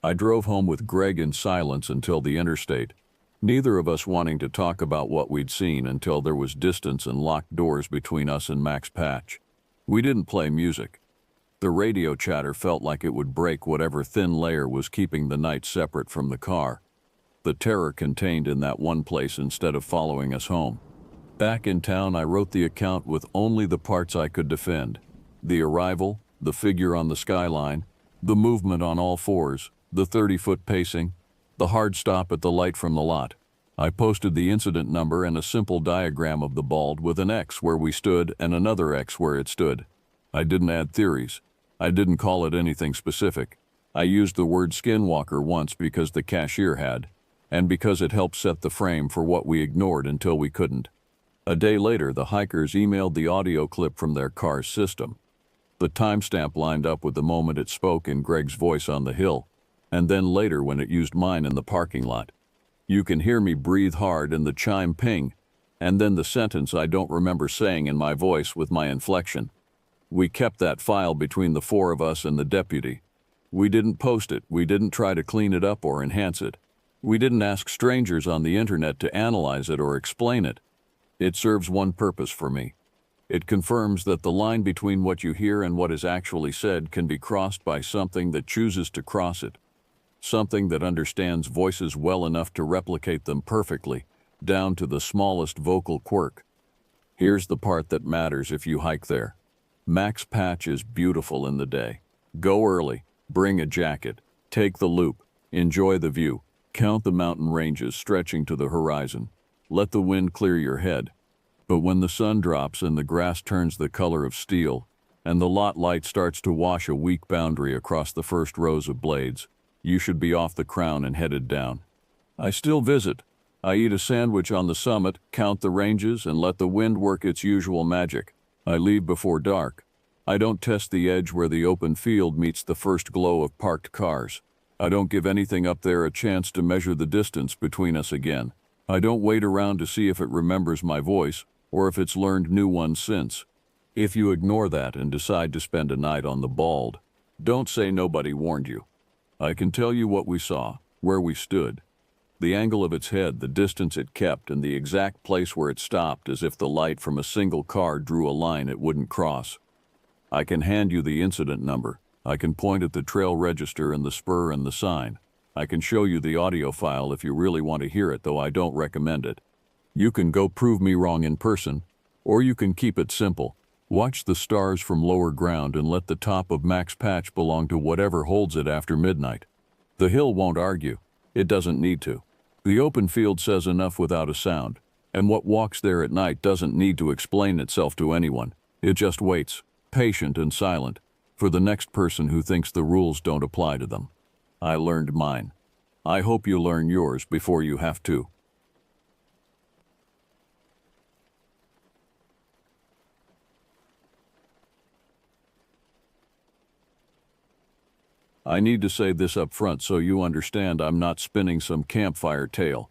I drove home with Greg in silence until the interstate, neither of us wanting to talk about what we'd seen until there was distance and locked doors between us and Max Patch. We didn't play music. The radio chatter felt like it would break whatever thin layer was keeping the night separate from the car. The terror contained in that one place instead of following us home. Back in town, I wrote the account with only the parts I could defend. The arrival, the figure on the skyline, the movement on all fours, the 30-foot pacing, the hard stop at the light from the lot. I posted the incident number and a simple diagram of the bald with an X where we stood and another X where it stood. I didn't add theories. I didn't call it anything specific. I used the word skinwalker once because the cashier had, and because it helped set the frame for what we ignored until we couldn't. A day later, the hikers emailed the audio clip from their car's system. The timestamp lined up with the moment it spoke in Greg's voice on the hill, and then later when it used mine in the parking lot. You can hear me breathe hard and the chime ping, and then the sentence I don't remember saying in my voice with my inflection. We kept that file between the 4 of us and the deputy. We didn't post it, we didn't try to clean it up or enhance it. We didn't ask strangers on the internet to analyze it or explain it. It serves one purpose for me. It confirms that the line between what you hear and what is actually said can be crossed by something that chooses to cross it. Something that understands voices well enough to replicate them perfectly, down to the smallest vocal quirk. Here's the part that matters if you hike there. Max Patch is beautiful in the day. Go early, bring a jacket, take the loop, enjoy the view, count the mountain ranges stretching to the horizon. Let the wind clear your head. But when the sun drops and the grass turns the color of steel, and the lot light starts to wash a weak boundary across the first rows of blades, you should be off the crown and headed down. I still visit. I eat a sandwich on the summit, count the ranges, and let the wind work its usual magic. I leave before dark. I don't test the edge where the open field meets the first glow of parked cars. I don't give anything up there a chance to measure the distance between us again. I don't wait around to see if it remembers my voice, or if it's learned new ones since. If you ignore that and decide to spend a night on the Bald, don't say nobody warned you. I can tell you what we saw, where we stood. The angle of its head, the distance it kept, and the exact place where it stopped, as if the light from a single car drew a line it wouldn't cross. I can hand you the incident number. I can point at the trail register and the spur and the sign. I can show you the audio file if you really want to hear it, though I don't recommend it. You can go prove me wrong in person, or you can keep it simple. Watch the stars from lower ground and let the top of Max Patch belong to whatever holds it after midnight. The hill won't argue. It doesn't need to. The open field says enough without a sound, and what walks there at night doesn't need to explain itself to anyone. It just waits, patient and silent, for the next person who thinks the rules don't apply to them. I learned mine. I hope you learn yours before you have to. I need to say this up front so you understand I'm not spinning some campfire tale.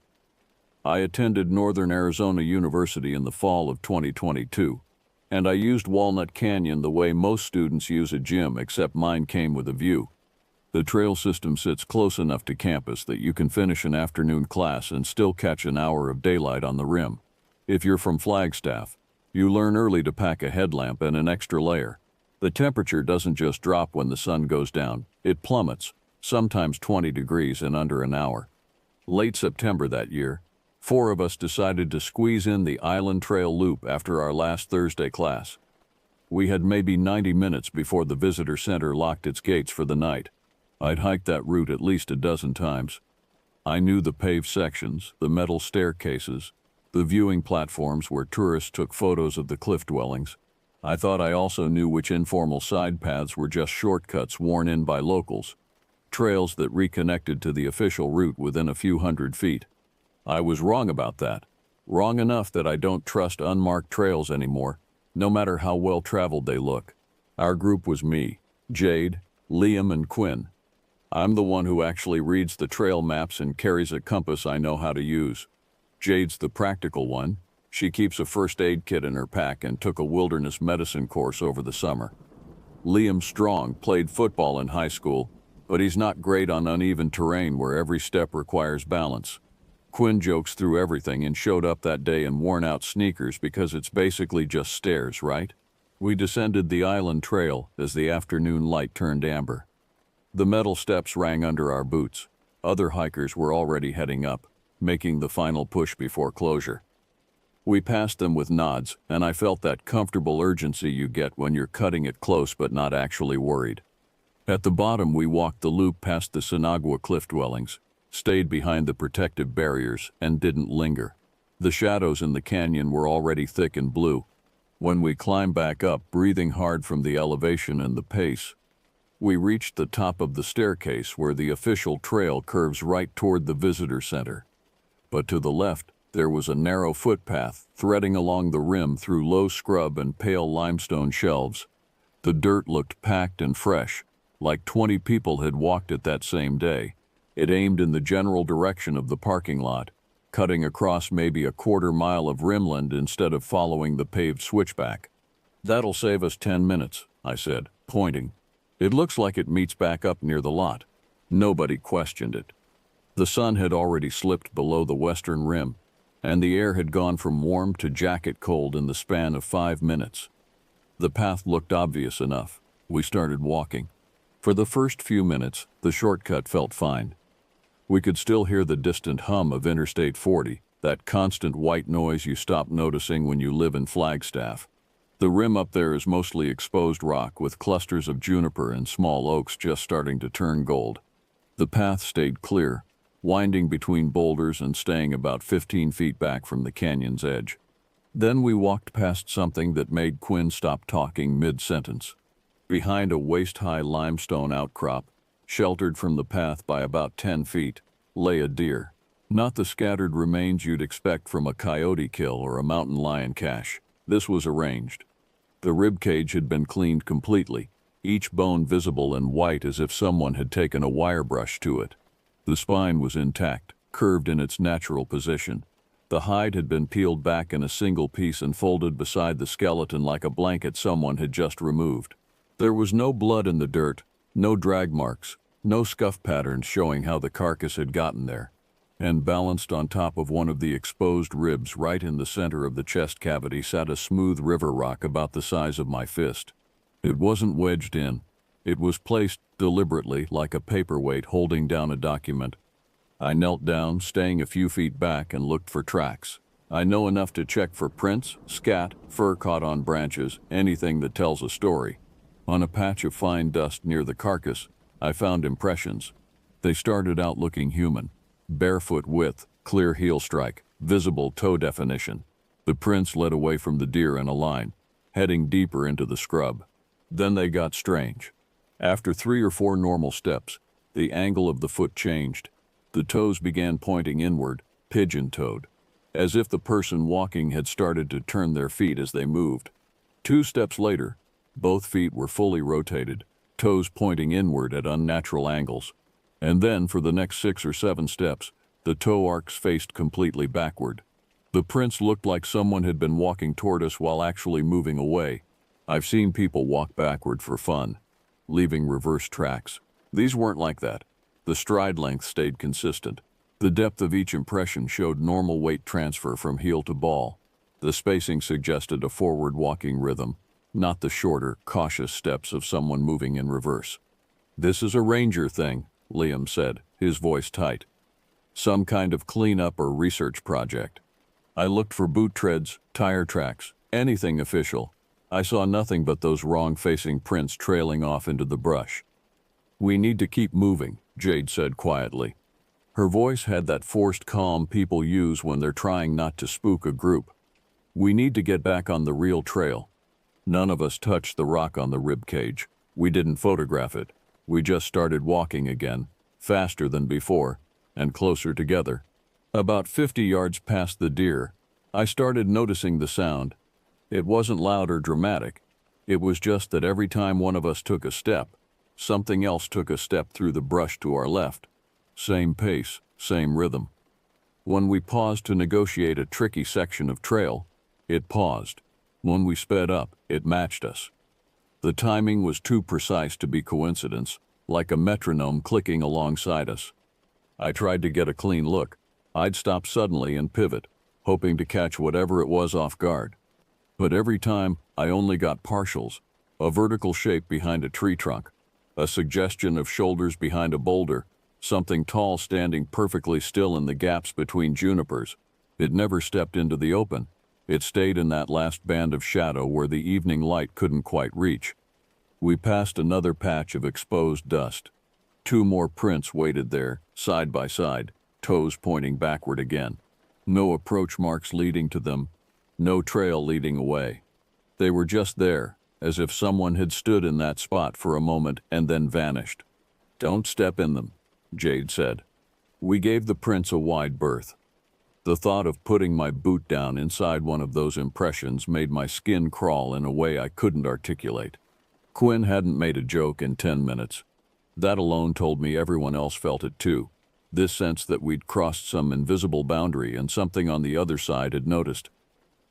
I attended Northern Arizona University in the fall of 2022, and I used Walnut Canyon the way most students use a gym, except mine came with a view. The trail system sits close enough to campus that you can finish an afternoon class and still catch an hour of daylight on the rim. If you're from Flagstaff, you learn early to pack a headlamp and an extra layer. The temperature doesn't just drop when the sun goes down, it plummets, sometimes 20 degrees in under an hour. Late September that year, 4 of us decided to squeeze in the Island Trail Loop after our last Thursday class. We had maybe 90 minutes before the visitor center locked its gates for the night. I'd hiked that route at least a dozen times. I knew the paved sections, the metal staircases, the viewing platforms where tourists took photos of the cliff dwellings. I thought I also knew which informal side paths were just shortcuts worn in by locals, trails that reconnected to the official route within a few hundred feet. I was wrong about that. Wrong enough that I don't trust unmarked trails anymore, no matter how well-traveled they look. Our group was me, Jade, Liam, and Quinn. I'm the one who actually reads the trail maps and carries a compass I know how to use. Jade's the practical one. She keeps a first aid kit in her pack and took a wilderness medicine course over the summer. Liam Strong played football in high school, but he's not great on uneven terrain where every step requires balance. Quinn jokes through everything and showed up that day in worn-out sneakers because it's basically just stairs, right? We descended the island trail as the afternoon light turned amber. The metal steps rang under our boots. Other hikers were already heading up, making the final push before closure. We passed them with nods, and I felt that comfortable urgency you get when you're cutting it close but not actually worried. At the bottom, we walked the loop past the Sinagua cliff dwellings, stayed behind the protective barriers, and didn't linger. The shadows in the canyon were already thick and blue. When we climbed back up, breathing hard from the elevation and the pace, we reached the top of the staircase where the official trail curves right toward the visitor center. But to the left, there was a narrow footpath threading along the rim through low scrub and pale limestone shelves. The dirt looked packed and fresh, like 20 people had walked it that same day. It aimed in the general direction of the parking lot, cutting across maybe a quarter-mile of rimland instead of following the paved switchback. "That'll save us 10 minutes, I said, pointing. "It looks like it meets back up near the lot." Nobody questioned it. The sun had already slipped below the western rim, and the air had gone from warm to jacket cold in the span of 5 minutes. The path looked obvious enough. We started walking. For the first few minutes, the shortcut felt fine. We could still hear the distant hum of Interstate 40, that constant white noise you stop noticing when you live in Flagstaff. The rim up there is mostly exposed rock with clusters of juniper and small oaks just starting to turn gold. The path stayed clear, winding between boulders and staying about 15 feet back from the canyon's edge. Then we walked past something that made Quinn stop talking mid-sentence. Behind a waist-high limestone outcrop, sheltered from the path by about 10 feet, lay a deer. Not the scattered remains you'd expect from a coyote kill or a mountain lion cache. This was arranged. The rib cage had been cleaned completely, each bone visible and white as if someone had taken a wire brush to it. The spine was intact, curved in its natural position. The hide had been peeled back in a single piece and folded beside the skeleton like a blanket someone had just removed. There was no blood in the dirt, no drag marks, no scuff patterns showing how the carcass had gotten there. And balanced on top of one of the exposed ribs right in the center of the chest cavity sat a smooth river rock about the size of my fist. It wasn't wedged in. It was placed deliberately like a paperweight holding down a document. I knelt down, staying a few feet back, and looked for tracks. I know enough to check for prints, scat, fur caught on branches, anything that tells a story. On a patch of fine dust near the carcass, I found impressions. They started out looking human. Barefoot width, clear heel strike, visible toe definition. The prints led away from the deer in a line, heading deeper into the scrub. Then they got strange. After 3 or 4 normal steps, the angle of the foot changed. The toes began pointing inward, pigeon-toed, as if the person walking had started to turn their feet as they moved. 2 steps later, both feet were fully rotated, toes pointing inward at unnatural angles. And then, for the next 6 or 7 steps, the toe arcs faced completely backward. The prints looked like someone had been walking toward us while actually moving away. I've seen people walk backward for fun, leaving reverse tracks. These weren't like that. The stride length stayed consistent. The depth of each impression showed normal weight transfer from heel to ball. The spacing suggested a forward walking rhythm, not the shorter, cautious steps of someone moving in reverse. "This is a ranger thing," Liam said, his voice tight. "Some kind of cleanup or research project." I looked for boot treads, tire tracks, anything official. I saw nothing but those wrong-facing prints trailing off into the brush. "We need to keep moving," Jade said quietly. Her voice had that forced calm people use when they're trying not to spook a group. "We need to get back on the real trail." None of us touched the rock on the rib cage. We didn't photograph it. We just started walking again, faster than before, and closer together. About 50 yards past the deer, I started noticing the sound. It wasn't loud or dramatic. It was just that every time one of us took a step, something else took a step through the brush to our left. Same pace, same rhythm. When we paused to negotiate a tricky section of trail, it paused. When we sped up, it matched us. The timing was too precise to be coincidence, like a metronome clicking alongside us. I tried to get a clean look. I'd stop suddenly and pivot, hoping to catch whatever it was off guard. But every time, I only got partials, a vertical shape behind a tree trunk, a suggestion of shoulders behind a boulder, something tall standing perfectly still in the gaps between junipers. It never stepped into the open. It stayed in that last band of shadow where the evening light couldn't quite reach. We passed another patch of exposed dust. 2 more prints waited there, side by side, toes pointing backward again. No approach marks leading to them, no trail leading away. They were just there, as if someone had stood in that spot for a moment and then vanished. "Don't step in them," Jade said. We gave the prints a wide berth. The thought of putting my boot down inside one of those impressions made my skin crawl in a way I couldn't articulate. Quinn hadn't made a joke in 10 minutes. That alone told me everyone else felt it too. This sense that we'd crossed some invisible boundary and something on the other side had noticed.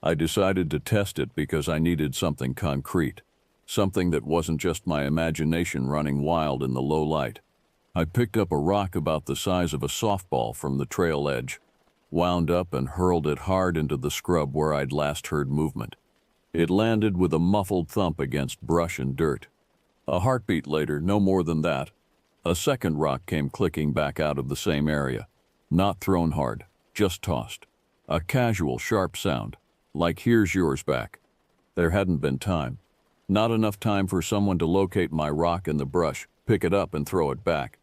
I decided to test it because I needed something concrete, something that wasn't just my imagination running wild in the low light. I picked up a rock about the size of a softball from the trail edge. wound up and hurled it hard into the scrub where I'd last heard movement. It landed with a muffled thump against brush and dirt. A heartbeat later, no more than that, a second rock came clicking back out of the same area. Not thrown hard, just tossed. A casual, sharp sound, like "here's yours back." There hadn't been time. Not enough time for someone to locate my rock in the brush, pick it up and throw it back.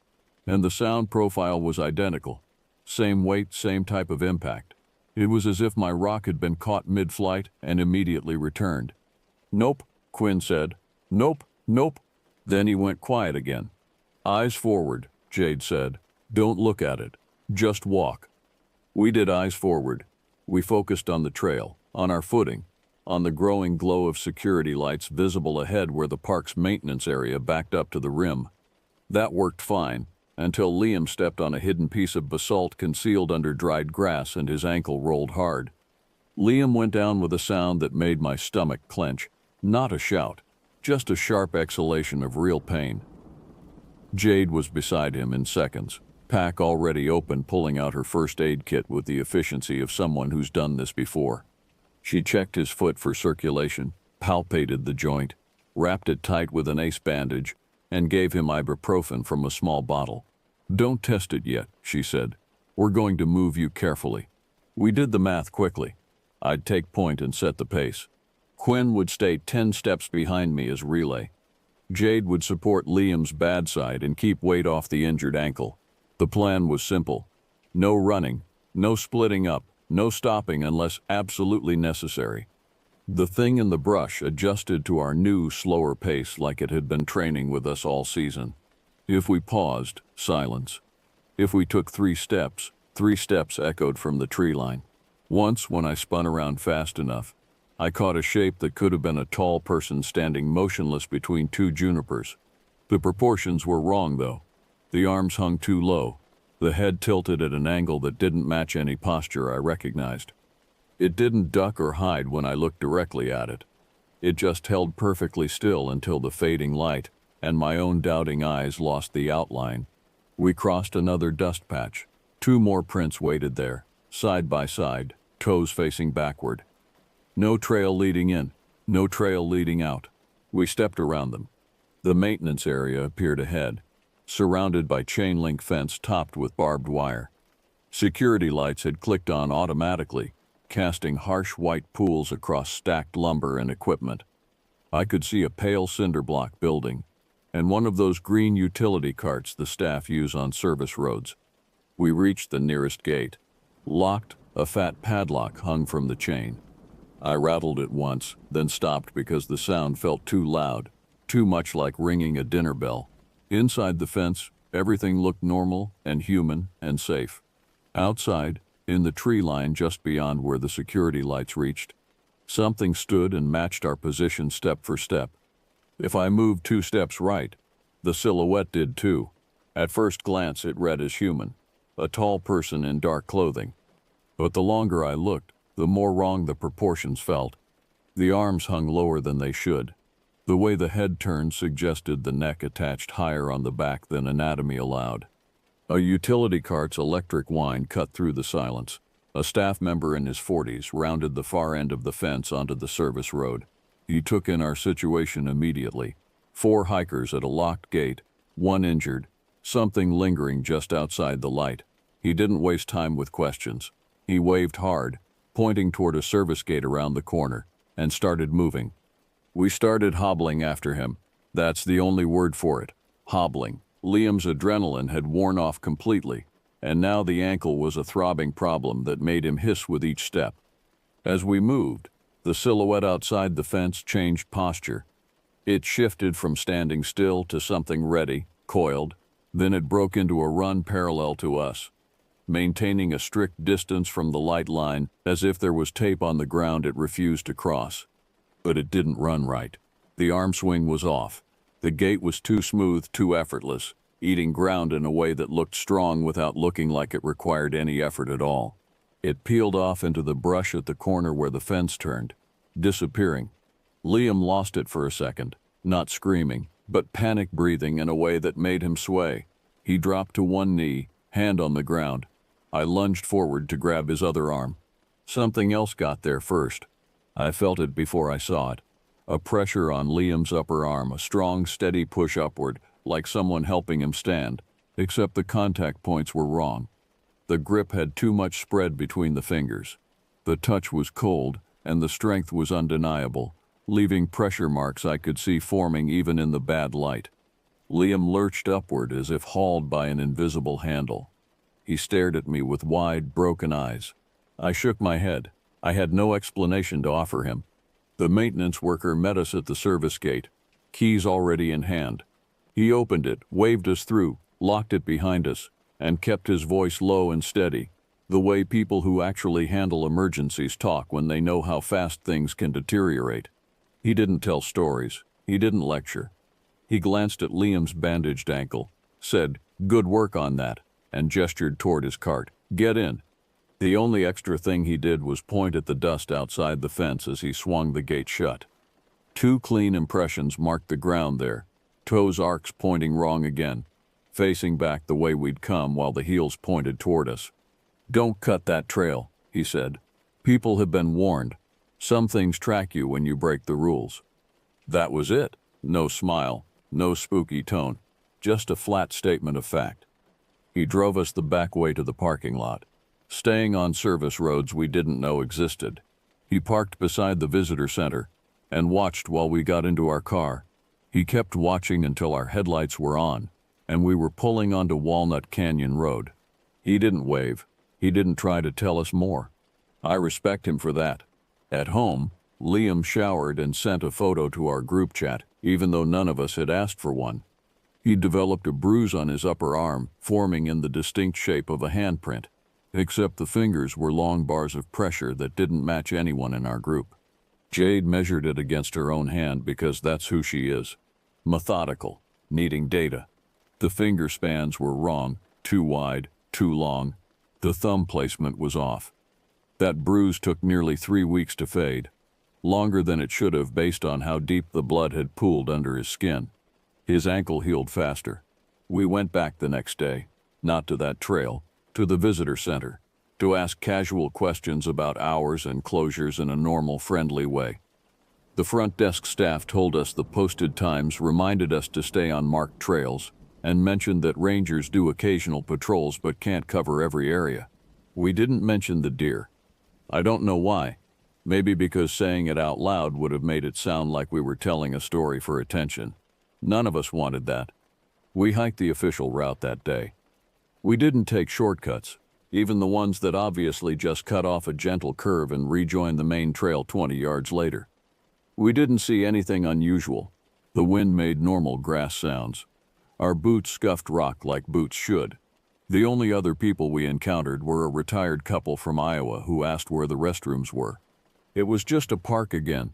And the sound profile was identical. Same weight, same type of impact. It was as if my rock had been caught mid-flight and immediately returned. "Nope," Quinn said. "Nope, nope." Then he went quiet again. "Eyes forward," Jade said. "Don't look at it. Just walk." We did eyes forward. We focused on the trail, on our footing, on the growing glow of security lights visible ahead where the park's maintenance area backed up to the rim. That worked fine, until Liam stepped on a hidden piece of basalt concealed under dried grass and his ankle rolled hard. Liam went down with a sound that made my stomach clench. Not a shout, just a sharp exhalation of real pain. Jade was beside him in seconds, pack already open, pulling out her first aid kit with the efficiency of someone who's done this before. She checked his foot for circulation, palpated the joint, wrapped it tight with an ace bandage, and gave him ibuprofen from a small bottle. "Don't test it yet," she said. "We're going to move you carefully." We did the math quickly. I'd take point and set the pace. Quinn would stay 10 steps behind me as relay. Jade would support Liam's bad side and keep weight off the injured ankle. The plan was simple. No running, no splitting up, no stopping unless absolutely necessary. The thing in the brush adjusted to our new, slower pace like it had been training with us all season. If we paused, silence. If we took 3 steps echoed from the tree line. Once, when I spun around fast enough, I caught a shape that could have been a tall person standing motionless between 2 junipers. The proportions were wrong, though. The arms hung too low, the head tilted at an angle that didn't match any posture I recognized. It didn't duck or hide when I looked directly at it. It just held perfectly still until the fading light and my own doubting eyes lost the outline. We crossed another dust patch. 2 more prints waited there, side by side, toes facing backward. No trail leading in, no trail leading out. We stepped around them. The maintenance area appeared ahead, surrounded by chain link fence topped with barbed wire. Security lights had clicked on automatically, casting harsh white pools across stacked lumber and equipment. I could see a pale cinder block building, and one of those green utility carts the staff use on service roads. We reached the nearest gate. Locked, a fat padlock hung from the chain. I rattled it once, then stopped because the sound felt too loud, too much like ringing a dinner bell. Inside the fence, everything looked normal and human and safe. Outside, in the tree line just beyond where the security lights reached, something stood and matched our position step for step. If I moved 2 steps right, the silhouette did too. At first glance, it read as human, a tall person in dark clothing. But the longer I looked, the more wrong the proportions felt. The arms hung lower than they should. The way the head turned suggested the neck attached higher on the back than anatomy allowed. A utility cart's electric whine cut through the silence. A staff member in his 40s rounded the far end of the fence onto the service road. He took in our situation immediately. 4 hikers at a locked gate, 1 injured, something lingering just outside the light. He didn't waste time with questions. He waved hard, pointing toward a service gate around the corner, and started moving. We started hobbling after him. That's the only word for it, hobbling. Liam's adrenaline had worn off completely, and now the ankle was a throbbing problem that made him hiss with each step. As we moved, the silhouette outside the fence changed posture. It shifted from standing still to something ready, coiled, then it broke into a run parallel to us, maintaining a strict distance from the light line as if there was tape on the ground it refused to cross. But it didn't run right. The arm swing was off. The gait was too smooth, too effortless, eating ground in a way that looked strong without looking like it required any effort at all. It peeled off into the brush at the corner where the fence turned, disappearing. Liam lost it for a second, not screaming, but panic breathing in a way that made him sway. He dropped to one knee, hand on the ground. I lunged forward to grab his other arm. Something else got there first. I felt it before I saw it. A pressure on Liam's upper arm, a strong, steady push upward, like someone helping him stand, except the contact points were wrong. The grip had too much spread between the fingers. The touch was cold, and the strength was undeniable, leaving pressure marks I could see forming even in the bad light. Liam lurched upward as if hauled by an invisible handle. He stared at me with wide, broken eyes. I shook my head. I had no explanation to offer him. The maintenance worker met us at the service gate, keys already in hand. He opened it, waved us through, locked it behind us, and kept his voice low and steady, the way people who actually handle emergencies talk when they know how fast things can deteriorate. He didn't tell stories. He didn't lecture. He glanced at Liam's bandaged ankle, said, "Good work on that," and gestured toward his cart. "Get in." The only extra thing he did was point at the dust outside the fence as he swung the gate shut. 2 clean impressions marked the ground there, toes arcs pointing wrong again, facing back the way we'd come while the heels pointed toward us. "Don't cut that trail," he said. "People have been warned. Some things track you when you break the rules." That was it. No smile, no spooky tone, just a flat statement of fact. He drove us the back way to the parking lot, staying on service roads we didn't know existed. He parked beside the visitor center and watched while we got into our car. He kept watching until our headlights were on and we were pulling onto Walnut Canyon Road. He didn't wave. He didn't try to tell us more. I respect him for that. At home, Liam showered and sent a photo to our group chat, even though none of us had asked for one. He developed a bruise on his upper arm, forming in the distinct shape of a handprint, except the fingers were long bars of pressure that didn't match anyone in our group. Jade measured it against her own hand because that's who she is. Methodical, needing data. The finger spans were wrong, too wide, too long. The thumb placement was off. That bruise took nearly 3 weeks to fade, longer than it should have based on how deep the blood had pooled under his skin. His ankle healed faster. We went back the next day, not to that trail, to the visitor center, to ask casual questions about hours and closures in a normal, friendly way. The front desk staff told us the posted times reminded us to stay on marked trails and mentioned that rangers do occasional patrols but can't cover every area. We didn't mention the deer. I don't know why. Maybe because saying it out loud would have made it sound like we were telling a story for attention. None of us wanted that. We hiked the official route that day. We didn't take shortcuts, even the ones that obviously just cut off a gentle curve and rejoined the main trail 20 yards later. We didn't see anything unusual. The wind made normal grass sounds. Our boots scuffed rock like boots should. The only other people we encountered were a retired couple from Iowa who asked where the restrooms were. It was just a park again,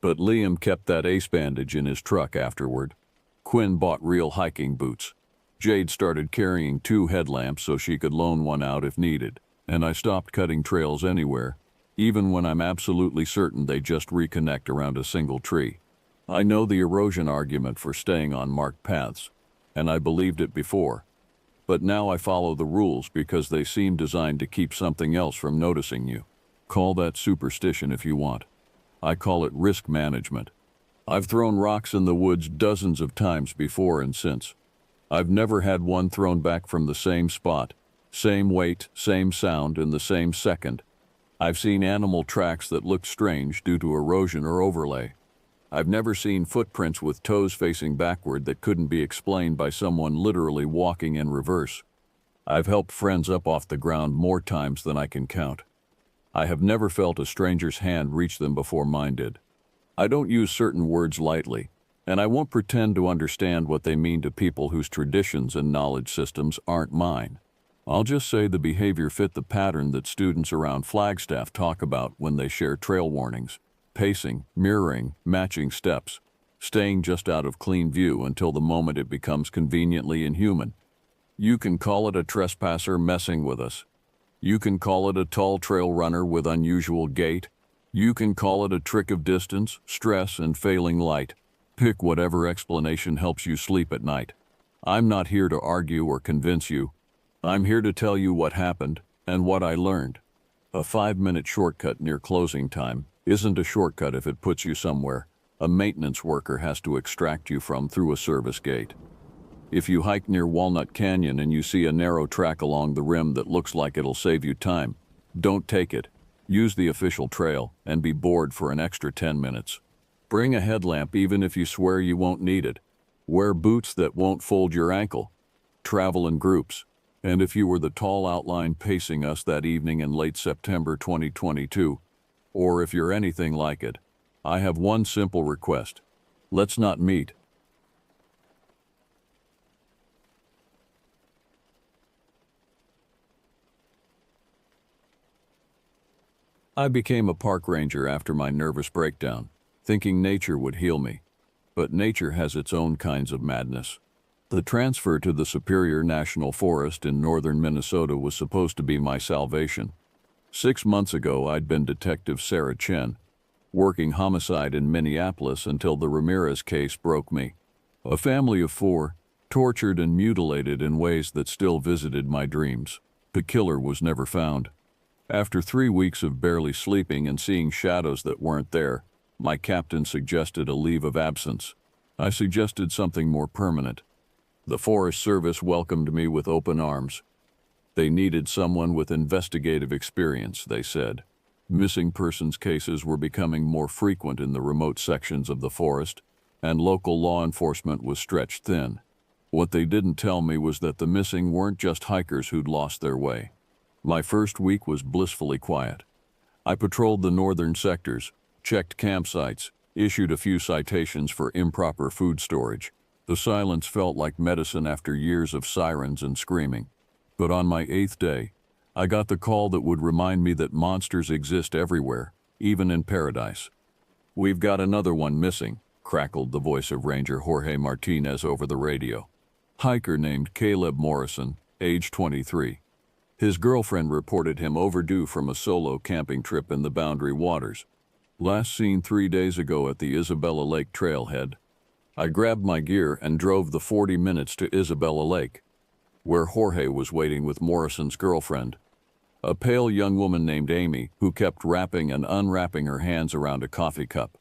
but Liam kept that ace bandage in his truck afterward. Quinn bought real hiking boots. Jade started carrying 2 headlamps so she could loan one out if needed, and I stopped cutting trails anywhere, even when I'm absolutely certain they just reconnect around a single tree. I know the erosion argument for staying on marked paths, and I believed it before. But now I follow the rules because they seem designed to keep something else from noticing you. Call that superstition if you want. I call it risk management. I've thrown rocks in the woods dozens of times before and since. I've never had one thrown back from the same spot, same weight, same sound in the same second. I've seen animal tracks that looked strange due to erosion or overlay. I've never seen footprints with toes facing backward that couldn't be explained by someone literally walking in reverse. I've helped friends up off the ground more times than I can count. I have never felt a stranger's hand reach them before mine did. I don't use certain words lightly, and I won't pretend to understand what they mean to people whose traditions and knowledge systems aren't mine. I'll just say the behavior fit the pattern that students around Flagstaff talk about when they share trail warnings. Pacing, mirroring, matching steps, staying just out of clean view until the moment it becomes conveniently inhuman. You can call it a trespasser messing with us. You can call it a tall trail runner with unusual gait. You can call it a trick of distance, stress, and failing light. Pick whatever explanation helps you sleep at night. I'm not here to argue or convince you. I'm here to tell you what happened and what I learned. A 5-minute shortcut near closing time isn't a shortcut if it puts you somewhere a maintenance worker has to extract you from through a service gate. If you hike near Walnut Canyon and you see a narrow track along the rim that looks like it'll save you time, don't take it. Use the official trail and be bored for an extra 10 minutes. Bring a headlamp even if you swear you won't need it. Wear boots that won't fold your ankle. Travel in groups. And if you were the tall outline pacing us that evening in late September 2022, or if you're anything like it, I have one simple request. Let's not meet. I became a park ranger after my nervous breakdown, thinking nature would heal me. But nature has its own kinds of madness. The transfer to the Superior National Forest in northern Minnesota was supposed to be my salvation. 6 months ago, I'd been Detective Sarah Chen, working homicide in Minneapolis until the Ramirez case broke me. A family of 4, tortured and mutilated in ways that still visited my dreams. The killer was never found. After 3 weeks of barely sleeping and seeing shadows that weren't there, my captain suggested a leave of absence. I suggested something more permanent. The Forest Service welcomed me with open arms. They needed someone with investigative experience, they said. Missing persons cases were becoming more frequent in the remote sections of the forest, and local law enforcement was stretched thin. What they didn't tell me was that the missing weren't just hikers who'd lost their way. My first week was blissfully quiet. I patrolled the northern sectors, checked campsites, issued a few citations for improper food storage. The silence felt like medicine after years of sirens and screaming. But on my 8th day, I got the call that would remind me that monsters exist everywhere, even in paradise. "We've got another one missing," crackled the voice of Ranger Jorge Martinez over the radio. Hiker named Caleb Morrison, age 23. His girlfriend reported him overdue from a solo camping trip in the Boundary Waters. Last seen 3 days ago at the Isabella Lake trailhead. I grabbed my gear and drove the 40 minutes to Isabella Lake, where Jorge was waiting with Morrison's girlfriend, a pale young woman named Amy who kept wrapping and unwrapping her hands around a coffee cup.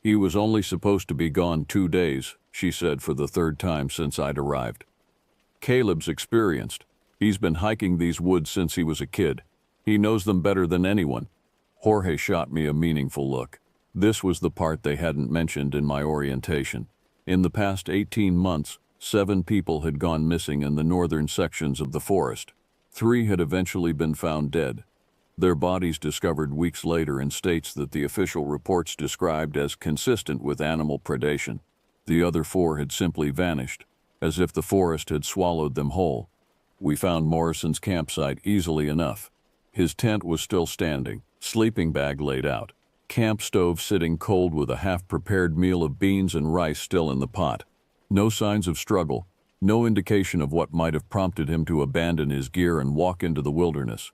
"He was only supposed to be gone 2 days, she said for the 3rd time since I'd arrived. "Caleb's experienced. He's been hiking these woods since he was a kid. He knows them better than anyone." Jorge shot me a meaningful look. This was the part they hadn't mentioned in my orientation. In the past 18 months, 7 people had gone missing in the northern sections of the forest. 3 had eventually been found dead. Their bodies discovered weeks later in states that the official reports described as consistent with animal predation. The other 4 had simply vanished, as if the forest had swallowed them whole. We found Morrison's campsite easily enough. His tent was still standing, sleeping bag laid out, camp stove sitting cold with a half-prepared meal of beans and rice still in the pot. No signs of struggle, no indication of what might have prompted him to abandon his gear and walk into the wilderness.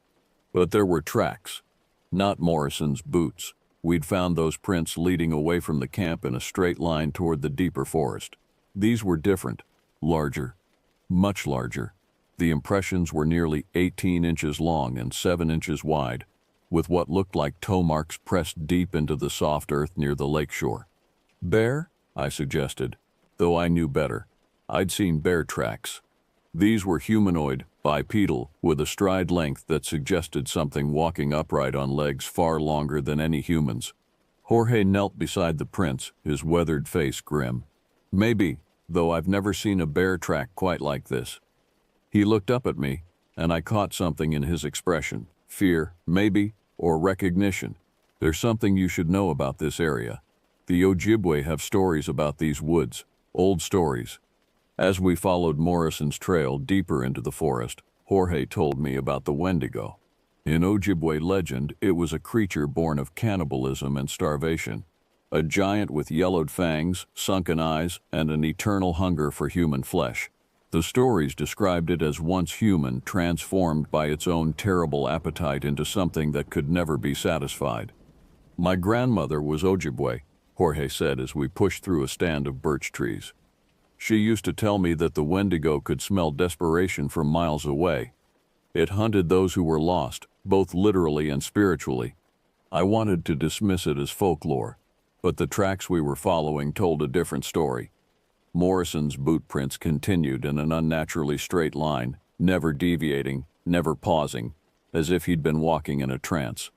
But there were tracks, not Morrison's boots. We'd found those prints leading away from the camp in a straight line toward the deeper forest. These were different, larger, much larger. The impressions were nearly 18 inches long and 7 inches wide, with what looked like toe marks pressed deep into the soft earth near the lakeshore. "Bear?" I suggested, though I knew better. I'd seen bear tracks. These were humanoid, bipedal, with a stride length that suggested something walking upright on legs far longer than any humans. Jorge knelt beside the prints, his weathered face grim. "Maybe, though I've never seen a bear track quite like this." He looked up at me, and I caught something in his expression. Fear, maybe, or recognition. "There's something you should know about this area. The Ojibwe have stories about these woods, old stories." As we followed Morrison's trail deeper into the forest, Jorge told me about the Wendigo. In Ojibwe legend, it was a creature born of cannibalism and starvation. A giant with yellowed fangs, sunken eyes, and an eternal hunger for human flesh. The stories described it as once human, transformed by its own terrible appetite into something that could never be satisfied. "My grandmother was Ojibwe," Jorge said as we pushed through a stand of birch trees. "She used to tell me that the Wendigo could smell desperation from miles away, It hunted those who were lost, both literally and spiritually. I wanted to dismiss it as folklore, but the tracks we were following told a different story. Morrison's boot prints continued in an unnaturally straight line, never deviating, never pausing, as if he'd been walking in a trance.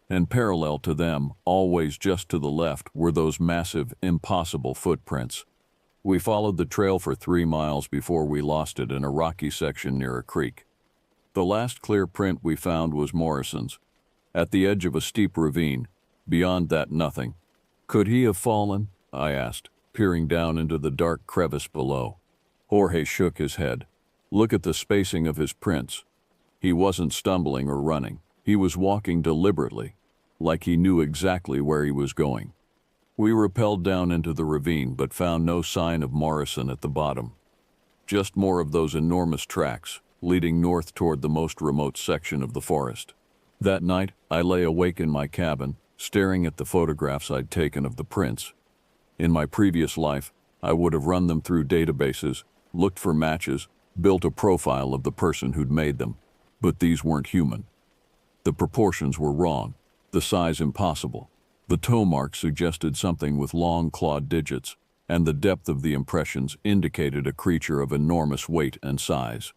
And parallel to them, always just to the left, were those massive, impossible footprints. We followed the trail for 3 miles before we lost it in a rocky section near a creek. The last clear print we found was Morrison's, at the edge of a steep ravine. Beyond that, nothing. Could he have fallen? I asked, peering down into the dark crevice below. Jorge shook his head. Look at the spacing of his prints. He wasn't stumbling or running. He was walking deliberately, like he knew exactly where he was going. We rappelled down into the ravine but found no sign of Morrison at the bottom. Just more of those enormous tracks, leading north toward the most remote section of the forest. That night, I lay awake in my cabin, staring at the photographs I'd taken of the prints. In my previous life, I would have run them through databases, looked for matches, built a profile of the person who'd made them. But these weren't human. The proportions were wrong, the size impossible. The toe marks suggested something with long clawed digits, and the depth of the impressions indicated a creature of enormous weight and size.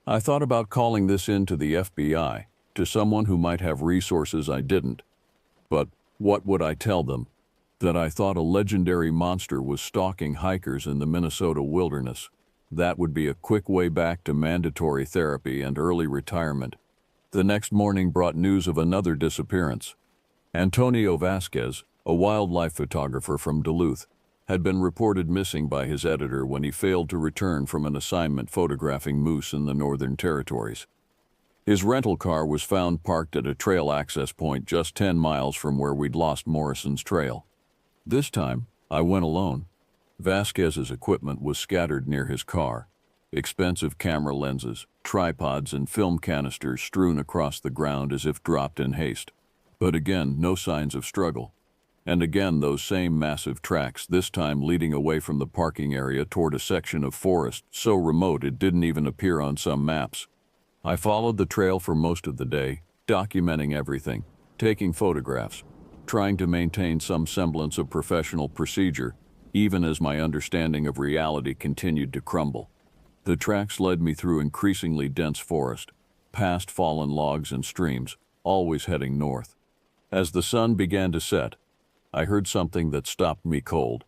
I thought about calling this in to the FBI, to someone who might have resources I didn't. But what would I tell them? That I thought a legendary monster was stalking hikers in the Minnesota wilderness. That would be a quick way back to mandatory therapy and early retirement. The next morning brought news of another disappearance. Antonio Vasquez, a wildlife photographer from Duluth, had been reported missing by his editor when he failed to return from an assignment photographing moose in the Northern Territories. His rental car was found parked at a trail access point just 10 miles from where we'd lost Morrison's trail. This time, I went alone. Vasquez's equipment was scattered near his car. Expensive camera lenses, tripods, and film canisters strewn across the ground as if dropped in haste. But again, no signs of struggle. And again, those same massive tracks, this time leading away from the parking area toward a section of forest so remote it didn't even appear on some maps. I followed the trail for most of the day, documenting everything, taking photographs, trying to maintain some semblance of professional procedure, even as my understanding of reality continued to crumble. The tracks led me through increasingly dense forest, past fallen logs and streams, always heading north. As the sun began to set, I heard something that stopped me cold.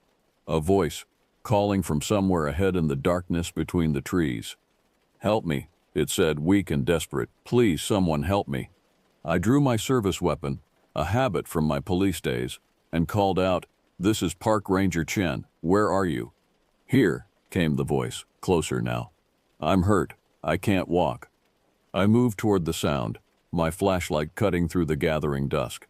A voice, calling from somewhere ahead in the darkness between the trees. "Help me," it said, weak and desperate. "Please, someone help me." I drew my service weapon, a habit from my police days, and called out, "This is Park Ranger Chen. Where are you?" "Here," came the voice, closer now. "I'm hurt. I can't walk." I moved toward the sound, my flashlight cutting through the gathering dusk.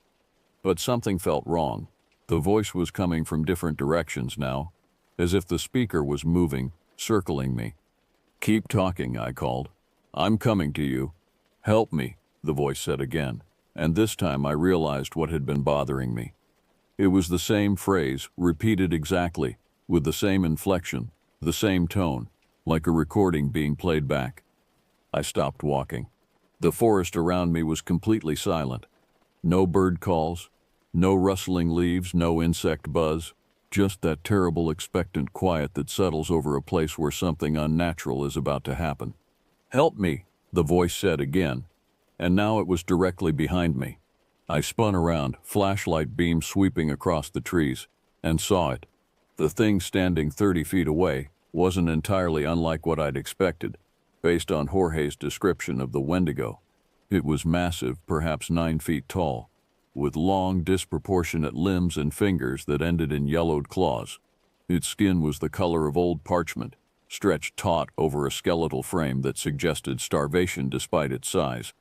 But something felt wrong. The voice was coming from different directions now, as if the speaker was moving, circling me. "Keep talking," I called. "I'm coming to you." "Help me," the voice said again, and this time I realized what had been bothering me. It was the same phrase, repeated exactly, with the same inflection, the same tone, like a recording being played back. I stopped walking. The forest around me was completely silent. No bird calls, no rustling leaves, no insect buzz, just that terrible expectant quiet that settles over a place where something unnatural is about to happen. "Help me," the voice said again, and now it was directly behind me. I spun around, flashlight beam sweeping across the trees, and saw it. The thing standing 30 feet away wasn't entirely unlike what I'd expected, based on Jorge's description of the Wendigo. It was massive, perhaps 9 feet tall, with long, disproportionate limbs and fingers that ended in yellowed claws. Its skin was the color of old parchment, stretched taut over a skeletal frame that suggested starvation despite its size.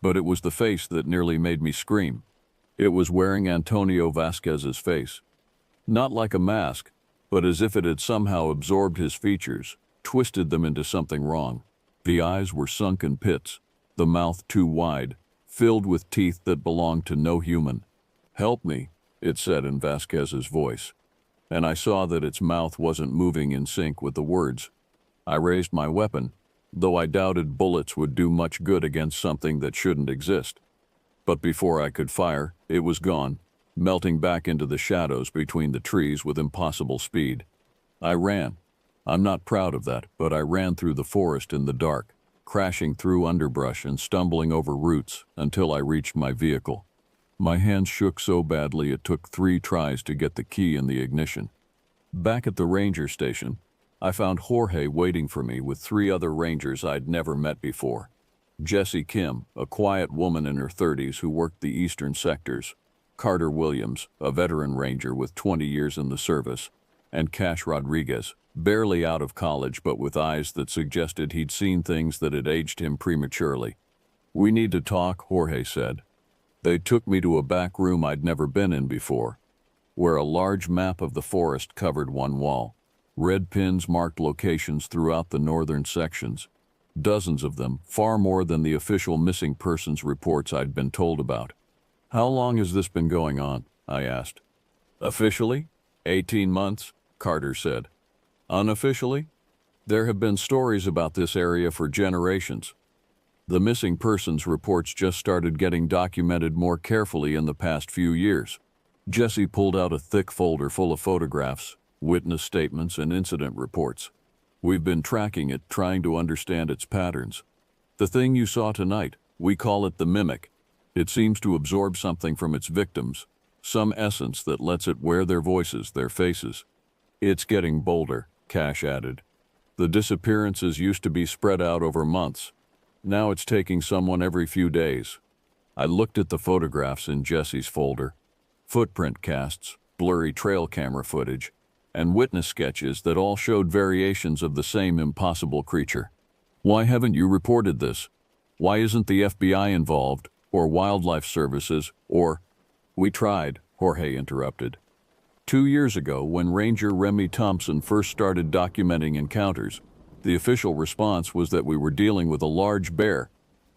But it was the face that nearly made me scream. It was wearing Antonio Vasquez's face. Not like a mask, but as if it had somehow absorbed his features, twisted them into something wrong. The eyes were sunken pits, the mouth too wide, filled with teeth that belonged to no human. "Help me," it said in Vasquez's voice, and I saw that its mouth wasn't moving in sync with the words. I raised my weapon, though I doubted bullets would do much good against something that shouldn't exist. But before I could fire, it was gone, melting back into the shadows between the trees with impossible speed. I ran. I'm not proud of that, but I ran through the forest in the dark, crashing through underbrush and stumbling over roots until I reached my vehicle. My hands shook so badly it took 3 tries to get the key in the ignition. Back at the ranger station, I found Jorge waiting for me with 3 other rangers I'd never met before. Jessie Kim, a quiet woman in her 30s who worked the eastern sectors, Carter Williams, a veteran ranger with 20 years in the service, and Cash Rodriguez, barely out of college but with eyes that suggested he'd seen things that had aged him prematurely. "We need to talk," Jorge said. They took me to a back room I'd never been in before, where a large map of the forest covered one wall. Red pins marked locations throughout the northern sections. Dozens of them, far more than the official missing persons reports I'd been told about. "How long has this been going on?" I asked. "Officially? 18 months, Carter said. "Unofficially? There have been stories about this area for generations. The missing persons reports just started getting documented more carefully in the past few years." Jessie pulled out a thick folder full of photographs, witness statements, and incident reports. "We've been tracking it, trying to understand its patterns. The thing you saw tonight, we call it the mimic. It seems to absorb something from its victims, some essence that lets it wear their voices, their faces. It's getting bolder," Cash added. "The disappearances used to be spread out over months. Now it's taking someone every few days." I looked at the photographs in Jessie's folder. Footprint casts, blurry trail camera footage, and witness sketches that all showed variations of the same impossible creature. "Why haven't you reported this? Why isn't the FBI involved, or wildlife services, or—" "We tried," Jorge interrupted. 2 years ago, when Ranger Remy Thompson first started documenting encounters, the official response was that we were dealing with a large bear,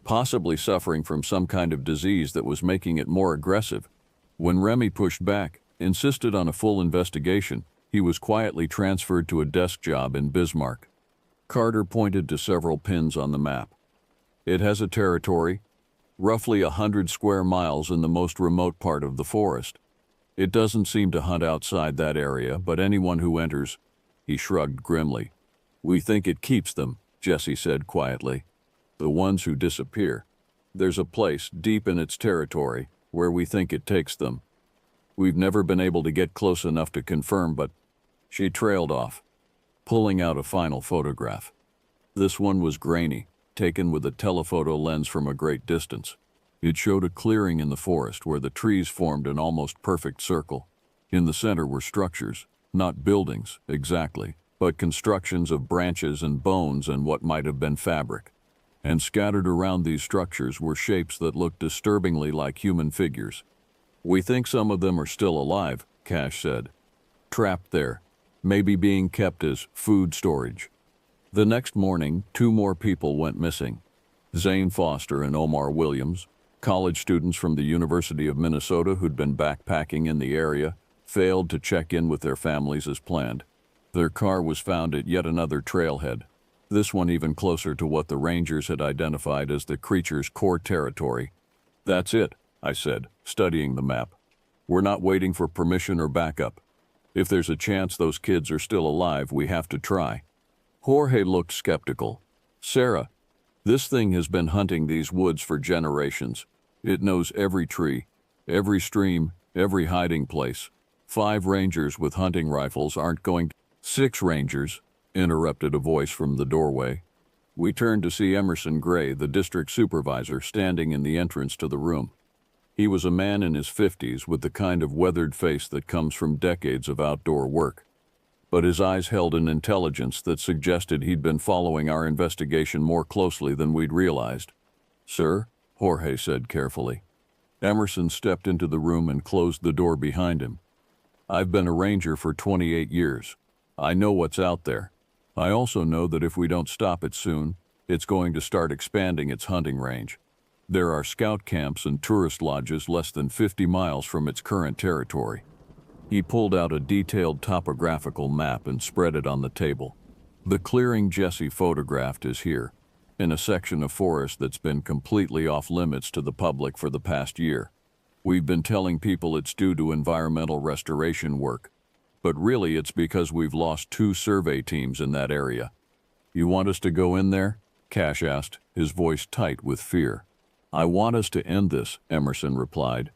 possibly suffering from some kind of disease that was making it more aggressive. When Remy pushed back, insisted on a full investigation, he was quietly transferred to a desk job in Bismarck. Carter pointed to several pins on the map. "It has a territory, roughly 100 square miles in the most remote part of the forest. It doesn't seem to hunt outside that area, but anyone who enters—" He shrugged grimly. "We think it keeps them," Jessie said quietly. "The ones who disappear. There's a place deep in its territory where we think it takes them. We've never been able to get close enough to confirm, but—" She trailed off, pulling out a final photograph. This one was grainy, taken with a telephoto lens from a great distance. It showed a clearing in the forest where the trees formed an almost perfect circle. In the center were structures, not buildings exactly, but constructions of branches and bones and what might have been fabric. And scattered around these structures were shapes that looked disturbingly like human figures. "We think some of them are still alive," Cash said. "Trapped there, maybe being kept as food storage." The next morning, 2 more people went missing. Zane Foster and Omar Williams, college students from the University of Minnesota who'd been backpacking in the area, failed to check in with their families as planned. Their car was found at yet another trailhead, this one even closer to what the rangers had identified as the creature's core territory. "That's it," I said, studying the map. "We're not waiting for permission or backup. If there's a chance those kids are still alive, we have to try." Jorge looked skeptical. "Sarah, this thing has been hunting these woods for generations. It knows every tree, every stream, every hiding place. 5 rangers with hunting rifles aren't going to—" "6 rangers," interrupted a voice from the doorway. We turned to see Emerson Gray, the district supervisor, standing in the entrance to the room. He was a man in his 50s with the kind of weathered face that comes from decades of outdoor work. But his eyes held an intelligence that suggested he'd been following our investigation more closely than we'd realized. "Sir," Jorge said carefully. Emerson stepped into the room and closed the door behind him. "I've been a ranger for 28 years. I know what's out there. I also know that if we don't stop it soon, it's going to start expanding its hunting range. There are scout camps and tourist lodges less than 50 miles from its current territory." He pulled out a detailed topographical map and spread it on the table. "The clearing Jessie photographed is here, in a section of forest that's been completely off limits to the public for the past year. We've been telling people it's due to environmental restoration work, but really it's because we've lost 2 survey teams in that area. You want us to go in there? Cash asked, his voice tight with fear. I want us to end this, Emerson replied.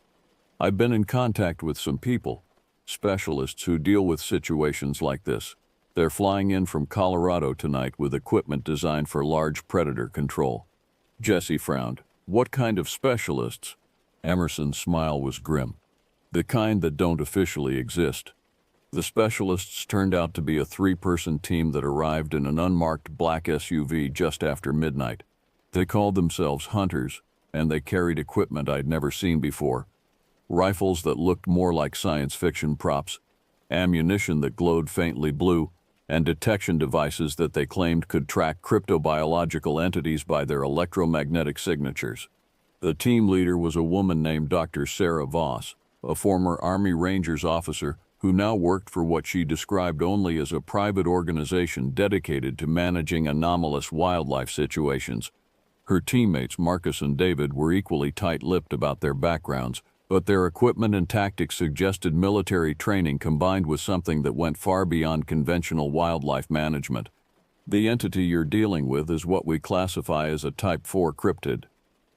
I've been in contact with some people, specialists who deal with situations like this. They're flying in from Colorado tonight with equipment designed for large predator control. Jesse frowned. What kind of specialists? Emerson's smile was grim. The kind that don't officially exist. The specialists turned out to be a 3-person team that arrived in an unmarked black SUV just after midnight. They called themselves hunters, and they carried equipment I'd never seen before. Rifles that looked more like science fiction props, ammunition that glowed faintly blue, and detection devices that they claimed could track cryptobiological entities by their electromagnetic signatures. The team leader was a woman named Dr. Sarah Voss, a former Army Rangers officer who now worked for what she described only as a private organization dedicated to managing anomalous wildlife situations. Her teammates Marcus and David were equally tight-lipped about their backgrounds, but their equipment and tactics suggested military training combined with something that went far beyond conventional wildlife management. The entity you're dealing with is what we classify as a Type 4 cryptid,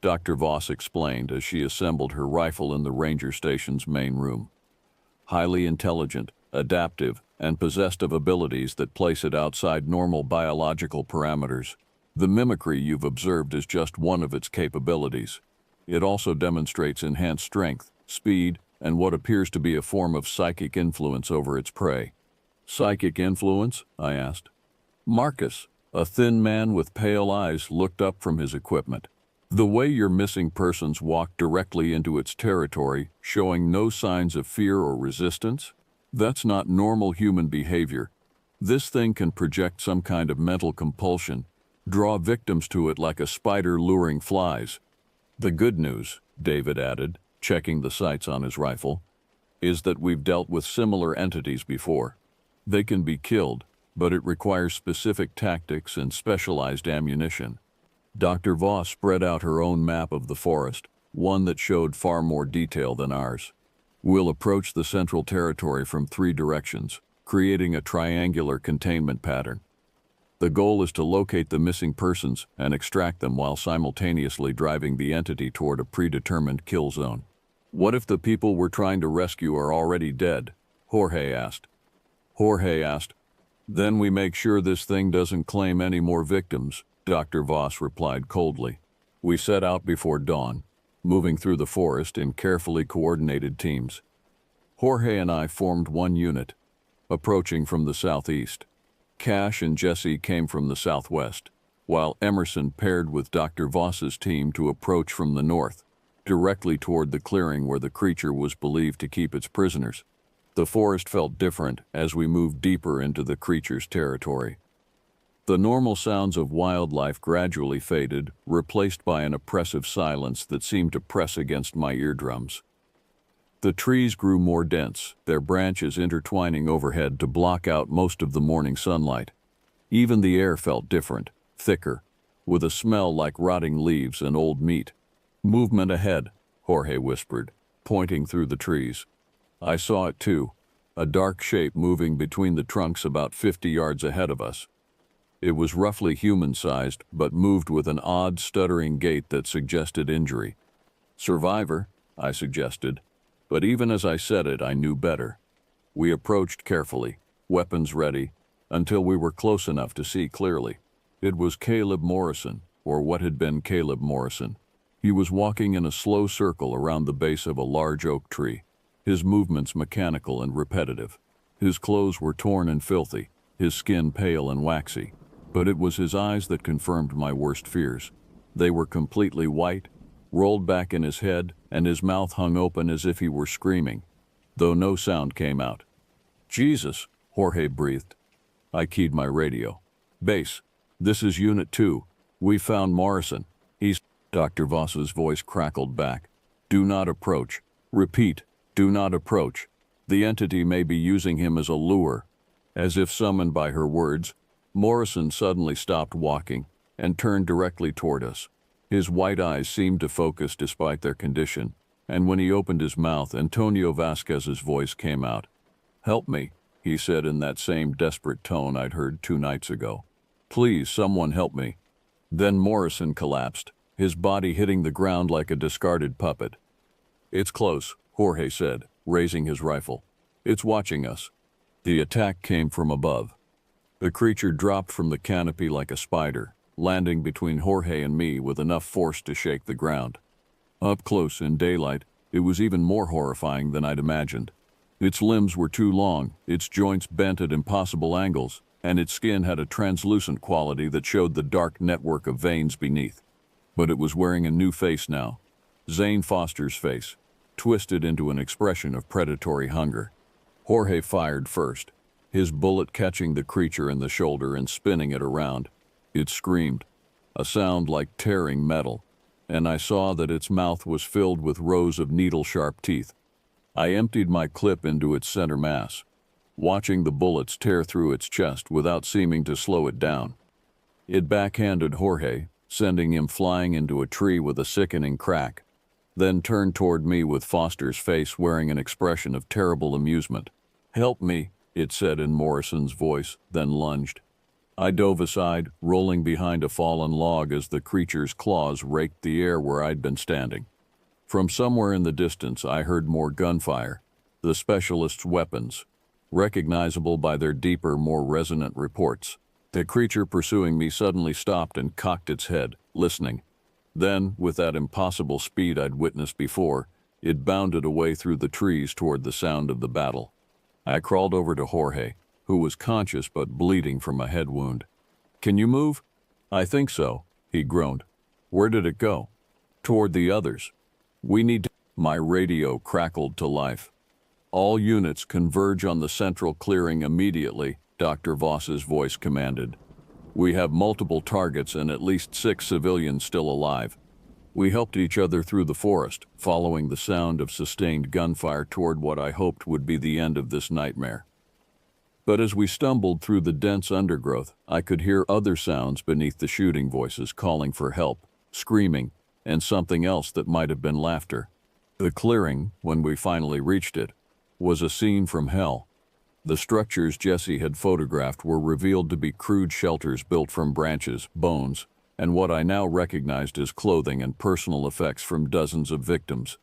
Dr. Voss explained as she assembled her rifle in the ranger station's main room. Highly intelligent, adaptive, and possessed of abilities that place it outside normal biological parameters. The mimicry you've observed is just one of its capabilities. It also demonstrates enhanced strength, speed, and what appears to be a form of psychic influence over its prey. Psychic influence? I asked. Marcus, a thin man with pale eyes, looked up from his equipment. The way your missing persons walked directly into its territory, showing no signs of fear or resistance? That's not normal human behavior. This thing can project some kind of mental compulsion, draw victims to it like a spider luring flies. The good news, David added, checking the sights on his rifle, is that we've dealt with similar entities before. They can be killed, but it requires specific tactics and specialized ammunition. Dr. Voss spread out her own map of the forest, one that showed far more detail than ours. We'll approach the Central Territory from 3 directions, creating a triangular containment pattern. The goal is to locate the missing persons and extract them while simultaneously driving the entity toward a predetermined kill zone. What if the people we're trying to rescue are already dead? Jorge asked. Then we make sure this thing doesn't claim any more victims, Dr. Voss replied coldly. We set out before dawn, moving through the forest in carefully coordinated teams. Jorge and I formed one unit, approaching from the southeast. Cash and Jesse came from the southwest, while Emerson paired with Dr. Voss's team to approach from the north, directly toward the clearing where the creature was believed to keep its prisoners. The forest felt different as we moved deeper into the creature's territory. The normal sounds of wildlife gradually faded, replaced by an oppressive silence that seemed to press against my eardrums. The trees grew more dense, their branches intertwining overhead to block out most of the morning sunlight. Even the air felt different, thicker, with a smell like rotting leaves and old meat. Movement ahead, Jorge whispered, pointing through the trees. I saw it too, a dark shape moving between the trunks about 50 yards ahead of us. It was roughly human-sized, but moved with an odd, stuttering gait that suggested injury. Survivor, I suggested, but even as I said it, I knew better. We approached carefully, weapons ready, until we were close enough to see clearly. It was Caleb Morrison, or what had been Caleb Morrison. He was walking in a slow circle around the base of a large oak tree, his movements mechanical and repetitive. His clothes were torn and filthy, his skin pale and waxy, but it was his eyes that confirmed my worst fears. They were completely white, rolled back in his head, and his mouth hung open as if he were screaming, though no sound came out. Jesus, Jorge breathed. I keyed my radio. Base, this is Unit 2. We found Morrison. He's... Dr. Voss's voice crackled back. Do not approach. Repeat, do not approach. The entity may be using him as a lure. As if summoned by her words, Morrison suddenly stopped walking, and turned directly toward us. His white eyes seemed to focus despite their condition, and when he opened his mouth, Antonio Vasquez's voice came out. "Help me," he said in that same desperate tone I'd heard 2 nights ago. "Please, someone help me." Then Morrison collapsed, his body hitting the ground like a discarded puppet. "It's close," Jorge said, raising his rifle. "It's watching us." The attack came from above. The creature dropped from the canopy like a spider, landing between Jorge and me with enough force to shake the ground. Up close in daylight, it was even more horrifying than I'd imagined. Its limbs were too long, its joints bent at impossible angles, and its skin had a translucent quality that showed the dark network of veins beneath. But it was wearing a new face now. Zane Foster's face, twisted into an expression of predatory hunger. Jorge fired first, his bullet catching the creature in the shoulder and spinning it around. It screamed, a sound like tearing metal, and I saw that its mouth was filled with rows of needle-sharp teeth. I emptied my clip into its center mass, watching the bullets tear through its chest without seeming to slow it down. It backhanded Jorge, sending him flying into a tree with a sickening crack, then turned toward me with Foster's face wearing an expression of terrible amusement. "Help me," it said in Morrison's voice, then lunged. I dove aside, rolling behind a fallen log as the creature's claws raked the air where I'd been standing. From somewhere in the distance, I heard more gunfire, the specialists' weapons, recognizable by their deeper, more resonant reports. The creature pursuing me suddenly stopped and cocked its head, listening. Then, with that impossible speed I'd witnessed before, it bounded away through the trees toward the sound of the battle. I crawled over to Jorge, who was conscious but bleeding from a head wound. "Can you move?" "I think so," he groaned. "Where did it go?" "Toward the others. We need to—" My radio crackled to life. "All units converge on the central clearing immediately," Dr. Voss's voice commanded. "We have multiple targets and at least 6 civilians still alive." We helped each other through the forest, following the sound of sustained gunfire toward what I hoped would be the end of this nightmare. But as we stumbled through the dense undergrowth, I could hear other sounds beneath the shooting voices calling for help, screaming, and something else that might have been laughter. The clearing, when we finally reached it, was a scene from hell. The structures Jesse had photographed were revealed to be crude shelters built from branches, bones, and what I now recognized as clothing and personal effects from dozens of victims.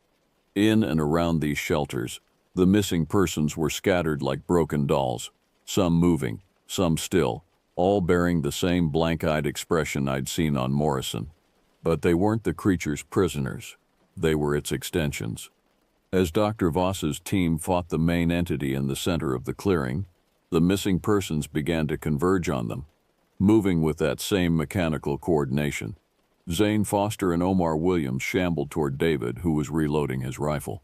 In and around these shelters, the missing persons were scattered like broken dolls, some moving, some still, all bearing the same blank-eyed expression I'd seen on Morrison. But they weren't the creature's prisoners. They were its extensions. As Dr. Voss's team fought the main entity in the center of the clearing, the missing persons began to converge on them, moving with that same mechanical coordination. Zane Foster and Omar Williams shambled toward David, who was reloading his rifle.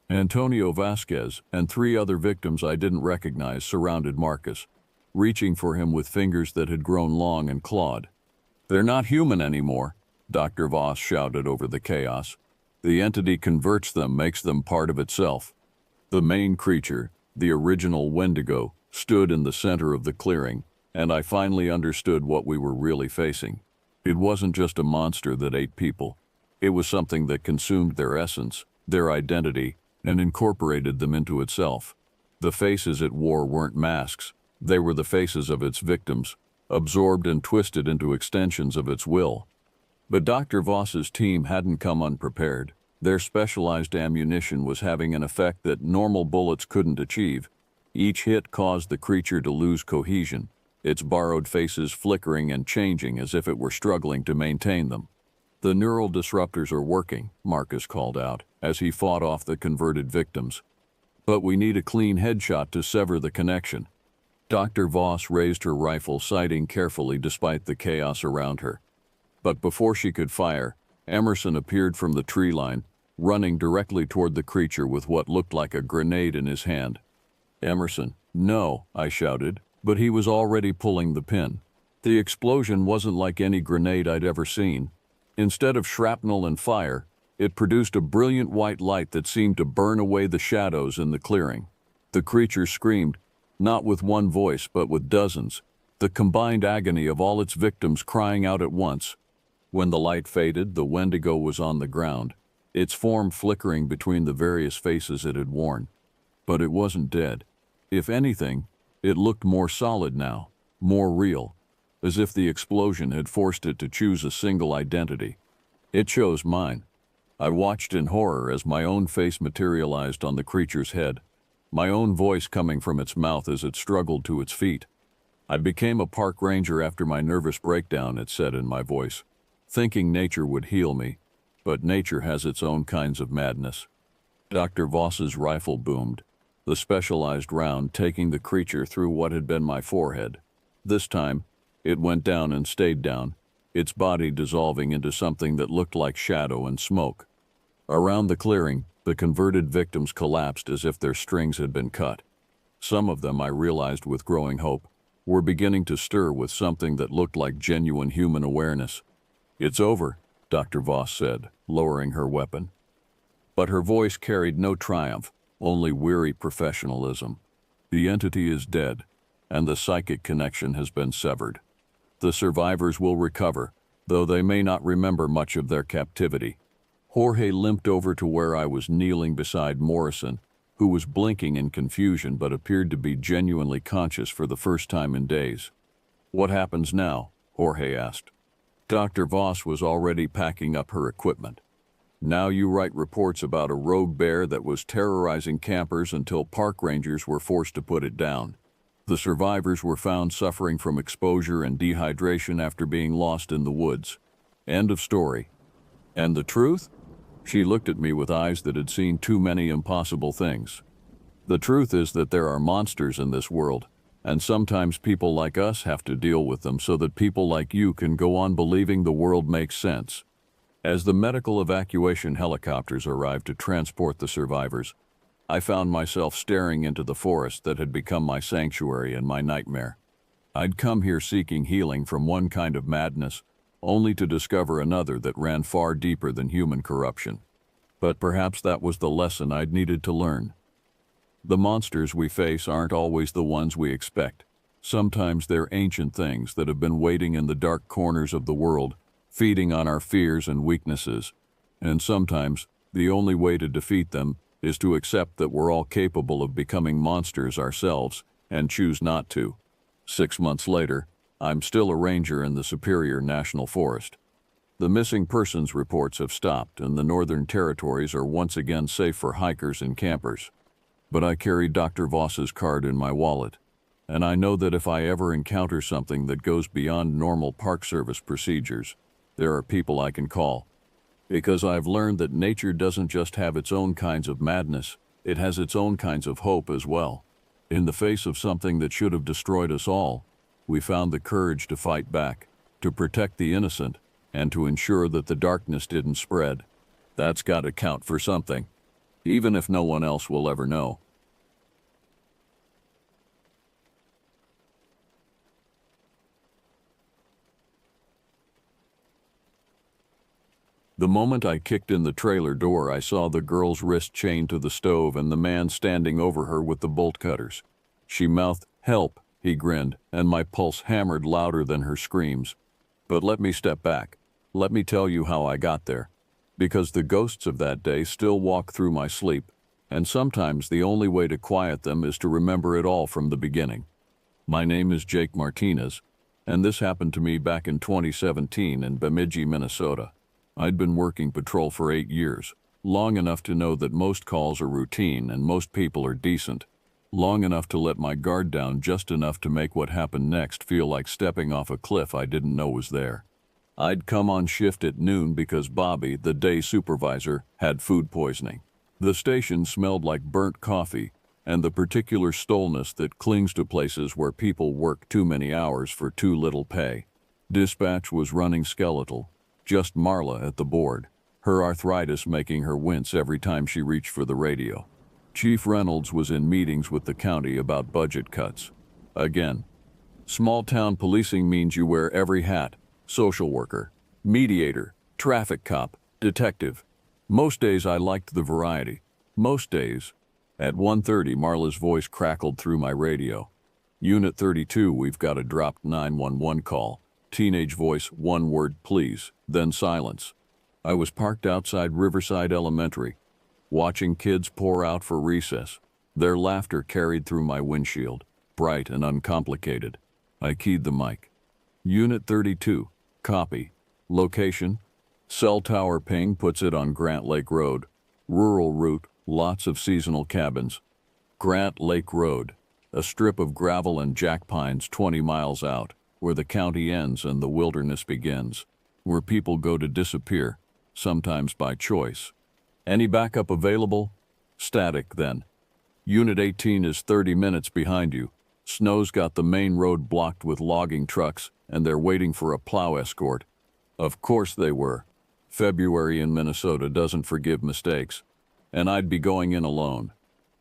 Antonio Vasquez and 3 other victims I didn't recognize surrounded Marcus, reaching for him with fingers that had grown long and clawed. "They're not human anymore," Dr. Voss shouted over the chaos. "The entity converts them, makes them part of itself." The main creature, the original Wendigo, stood in the center of the clearing, and I finally understood what we were really facing. It wasn't just a monster that ate people. It was something that consumed their essence, their identity, and incorporated them into itself. The faces it wore weren't masks. They were the faces of its victims, absorbed and twisted into extensions of its will. But Dr. Voss's team hadn't come unprepared. Their specialized ammunition was having an effect that normal bullets couldn't achieve. Each hit caused the creature to lose cohesion, its borrowed faces flickering and changing as if it were struggling to maintain them. "The neural disruptors are working," Marcus called out, as he fought off the converted victims. "But we need a clean headshot to sever the connection." Dr. Voss raised her rifle, sighting carefully despite the chaos around her. But before she could fire, Emerson appeared from the tree line, running directly toward the creature with what looked like a grenade in his hand. "Emerson, no," I shouted, but he was already pulling the pin. The explosion wasn't like any grenade I'd ever seen. Instead of shrapnel and fire, it produced a brilliant white light that seemed to burn away the shadows in the clearing. The creature screamed, not with one voice but with dozens, the combined agony of all its victims crying out at once. When the light faded, the Wendigo was on the ground, its form flickering between the various faces it had worn. But it wasn't dead. If anything, it looked more solid now, more real, as if the explosion had forced it to choose a single identity. It chose mine. I watched in horror as my own face materialized on the creature's head, my own voice coming from its mouth as it struggled to its feet. I became a park ranger after my nervous breakdown, it said in my voice, thinking nature would heal me, but nature has its own kinds of madness. Dr. Voss's rifle boomed, the specialized round taking the creature through what had been my forehead. This time, it went down and stayed down, its body dissolving into something that looked like shadow and smoke. Around the clearing, the converted victims collapsed as if their strings had been cut. Some of them, I realized with growing hope, were beginning to stir with something that looked like genuine human awareness. "It's over," Dr. Voss said, lowering her weapon. But her voice carried no triumph, only weary professionalism. "The entity is dead, and the psychic connection has been severed. The survivors will recover, though they may not remember much of their captivity." Jorge limped over to where I was kneeling beside Morrison, who was blinking in confusion but appeared to be genuinely conscious for the first time in days. "What happens now?" Jorge asked. Dr. Voss was already packing up her equipment. "Now you write reports about a rogue bear that was terrorizing campers until park rangers were forced to put it down. The survivors were found suffering from exposure and dehydration after being lost in the woods. End of story." "And the truth?" She looked at me with eyes that had seen too many impossible things. "The truth is that there are monsters in this world, and sometimes people like us have to deal with them so that people like you can go on believing the world makes sense." As the medical evacuation helicopters arrived to transport the survivors, I found myself staring into the forest that had become my sanctuary and my nightmare. I'd come here seeking healing from one kind of madness, only to discover another that ran far deeper than human corruption. But perhaps that was the lesson I'd needed to learn. The monsters we face aren't always the ones we expect. Sometimes they're ancient things that have been waiting in the dark corners of the world, feeding on our fears and weaknesses. And sometimes, the only way to defeat them is to accept that we're all capable of becoming monsters ourselves and choose not to. 6 months later, I'm still a ranger in the Superior National Forest. The missing persons reports have stopped and the Northern Territories are once again safe for hikers and campers. But I carry Dr. Voss's card in my wallet, and I know that if I ever encounter something that goes beyond normal Park Service procedures, there are people I can call. Because I've learned that nature doesn't just have its own kinds of madness, it has its own kinds of hope as well. In the face of something that should have destroyed us all, we found the courage to fight back, to protect the innocent, and to ensure that the darkness didn't spread. That's got to count for something, even if no one else will ever know. The moment I kicked in the trailer door, I saw the girl's wrist chained to the stove and the man standing over her with the bolt cutters. She mouthed, "Help," he grinned, and my pulse hammered louder than her screams. But let me step back. Let me tell you how I got there. Because the ghosts of that day still walk through my sleep, and sometimes the only way to quiet them is to remember it all from the beginning. My name is Jake Martinez, and this happened to me back in 2017 in Bemidji, Minnesota. I'd been working patrol for 8 years, long enough to know that most calls are routine and most people are decent, long enough to let my guard down just enough to make what happened next feel like stepping off a cliff I didn't know was there. I'd come on shift at noon because Bobby, the day supervisor, had food poisoning. The station smelled like burnt coffee and the particular stolness that clings to places where people work too many hours for too little pay. Dispatch was running skeletal. Just Marla at the board, her arthritis making her wince every time she reached for the radio. Chief Reynolds was in meetings with the county about budget cuts. Again, small-town policing means you wear every hat: social worker, mediator, traffic cop, detective. Most days I liked the variety. Most days. At 1:30, Marla's voice crackled through my radio. Unit 32, we've got a dropped 911 call. Teenage voice, one word, please, then silence. I was parked outside Riverside Elementary, watching kids pour out for recess. Their laughter carried through my windshield, bright and uncomplicated. I keyed the mic. Unit 32, copy. Location? Cell tower ping puts it on Grant Lake Road. Rural route, lots of seasonal cabins. Grant Lake Road, a strip of gravel and jack pines 20 miles out, where the county ends and the wilderness begins, where people go to disappear, sometimes by choice. Any backup available? Static, then. Unit 18 is 30 minutes behind you. Snow's got the main road blocked with logging trucks, and they're waiting for a plow escort. Of course they were. February in Minnesota doesn't forgive mistakes. And I'd be going in alone.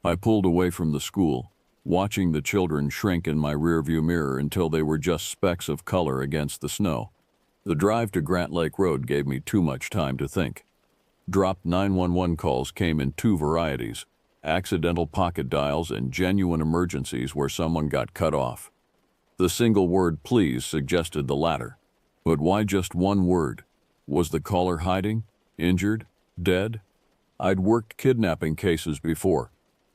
I pulled away from the school, watching the children shrink in my rearview mirror until they were just specks of color against the snow. The drive to Grant Lake Road gave me too much time to think. Dropped 911 calls came in two varieties: accidental pocket dials and genuine emergencies where someone got cut off. The single word "please" suggested the latter. But why just one word? Was the caller hiding? Injured? Dead? I'd worked kidnapping cases before,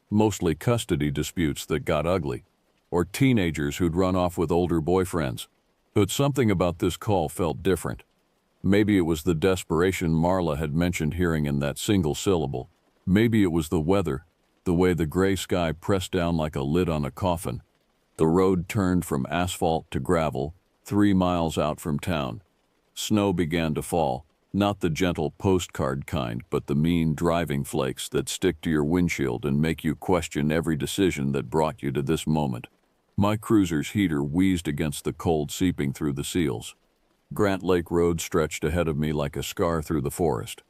mostly custody disputes that got ugly, or teenagers who'd run off with older boyfriends. But something about this call felt different. Maybe it was the desperation Marla had mentioned hearing in that single syllable. Maybe it was the weather, the way the gray sky pressed down like a lid on a coffin. The road turned from asphalt to gravel, 3 miles out from town. Snow began to fall, not the gentle postcard kind, but the mean driving flakes that stick to your windshield and make you question every decision that brought you to this moment. My cruiser's heater wheezed against the cold seeping through the seals. Grant Lake Road stretched ahead of me like a scar through the forest.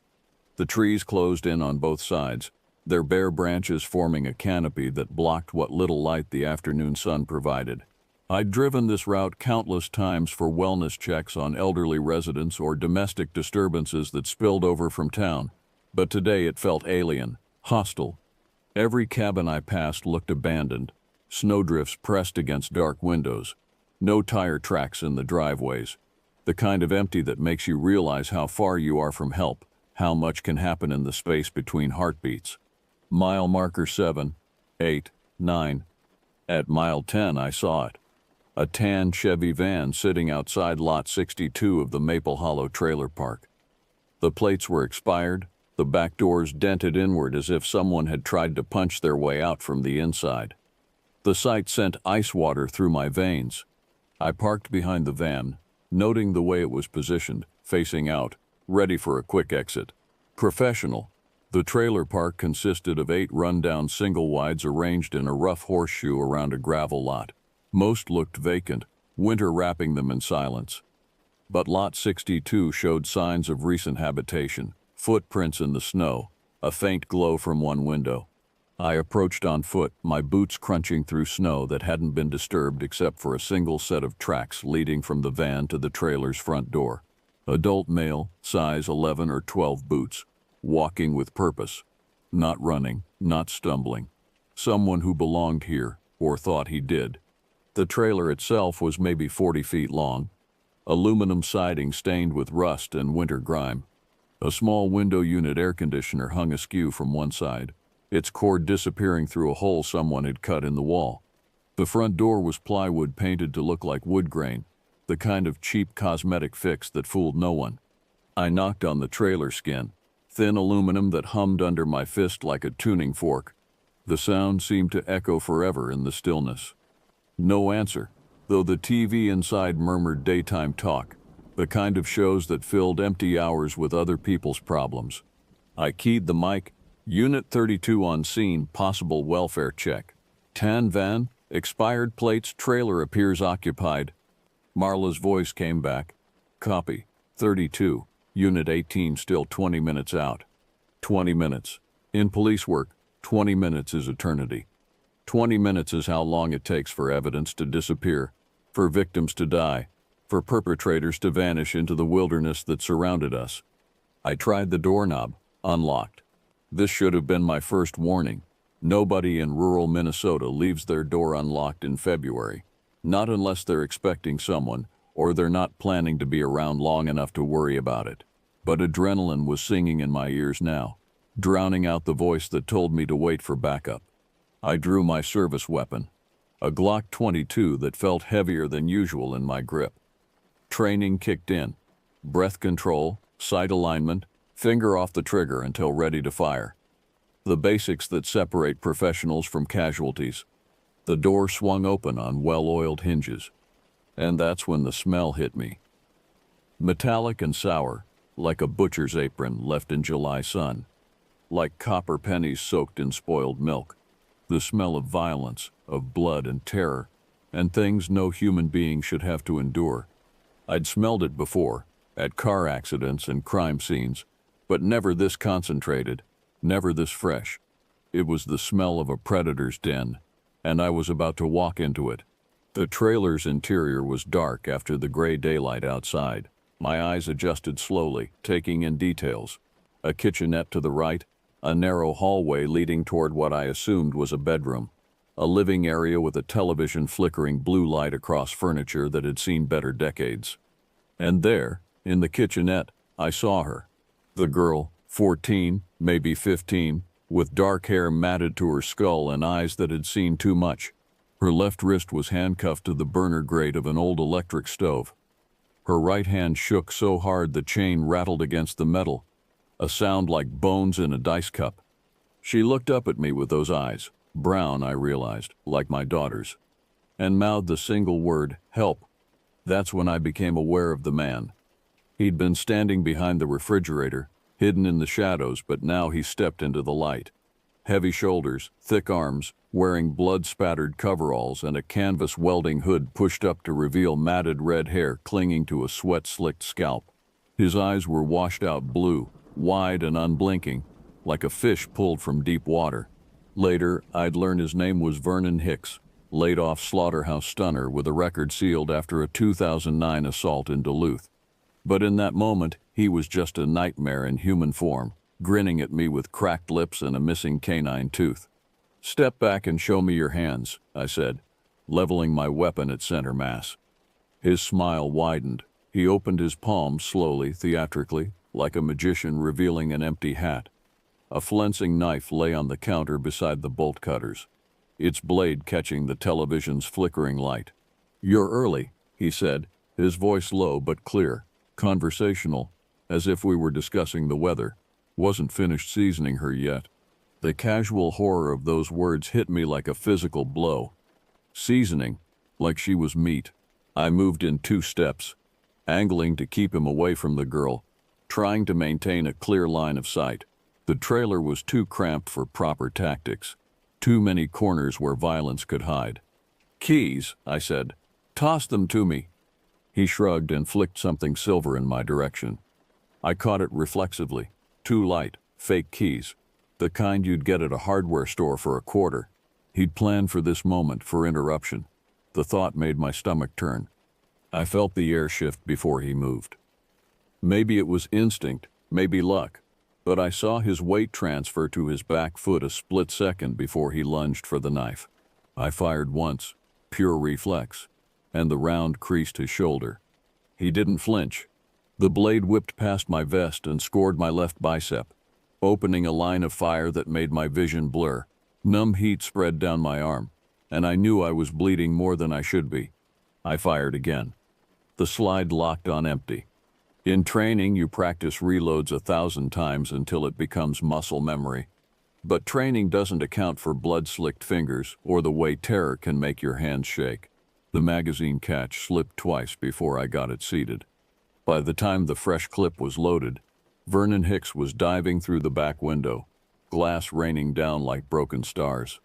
The trees closed in on both sides, their bare branches forming a canopy that blocked what little light the afternoon sun provided. I'd driven this route countless times for wellness checks on elderly residents or domestic disturbances that spilled over from town, but today it felt alien, hostile. Every cabin I passed looked abandoned, snowdrifts pressed against dark windows, no tire tracks in the driveways, the kind of empty that makes you realize how far you are from help, how much can happen in the space between heartbeats. Mile marker 7, 8, 9. At mile 10 I saw it. A tan Chevy van sitting outside Lot 62 of the Maple Hollow Trailer Park. The plates were expired, the back doors dented inward as if someone had tried to punch their way out from the inside. The sight sent ice water through my veins. I parked behind the van, noting the way it was positioned, facing out, ready for a quick exit. Professional. The trailer park consisted of 8 rundown single-wides arranged in a rough horseshoe around a gravel lot. Most looked vacant, winter wrapping them in silence. But Lot 62 showed signs of recent habitation, footprints in the snow, a faint glow from one window. I approached on foot, my boots crunching through snow that hadn't been disturbed except for a single set of tracks leading from the van to the trailer's front door. Adult male, size 11 or 12 boots, walking with purpose, not running, not stumbling. Someone who belonged here, or thought he did. The trailer itself was maybe 40 feet long, aluminum siding stained with rust and winter grime. A small window unit air conditioner hung askew from one side, its cord disappearing through a hole someone had cut in the wall. The front door was plywood painted to look like wood grain, the kind of cheap cosmetic fix that fooled no one. I knocked on the trailer skin, thin aluminum that hummed under my fist like a tuning fork. The sound seemed to echo forever in the stillness. No answer, though the TV inside murmured daytime talk, the kind of shows that filled empty hours with other people's problems. I keyed the mic. Unit 32 on scene, possible welfare check. Tan van, expired plates, trailer appears occupied. Marla's voice came back. Copy. 32. Unit 18 still 20 minutes out. 20 minutes. In police work, 20 minutes is eternity. 20 minutes is how long it takes for evidence to disappear, for victims to die, for perpetrators to vanish into the wilderness that surrounded us. I tried the doorknob, unlocked. This should have been my first warning. Nobody in rural Minnesota leaves their door unlocked in February, not unless they're expecting someone or they're not planning to be around long enough to worry about it. But adrenaline was singing in my ears now, drowning out the voice that told me to wait for backup. I drew my service weapon, a Glock 22 that felt heavier than usual in my grip. Training kicked in. Breath control, sight alignment, finger off the trigger until ready to fire. The basics that separate professionals from casualties. The door swung open on well-oiled hinges. And that's when the smell hit me. Metallic and sour, like a butcher's apron left in July sun. Like copper pennies soaked in spoiled milk. The smell of violence, of blood and terror, and things no human being should have to endure. I'd smelled it before, at car accidents and crime scenes, but never this concentrated, never this fresh. It was the smell of a predator's den, and I was about to walk into it. The trailer's interior was dark after the gray daylight outside. My eyes adjusted slowly, taking in details. A kitchenette to the right, a narrow hallway leading toward what I assumed was a bedroom, a living area with a television flickering blue light across furniture that had seen better decades. And there, in the kitchenette, I saw her. The girl, 14, maybe 15, with dark hair matted to her skull and eyes that had seen too much. Her left wrist was handcuffed to the burner grate of an old electric stove. Her right hand shook so hard the chain rattled against the metal, a sound like bones in a dice cup. She looked up at me with those eyes, brown, I realized, like my daughter's, and mouthed the single word, "Help." That's when I became aware of the man. He'd been standing behind the refrigerator, hidden in the shadows, but now he stepped into the light. Heavy shoulders, thick arms, wearing blood-spattered coveralls and a canvas welding hood pushed up to reveal matted red hair clinging to a sweat-slicked scalp. His eyes were washed-out blue, wide and unblinking, like a fish pulled from deep water. Later, I'd learned his name was Vernon Hicks, laid-off slaughterhouse stunner with a record sealed after a 2009 assault in Duluth. But in that moment, he was just a nightmare in human form, grinning at me with cracked lips and a missing canine tooth. "Step back and show me your hands," I said, leveling my weapon at center mass. His smile widened. He opened his palms slowly, theatrically, like a magician revealing an empty hat. A flensing knife lay on the counter beside the bolt cutters, its blade catching the television's flickering light. "You're early," he said, his voice low but clear, conversational, as if we were discussing the weather. Wasn't finished seasoning her yet. The casual horror of those words hit me like a physical blow. Seasoning, like she was meat. I moved in 2 steps, angling to keep him away from the girl, trying to maintain a clear line of sight. The trailer was too cramped for proper tactics. Too many corners where violence could hide. "Keys," I said. "Toss them to me." He shrugged and flicked something silver in my direction. I caught it reflexively. 2 light, fake keys. The kind you'd get at a hardware store for $1. He'd planned for this moment, for interruption. The thought made my stomach turn. I felt the air shift before he moved. Maybe it was instinct, maybe luck, but I saw his weight transfer to his back foot a split second before he lunged for the knife. I fired once, pure reflex, and the round creased his shoulder. He didn't flinch. The blade whipped past my vest and scored my left bicep, opening a line of fire that made my vision blur. Numb heat spread down my arm, and I knew I was bleeding more than I should be. I fired again. The slide locked on empty. In training, you practice reloads 1,000 times until it becomes muscle memory. But training doesn't account for blood-slicked fingers or the way terror can make your hands shake. The magazine catch slipped twice before I got it seated. By the time the fresh clip was loaded, Vernon Hicks was diving through the back window, glass raining down like broken stars.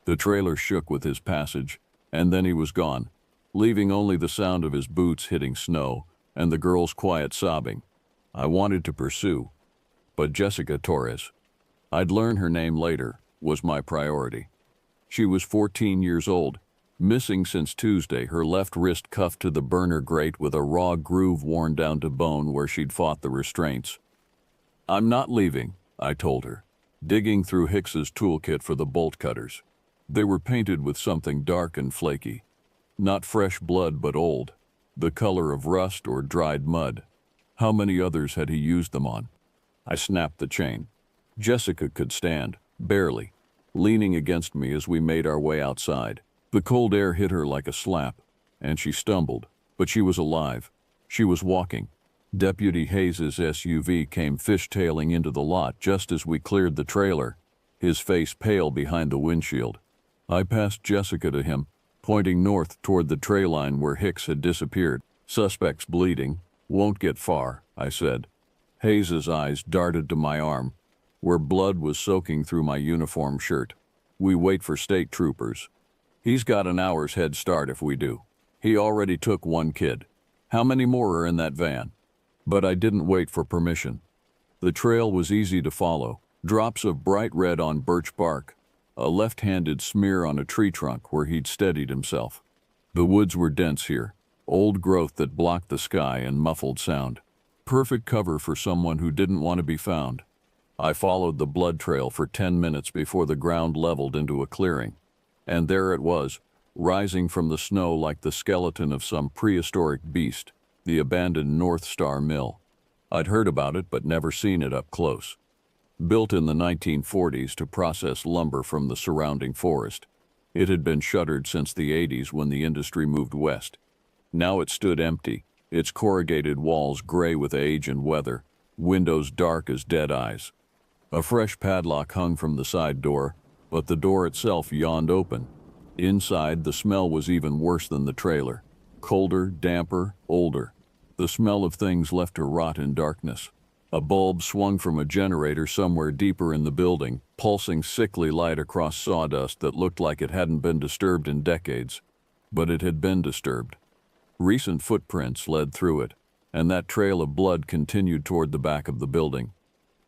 The trailer shook with his passage, and then he was gone, leaving only the sound of his boots hitting snow and the girl's quiet sobbing. I wanted to pursue, but Jessica Torres, I'd learn her name later, was my priority. She was 14 years old, missing since Tuesday, her left wrist cuffed to the burner grate with a raw groove worn down to bone where she'd fought the restraints. "I'm not leaving," I told her. digging through Hicks's toolkit for the bolt cutters. They were painted with something dark and flaky. Not fresh blood, but old, the color of rust or dried mud. How many others had he used them on? I snapped the chain. Jessica could stand, barely, leaning against me as we made our way outside. The cold air hit her like a slap, and she stumbled, but she was alive. She was walking. Deputy Hayes's SUV came fishtailing into the lot just as we cleared the trailer, his face pale behind the windshield. I passed Jessica to him, pointing north toward the tray line where Hicks had disappeared. Suspect's bleeding. Won't get far, I said. Hayes's eyes darted to my arm, where blood was soaking through my uniform shirt. We wait for state troopers. He's got an hour's head start if we do. He already took one kid. How many more are in that van? But I didn't wait for permission. The trail was easy to follow. Drops of bright red on birch bark, a left-handed smear on a tree trunk where he'd steadied himself. The woods were dense here, old growth that blocked the sky and muffled sound. Perfect cover for someone who didn't want to be found. I followed the blood trail for 10 minutes before the ground leveled into a clearing. And there it was, rising from the snow like the skeleton of some prehistoric beast, the abandoned North Star Mill. I'd heard about it but never seen it up close. Built in the 1940s to process lumber from the surrounding forest, it had been shuttered since the 80s when the industry moved west. Now it stood empty, its corrugated walls gray with age and weather, windows dark as dead eyes. A fresh padlock hung from the side door, but the door itself yawned open. Inside, the smell was even worse than the trailer. Colder, damper, older. The smell of things left to rot in darkness. A bulb swung from a generator somewhere deeper in the building, pulsing sickly light across sawdust that looked like it hadn't been disturbed in decades. But it had been disturbed. Recent footprints led through it, and that trail of blood continued toward the back of the building.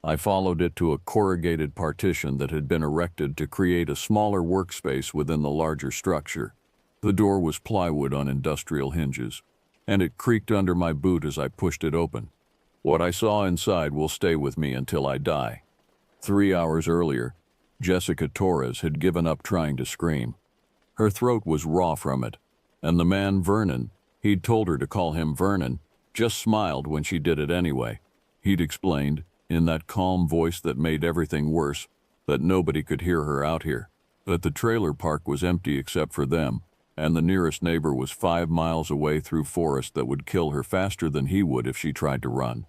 I followed it to a corrugated partition that had been erected to create a smaller workspace within the larger structure. The door was plywood on industrial hinges, and it creaked under my boot as I pushed it open. What I saw inside will stay with me until I die. 3 hours earlier, Jessica Torres had given up trying to scream. Her throat was raw from it, and the man Vernon, he'd told her to call him Vernon, just smiled when she did it anyway. He'd explained, in that calm voice that made everything worse, that nobody could hear her out here, that the trailer park was empty except for them, and the nearest neighbor was 5 miles away through forest that would kill her faster than he would if she tried to run.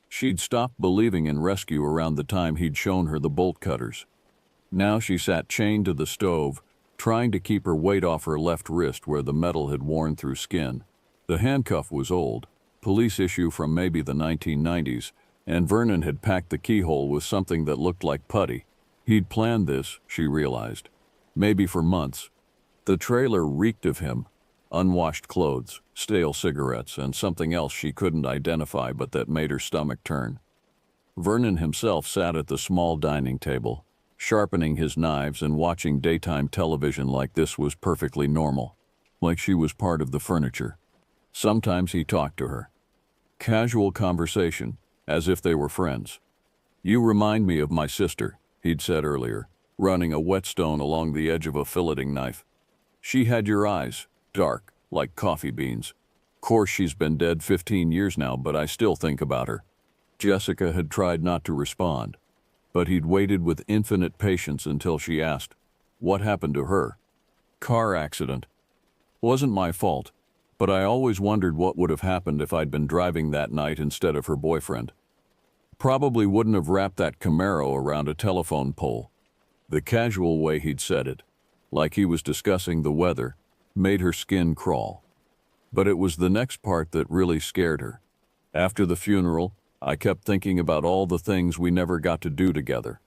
She'd stopped believing in rescue around the time he'd shown her the bolt cutters. Now she sat chained to the stove, trying to keep her weight off her left wrist where the metal had worn through skin. The handcuff was old, police issue from maybe the 1990s, and Vernon had packed the keyhole with something that looked like putty. He'd planned this, she realized, maybe for months. The trailer reeked of him, unwashed clothes, stale cigarettes, and something else she couldn't identify but that made her stomach turn. Vernon himself sat at the small dining table, sharpening his knives and watching daytime television like this was perfectly normal, like she was part of the furniture. Sometimes he talked to her. Casual conversation, as if they were friends. "You remind me of my sister," he'd said earlier, running a whetstone along the edge of a filleting knife. "She had your eyes, dark, like coffee beans. Course she's been dead 15 years now, but I still think about her." Jessica had tried not to respond, but he'd waited with infinite patience until she asked, "What happened to her?" "Car accident. Wasn't my fault, but I always wondered what would have happened if I'd been driving that night instead of her boyfriend. Probably wouldn't have wrapped that Camaro around a telephone pole." The casual way he'd said it, like he was discussing the weather, made her skin crawl. But it was the next part that really scared her. After the funeral, I kept thinking about all the things we never got to do together.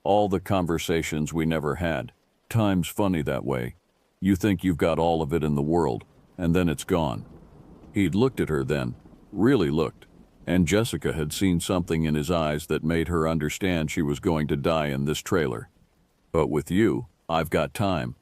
All the conversations we never had. Time's funny that way. You think you've got all of it in the world, and then it's gone. He'd looked at her then, really looked, and Jessica had seen something in his eyes that made her understand she was going to die in this trailer. "But with you, I've got time.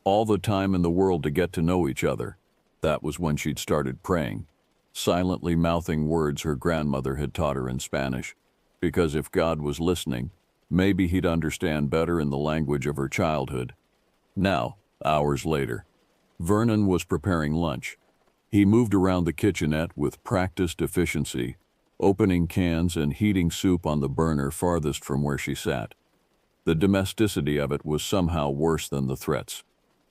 All the time in the world to get to know each other." That was when she'd started praying, silently mouthing words her grandmother had taught her in Spanish, because if God was listening, Maybe he'd understand better in the language of her childhood. Now, hours later, Vernon was preparing lunch. He moved around the kitchenette with practiced efficiency, opening cans and heating soup on the burner farthest from where she sat. The domesticity of it was somehow worse than the threats.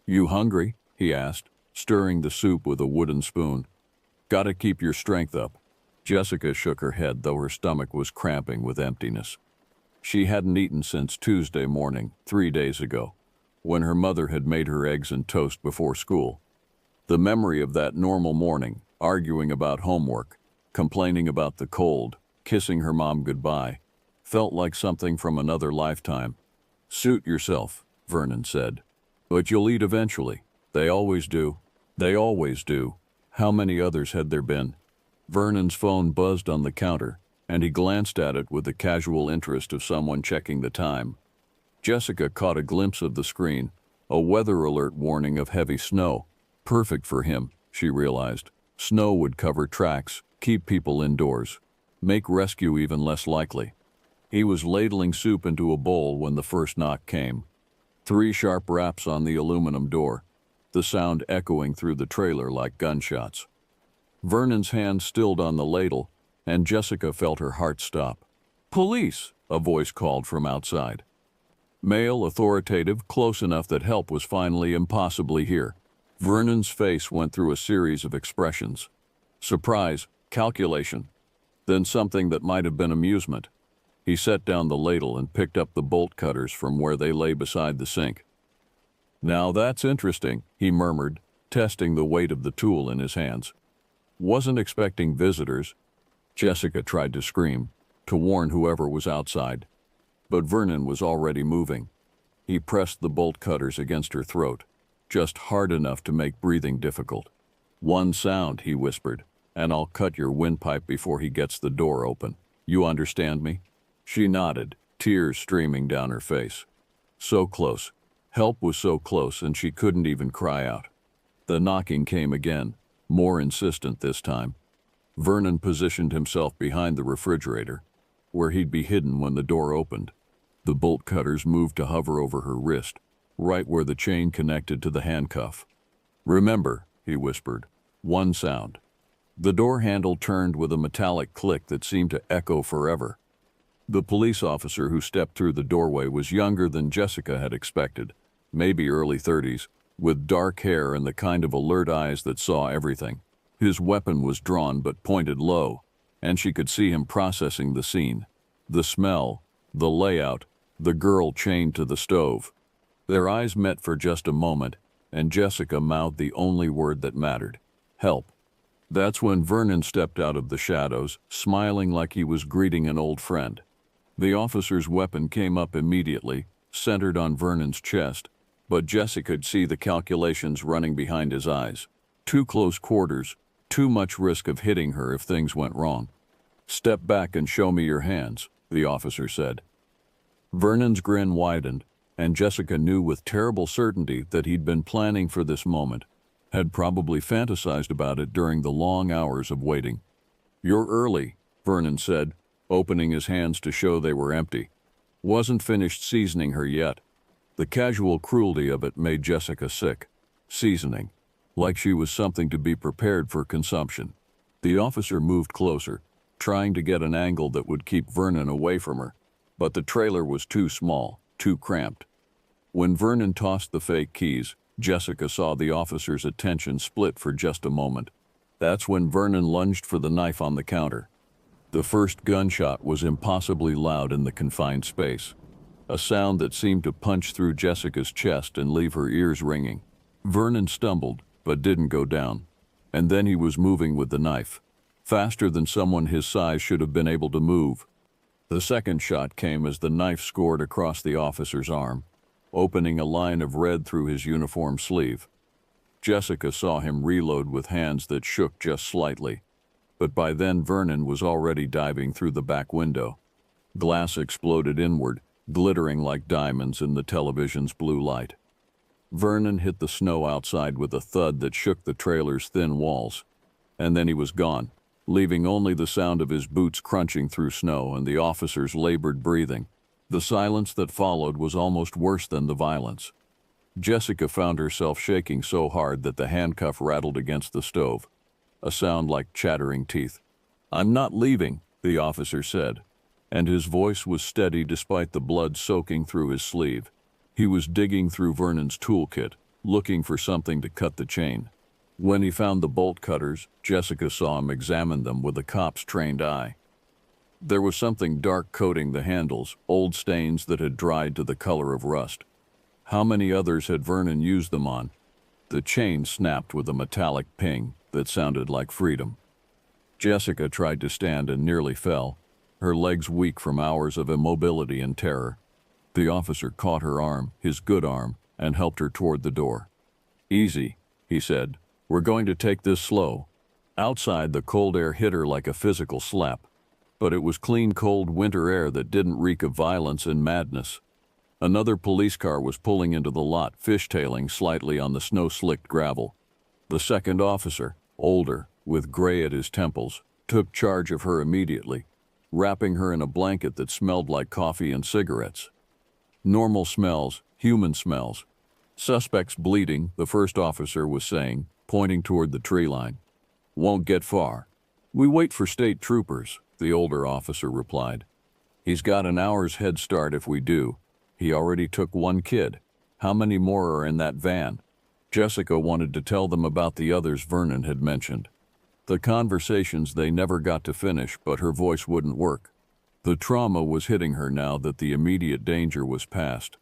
"You hungry?" he asked, stirring the soup with a wooden spoon. "Gotta keep your strength up." Jessica shook her head, though her stomach was cramping with emptiness. She hadn't eaten since Tuesday morning, 3 days ago, when her mother had made her eggs and toast before school. The memory of that normal morning, arguing about homework, complaining about the cold, kissing her mom goodbye, felt like something from another lifetime. "Suit yourself," Vernon said. "But you'll eat eventually. They always do. They always do." How many others had there been? Vernon's phone buzzed on the counter, and he glanced at it with the casual interest of someone checking the time. Jessica caught a glimpse of the screen, a weather alert warning of heavy snow. Perfect for him, she realized. Snow would cover tracks, keep people indoors, make rescue even less likely. He was ladling soup into a bowl when the first knock came. 3 sharp raps on the aluminum door, the sound echoing through the trailer like gunshots. Vernon's hand stilled on the ladle, and Jessica felt her heart stop. "Police!" a voice called from outside. Male, authoritative, close enough that help was finally impossibly here. Vernon's face went through a series of expressions. Surprise, calculation, then something that might have been amusement. He set down the ladle and picked up the bolt cutters from where they lay beside the sink. "Now that's interesting," he murmured, testing the weight of the tool in his hands. "Wasn't expecting visitors." Jessica tried to scream, to warn whoever was outside, but Vernon was already moving. He pressed the bolt cutters against her throat, just hard enough to make breathing difficult. "One sound," he whispered, "and I'll cut your windpipe before he gets the door open. You understand me?" She nodded, tears streaming down her face. So close. Help was so close, and she couldn't even cry out. The knocking came again, more insistent this time. Vernon positioned himself behind the refrigerator, where he'd be hidden when the door opened. The bolt cutters moved to hover over her wrist, right where the chain connected to the handcuff. "Remember," he whispered, "one sound." The door handle turned with a metallic click that seemed to echo forever. The police officer who stepped through the doorway was younger than Jessica had expected, maybe early 30s, with dark hair and the kind of alert eyes that saw everything. His weapon was drawn but pointed low, and she could see him processing the scene. The smell, the layout, the girl chained to the stove. Their eyes met for just a moment, and Jessica mouthed the only word that mattered: "Help." That's when Vernon stepped out of the shadows, smiling like he was greeting an old friend. The officer's weapon came up immediately, centered on Vernon's chest, but Jessica could see the calculations running behind his eyes. Too close quarters, too much risk of hitting her if things went wrong. "Step back and show me your hands," the officer said. Vernon's grin widened, and Jessica knew with terrible certainty that he'd been planning for this moment, had probably fantasized about it during the long hours of waiting. "You're early," Vernon said, opening his hands to show they were empty. Wasn't finished seasoning her yet. The casual cruelty of it made Jessica sick. Seasoning. Like she was something to be prepared for consumption. The officer moved closer, trying to get an angle that would keep Vernon away from her, but the trailer was too small, too cramped. When Vernon tossed the fake keys, Jessica saw the officer's attention split for just a moment. That's when Vernon lunged for the knife on the counter. The first gunshot was impossibly loud in the confined space, a sound that seemed to punch through Jessica's chest and leave her ears ringing. Vernon stumbled, but didn't go down, and then he was moving with the knife, faster than someone his size should have been able to move. The second shot came as the knife scored across the officer's arm, opening a line of red through his uniform sleeve. Jessica saw him reload with hands that shook just slightly, but by then Vernon was already diving through the back window. Glass exploded inward, glittering like diamonds in the television's blue light. Vernon hit the snow outside with a thud that shook the trailer's thin walls, and then he was gone, leaving only the sound of his boots crunching through snow and the officer's labored breathing. The silence that followed was almost worse than the violence. Jessica found herself shaking so hard that the handcuff rattled against the stove, a sound like chattering teeth. "I'm not leaving," the officer said, and his voice was steady despite the blood soaking through his sleeve. He was digging through Vernon's toolkit, looking for something to cut the chain. When he found the bolt cutters, Jessica saw him examine them with a cop's trained eye. There was something dark coating the handles, old stains that had dried to the color of rust. How many others had Vernon used them on? The chain snapped with a metallic ping that sounded like freedom. Jessica tried to stand and nearly fell, her legs weak from hours of immobility and terror. The officer caught her arm, his good arm, and helped her toward the door. "Easy," he said. "We're going to take this slow." Outside, the cold air hit her like a physical slap, but it was clean, cold winter air that didn't reek of violence and madness. Another police car was pulling into the lot, fishtailing slightly on the snow-slicked gravel. The second officer, older, with gray at his temples, took charge of her immediately, wrapping her in a blanket that smelled like coffee and cigarettes. "Normal smells, human smells. Suspects bleeding," the first officer was saying, pointing toward the tree line. "Won't get far." "We wait for state troopers," the older officer replied. "He's got an hour's head start if we do. He already took one kid. How many more are in that van?" Jessica wanted to tell them about the others Vernon had mentioned. The conversations they never got to finish, but her voice wouldn't work. The trauma was hitting her now that the immediate danger was past,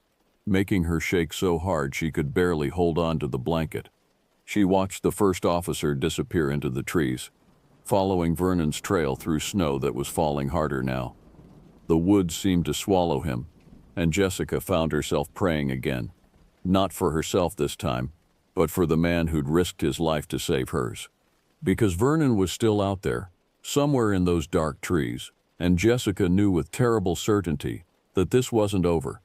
making her shake so hard she could barely hold on to the blanket. She watched the first officer disappear into the trees, following Vernon's trail through snow that was falling harder now. The woods seemed to swallow him, and Jessica found herself praying again, not for herself this time, but for the man who'd risked his life to save hers. Because Vernon was still out there, somewhere in those dark trees, and Jessica knew with terrible certainty that this wasn't over.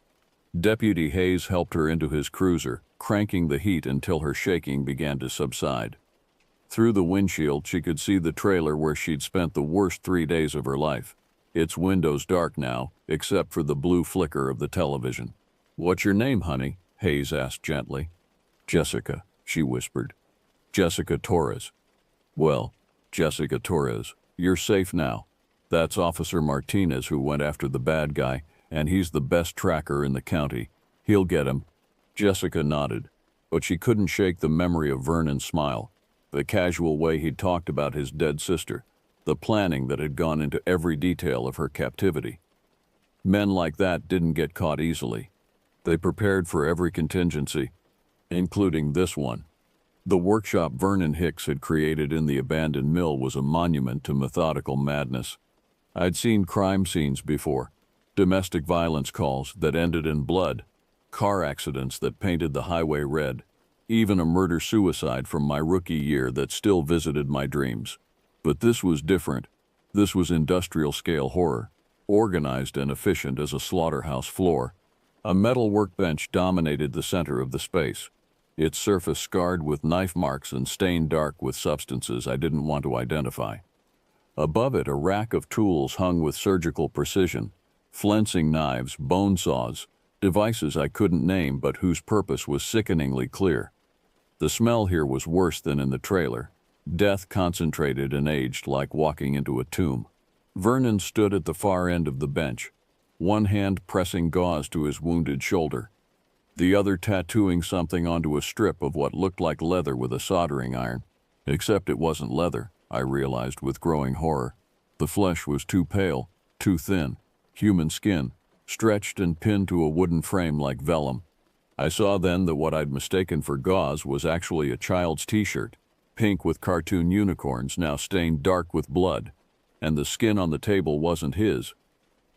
Deputy Hayes helped her into his cruiser, cranking the heat until her shaking began to subside. Through the windshield, she could see the trailer where she'd spent the worst 3 days of her life. Its windows dark now, except for the blue flicker of the television. "What's your name, honey?" Hayes asked gently. "Jessica," she whispered. "Jessica Torres." "Well, Jessica Torres, you're safe now. That's Officer Martinez who went after the bad guy, and he's the best tracker in the county. He'll get him." Jessica nodded, but she couldn't shake the memory of Vernon's smile, the casual way he'd talked about his dead sister, the planning that had gone into every detail of her captivity. Men like that didn't get caught easily. They prepared for every contingency, including this one. The workshop Vernon Hicks had created in the abandoned mill was a monument to methodical madness. I'd seen crime scenes before, domestic violence calls that ended in blood, car accidents that painted the highway red, even a murder-suicide from my rookie year that still visited my dreams. But this was different. This was industrial-scale horror, organized and efficient as a slaughterhouse floor. A metal workbench dominated the center of the space, its surface scarred with knife marks and stained dark with substances I didn't want to identify. Above it, a rack of tools hung with surgical precision, flensing knives, bone saws, devices I couldn't name but whose purpose was sickeningly clear. The smell here was worse than in the trailer. Death concentrated and aged like walking into a tomb. Vernon stood at the far end of the bench, one hand pressing gauze to his wounded shoulder, the other tattooing something onto a strip of what looked like leather with a soldering iron. Except it wasn't leather, I realized with growing horror. The flesh was too pale, too thin, human skin, stretched and pinned to a wooden frame like vellum. I saw then that what I'd mistaken for gauze was actually a child's t-shirt, pink with cartoon unicorns now stained dark with blood, and the skin on the table wasn't his.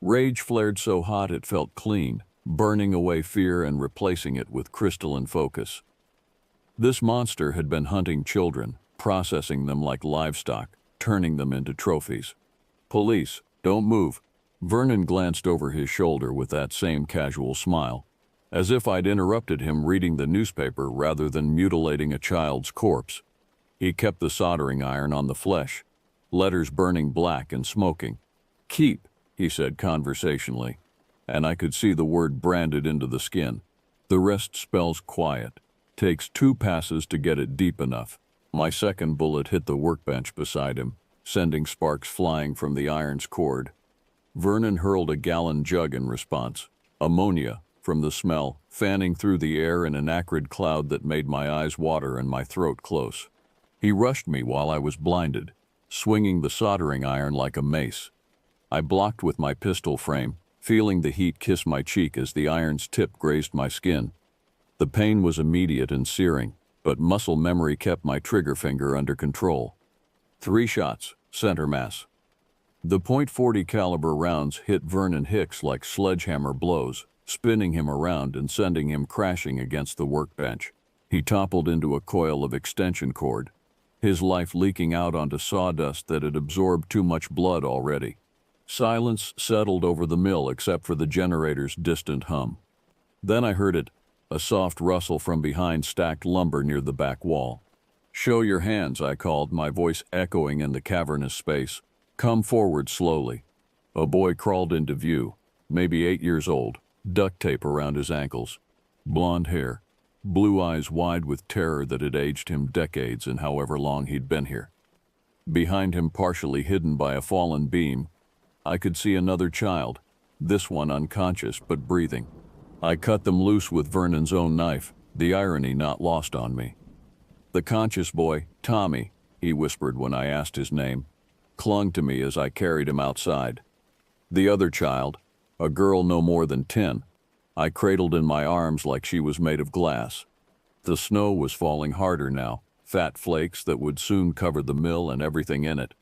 Rage flared so hot it felt clean, burning away fear and replacing it with crystalline focus. This monster had been hunting children, processing them like livestock, turning them into trophies. "Police, don't move." Vernon glanced over his shoulder with that same casual smile, as if I'd interrupted him reading the newspaper rather than mutilating a child's corpse. He kept the soldering iron on the flesh, letters burning black and smoking. "Keep," he said conversationally. and I could see the word branded into the skin. The rest spells quiet. Takes 2 passes to get it deep enough. My second bullet hit the workbench beside him, sending sparks flying from the iron's cord. Vernon hurled a gallon jug in response. Ammonia, from the smell, fanning through the air in an acrid cloud that made my eyes water and my throat close. He rushed me while I was blinded, swinging the soldering iron like a mace. I blocked with my pistol frame, feeling the heat kiss my cheek as the iron's tip grazed my skin. The pain was immediate and searing, but muscle memory kept my trigger finger under control. 3 shots, center mass. The .40 caliber rounds hit Vernon Hicks like sledgehammer blows, spinning him around and sending him crashing against the workbench. He toppled into a coil of extension cord, his life leaking out onto sawdust that had absorbed too much blood already. Silence settled over the mill except for the generator's distant hum. Then I heard it, a soft rustle from behind stacked lumber near the back wall. "Show your hands," I called, my voice echoing in the cavernous space. "Come forward slowly." A boy crawled into view, maybe 8 years old, duct tape around his ankles. Blonde hair, blue eyes wide with terror that had aged him decades in however long he'd been here. Behind him, partially hidden by a fallen beam, I could see another child, this one unconscious but breathing. I cut them loose with Vernon's own knife, the irony not lost on me. The conscious boy, Tommy, he whispered when I asked his name, clung to me as I carried him outside. The other child, a girl no more than 10, I cradled in my arms like she was made of glass. The snow was falling harder now, fat flakes that would soon cover the mill and everything in it,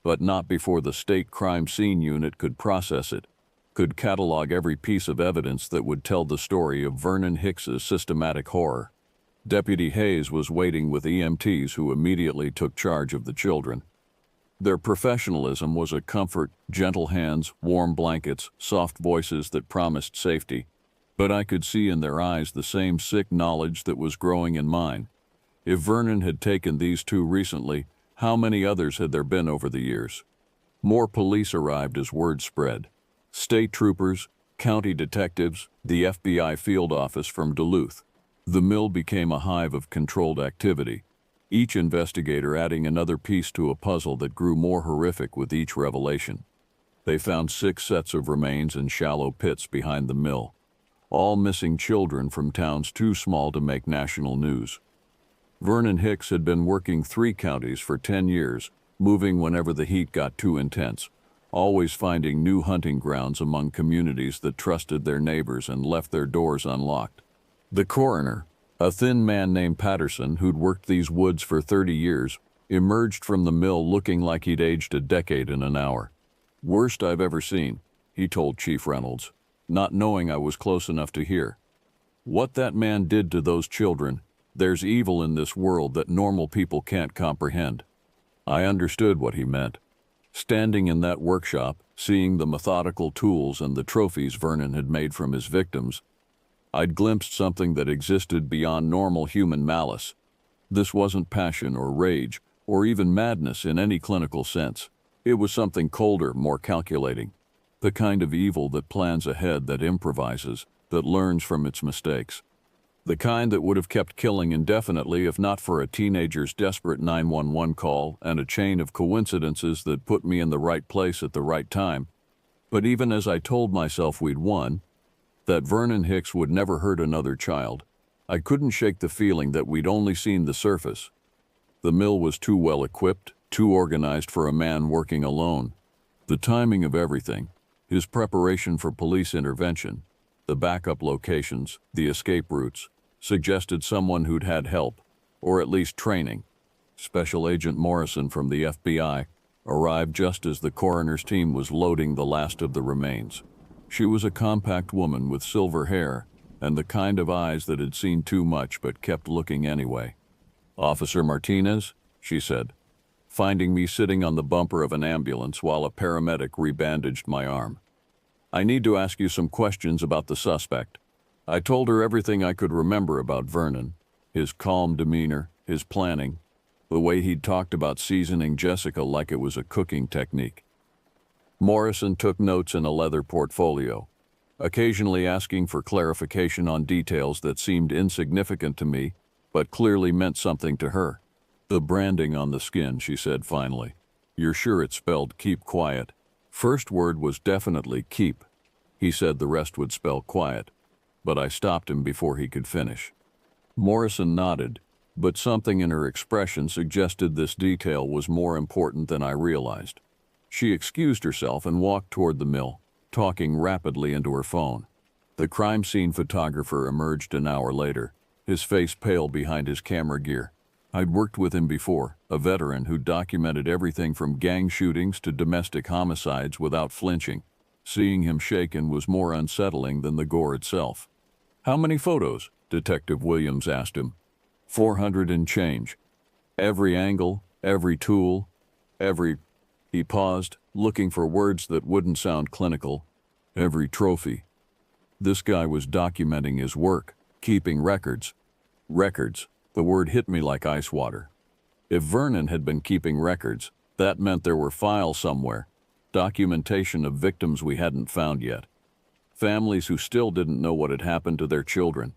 but not before the state crime scene unit could process it, could catalog every piece of evidence that would tell the story of Vernon Hicks's systematic horror. Deputy Hayes was waiting with EMTs who immediately took charge of the children. Their professionalism was a comfort, gentle hands, warm blankets, soft voices that promised safety. But I could see in their eyes the same sick knowledge that was growing in mine. If Vernon had taken these 2 recently, how many others had there been over the years? More police arrived as word spread. State troopers, county detectives, the FBI field office from Duluth. The mill became a hive of controlled activity, each investigator adding another piece to a puzzle that grew more horrific with each revelation. They found 6 sets of remains in shallow pits behind the mill, all missing children from towns too small to make national news. Vernon Hicks had been working 3 counties for 10 years, moving whenever the heat got too intense, always finding new hunting grounds among communities that trusted their neighbors and left their doors unlocked. The coroner, a thin man named Patterson who'd worked these woods for 30 years, emerged from the mill looking like he'd aged a decade in an hour. "Worst I've ever seen," he told Chief Reynolds, not knowing I was close enough to hear. "What that man did to those children, there's evil in this world that normal people can't comprehend." I understood what he meant. Standing in that workshop, seeing the methodical tools and the trophies Vernon had made from his victims, I'd glimpsed something that existed beyond normal human malice. This wasn't passion or rage, or even madness in any clinical sense. It was something colder, more calculating. The kind of evil that plans ahead, that improvises, that learns from its mistakes. The kind that would have kept killing indefinitely if not for a teenager's desperate 911 call and a chain of coincidences that put me in the right place at the right time. But even as I told myself we'd won, that Vernon Hicks would never hurt another child, I couldn't shake the feeling that we'd only seen the surface. The mill was too well equipped, too organized for a man working alone. The timing of everything, his preparation for police intervention, the backup locations, the escape routes, suggested someone who'd had help, or at least training. Special Agent Morrison from the FBI arrived just as the coroner's team was loading the last of the remains. She was a compact woman with silver hair and the kind of eyes that had seen too much but kept looking anyway. "Officer Martinez," she said, finding me sitting on the bumper of an ambulance while a paramedic rebandaged my arm. "I need to ask you some questions about the suspect." I told her everything I could remember about Vernon, his calm demeanor, his planning, the way he'd talked about seasoning Jessica like it was a cooking technique. Morrison took notes in a leather portfolio. occasionally asking for clarification on details that seemed insignificant to me, but clearly meant something to her. "The branding on the skin," she said finally. "You're sure it's spelled keep quiet?" First word was definitely keep. He said the rest would spell quiet, but I stopped him before he could finish. Morrison nodded, but something in her expression suggested this detail was more important than I realized. She excused herself and walked toward the mill, talking rapidly into her phone. The crime scene photographer emerged an hour later, his face pale behind his camera gear. I'd worked with him before, a veteran who documented everything from gang shootings to domestic homicides without flinching. Seeing him shaken was more unsettling than the gore itself. "How many photos?" Detective Williams asked him. 400 and change. Every angle, every tool, every... He paused, looking for words that wouldn't sound clinical. Every trophy. This guy was documenting his work, keeping records. Records. The word hit me like ice water. If Vernon had been keeping records, that meant there were files somewhere, documentation of victims we hadn't found yet. Families who still didn't know what had happened to their children.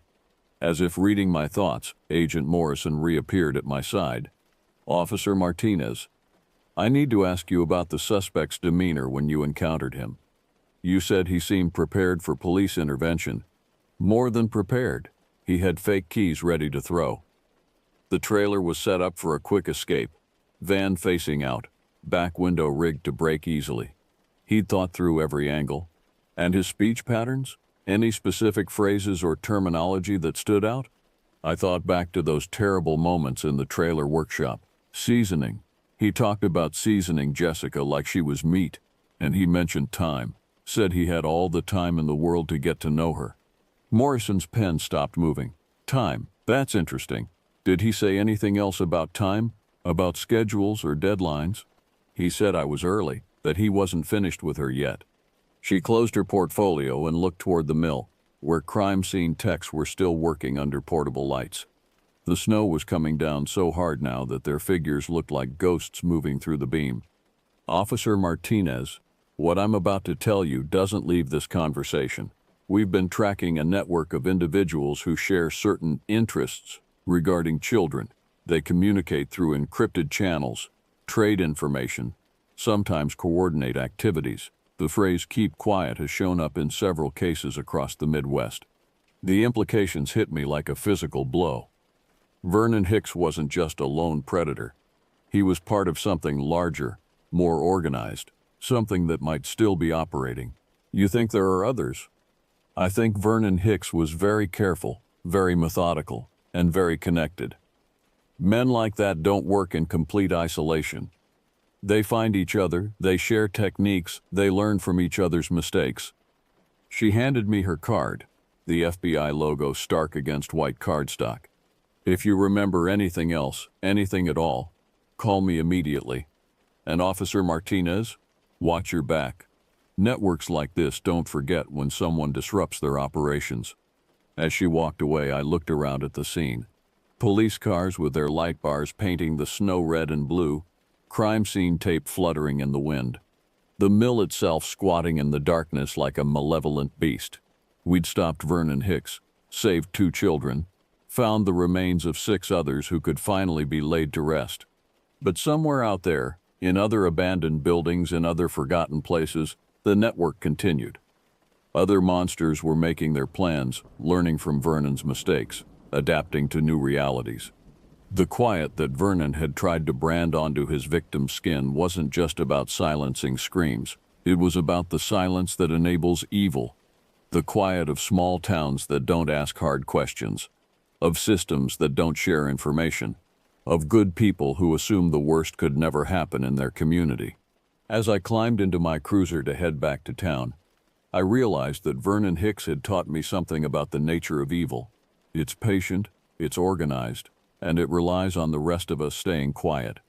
As if reading my thoughts, Agent Morrison reappeared at my side. "Officer Martinez, I need to ask you about the suspect's demeanor when you encountered him. You said he seemed prepared for police intervention. More than prepared. He had fake keys ready to throw. The trailer was set up for a quick escape, van facing out, back window rigged to break easily. He'd thought through every angle. And his speech patterns? Any specific phrases or terminology that stood out? I thought back to those terrible moments in the trailer workshop. Seasoning. He talked about seasoning Jessica like she was meat, and he mentioned time. Said he had all the time in the world to get to know her." Morrison's pen stopped moving. "Time. That's interesting. Did he say anything else about time? About schedules or deadlines?" "He said I was early, that he wasn't finished with her yet." She closed her portfolio and looked toward the mill, where crime scene techs were still working under portable lights. The snow was coming down so hard now that their figures looked like ghosts moving through the beam. "Officer Martinez, what I'm about to tell you doesn't leave this conversation. We've been tracking a network of individuals who share certain interests regarding children. They communicate through encrypted channels, trade information, sometimes coordinate activities. The phrase 'keep quiet' has shown up in several cases across the Midwest. The implications hit me like a physical blow. Vernon Hicks wasn't just a lone predator. He was part of something larger, more organized, something that might still be operating. You think there are others? I think Vernon Hicks was very careful, very methodical, and very connected. Men like that don't work in complete isolation. They find each other, they share techniques, they learn from each other's mistakes." She handed me her card, the FBI logo stark against white cardstock. "If you remember anything else, anything at all, call me immediately. And Officer Martinez, watch your back. Networks like this don't forget when someone disrupts their operations." As she walked away, I looked around at the scene. Police cars with their light bars painting the snow red and blue, crime scene tape fluttering in the wind. The mill itself squatting in the darkness like a malevolent beast. We'd stopped Vernon Hicks, saved 2 children, found the remains of 6 others who could finally be laid to rest. But somewhere out there, in other abandoned buildings and other forgotten places, the network continued. Other monsters were making their plans, learning from Vernon's mistakes, adapting to new realities. The quiet that Vernon had tried to brand onto his victim's skin wasn't just about silencing screams. It was about the silence that enables evil, the quiet of small towns that don't ask hard questions, of systems that don't share information, of good people who assume the worst could never happen in their community. As I climbed into my cruiser to head back to town, I realized that Vernon Hicks had taught me something about the nature of evil. It's patient, it's organized, and it relies on the rest of us staying quiet.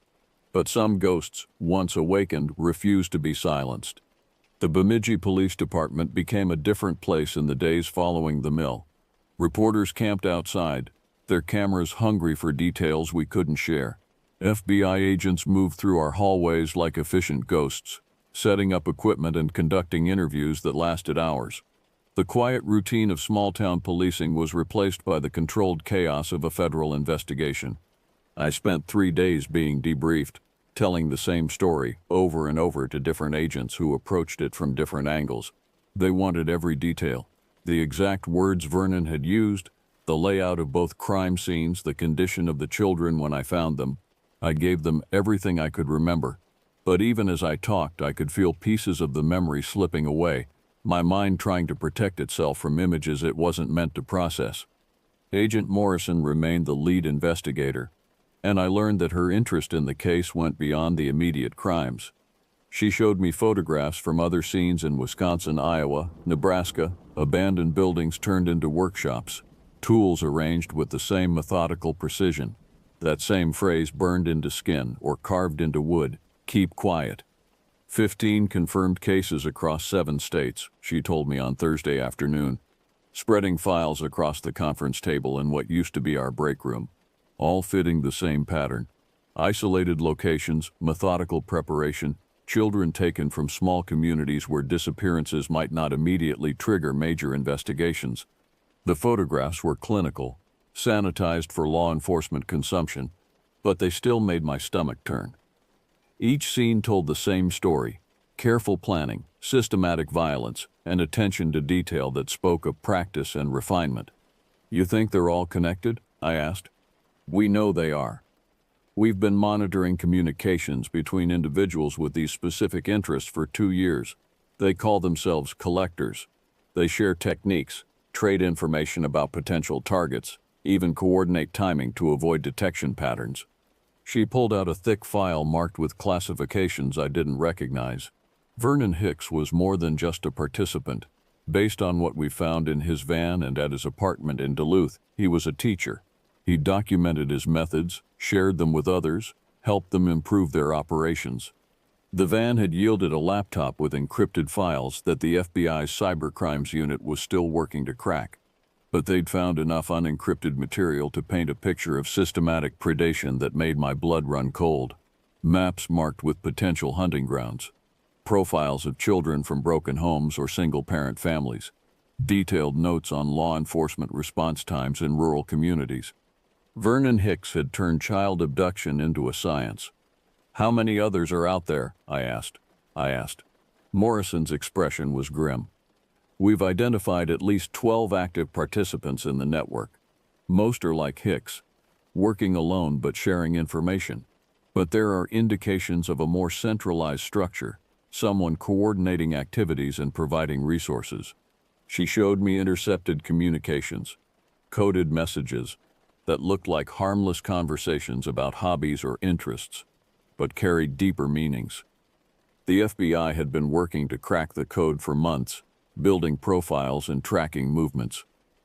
But some ghosts, once awakened, refuse to be silenced. The Bemidji Police Department became a different place in the days following the mill. Reporters camped outside, their cameras hungry for details we couldn't share. FBI agents moved through our hallways like efficient ghosts, setting up equipment and conducting interviews that lasted hours. The quiet routine of small-town policing was replaced by the controlled chaos of a federal investigation. I spent 3 days being debriefed, telling the same story over and over to different agents who approached it from different angles. They wanted every detail, the exact words Vernon had used, the layout of both crime scenes, the condition of the children when I found them. I gave them everything I could remember. But even as I talked, I could feel pieces of the memory slipping away, my mind trying to protect itself from images it wasn't meant to process. Agent Morrison remained the lead investigator, and I learned that her interest in the case went beyond the immediate crimes. She showed me photographs from other scenes in Wisconsin, Iowa, Nebraska, abandoned buildings turned into workshops, tools arranged with the same methodical precision, that same phrase burned into skin or carved into wood, "Keep quiet." 15 confirmed cases across 7 states, she told me on Thursday afternoon, spreading files across the conference table in what used to be our break room, all fitting the same pattern. Isolated locations, methodical preparation, children taken from small communities where disappearances might not immediately trigger major investigations. The photographs were clinical, sanitized for law enforcement consumption, but they still made my stomach turn. Each scene told the same story: careful planning, systematic violence, and attention to detail that spoke of practice and refinement. "You think they're all connected?" I asked. "We know they are. We've been monitoring communications between individuals with these specific interests for 2 years. They call themselves collectors. They share techniques, trade information about potential targets, even coordinate timing to avoid detection patterns." She pulled out a thick file marked with classifications I didn't recognize. Vernon Hicks was more than just a participant. Based on what we found in his van and at his apartment in Duluth, he was a teacher. He documented his methods, shared them with others, helped them improve their operations. The van had yielded a laptop with encrypted files that the FBI's cybercrimes unit was still working to crack. But they'd found enough unencrypted material to paint a picture of systematic predation that made my blood run cold. Maps marked with potential hunting grounds. Profiles of children from broken homes or single-parent families. Detailed notes on law enforcement response times in rural communities. Vernon Hicks had turned child abduction into a science. "How many others are out there?" I asked. Morrison's expression was grim. "We've identified at least 12 active participants in the network. Most are like Hicks, working alone but sharing information. But there are indications of a more centralized structure, someone coordinating activities and providing resources." She showed me intercepted communications, coded messages that looked like harmless conversations about hobbies or interests, but carried deeper meanings. The FBI had been working to crack the code for months, building profiles and tracking movements.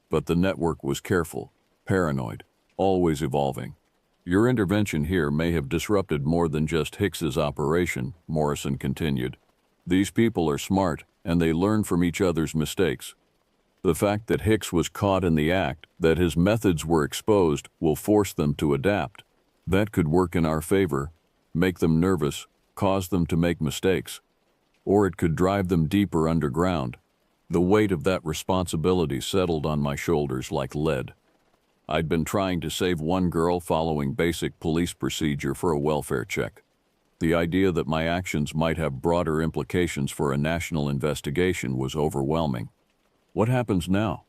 But the network was careful, paranoid, always evolving. "Your intervention here may have disrupted more than just Hicks's operation," Morrison continued. "These people are smart, and they learn from each other's mistakes. The fact that Hicks was caught in the act, that his methods were exposed, will force them to adapt. That could work in our favor, make them nervous, cause them to make mistakes. Or it could drive them deeper underground." The weight of that responsibility settled on my shoulders like lead. I'd been trying to save one girl following basic police procedure for a welfare check. The idea that my actions might have broader implications for a national investigation was overwhelming. What happens now?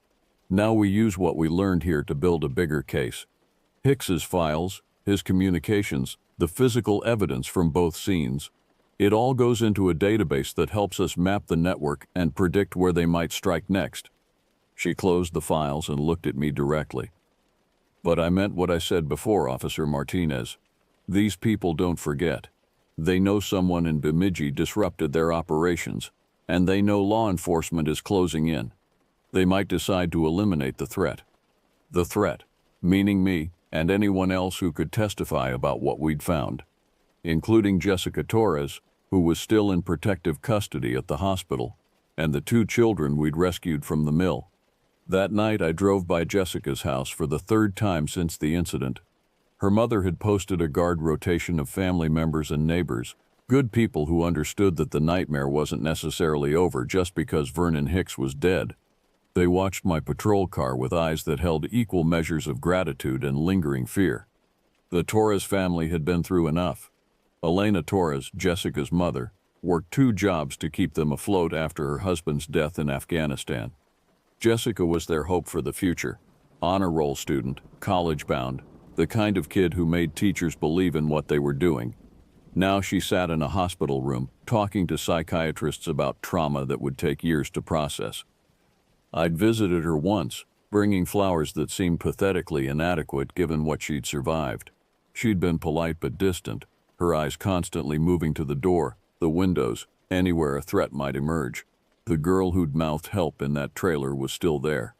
Now we use what we learned here to build a bigger case. Hicks's files, his communications, the physical evidence from both scenes. It all goes into a database that helps us map the network and predict where they might strike next. She closed the files and looked at me directly. "But I meant what I said before, Officer Martinez. These people don't forget. They know someone in Bemidji disrupted their operations, and they know law enforcement is closing in. They might decide to eliminate the threat. The threat, meaning me and anyone else who could testify about what we'd found, including Jessica Torres, who was still in protective custody at the hospital, and the 2 children we'd rescued from the mill. That night I drove by Jessica's house for the 3rd time since the incident. Her mother had posted a guard rotation of family members and neighbors, good people who understood that the nightmare wasn't necessarily over just because Vernon Hicks was dead. They watched my patrol car with eyes that held equal measures of gratitude and lingering fear. The Torres family had been through enough. Elena Torres, Jessica's mother, worked 2 jobs to keep them afloat after her husband's death in Afghanistan. Jessica was their hope for the future. Honor roll student, college-bound, the kind of kid who made teachers believe in what they were doing. Now she sat in a hospital room, talking to psychiatrists about trauma that would take years to process. I'd visited her once, bringing flowers that seemed pathetically inadequate given what she'd survived. She'd been polite but distant, her eyes constantly moving to the door, the windows, anywhere a threat might emerge. The girl who'd mouthed help in that trailer was still there,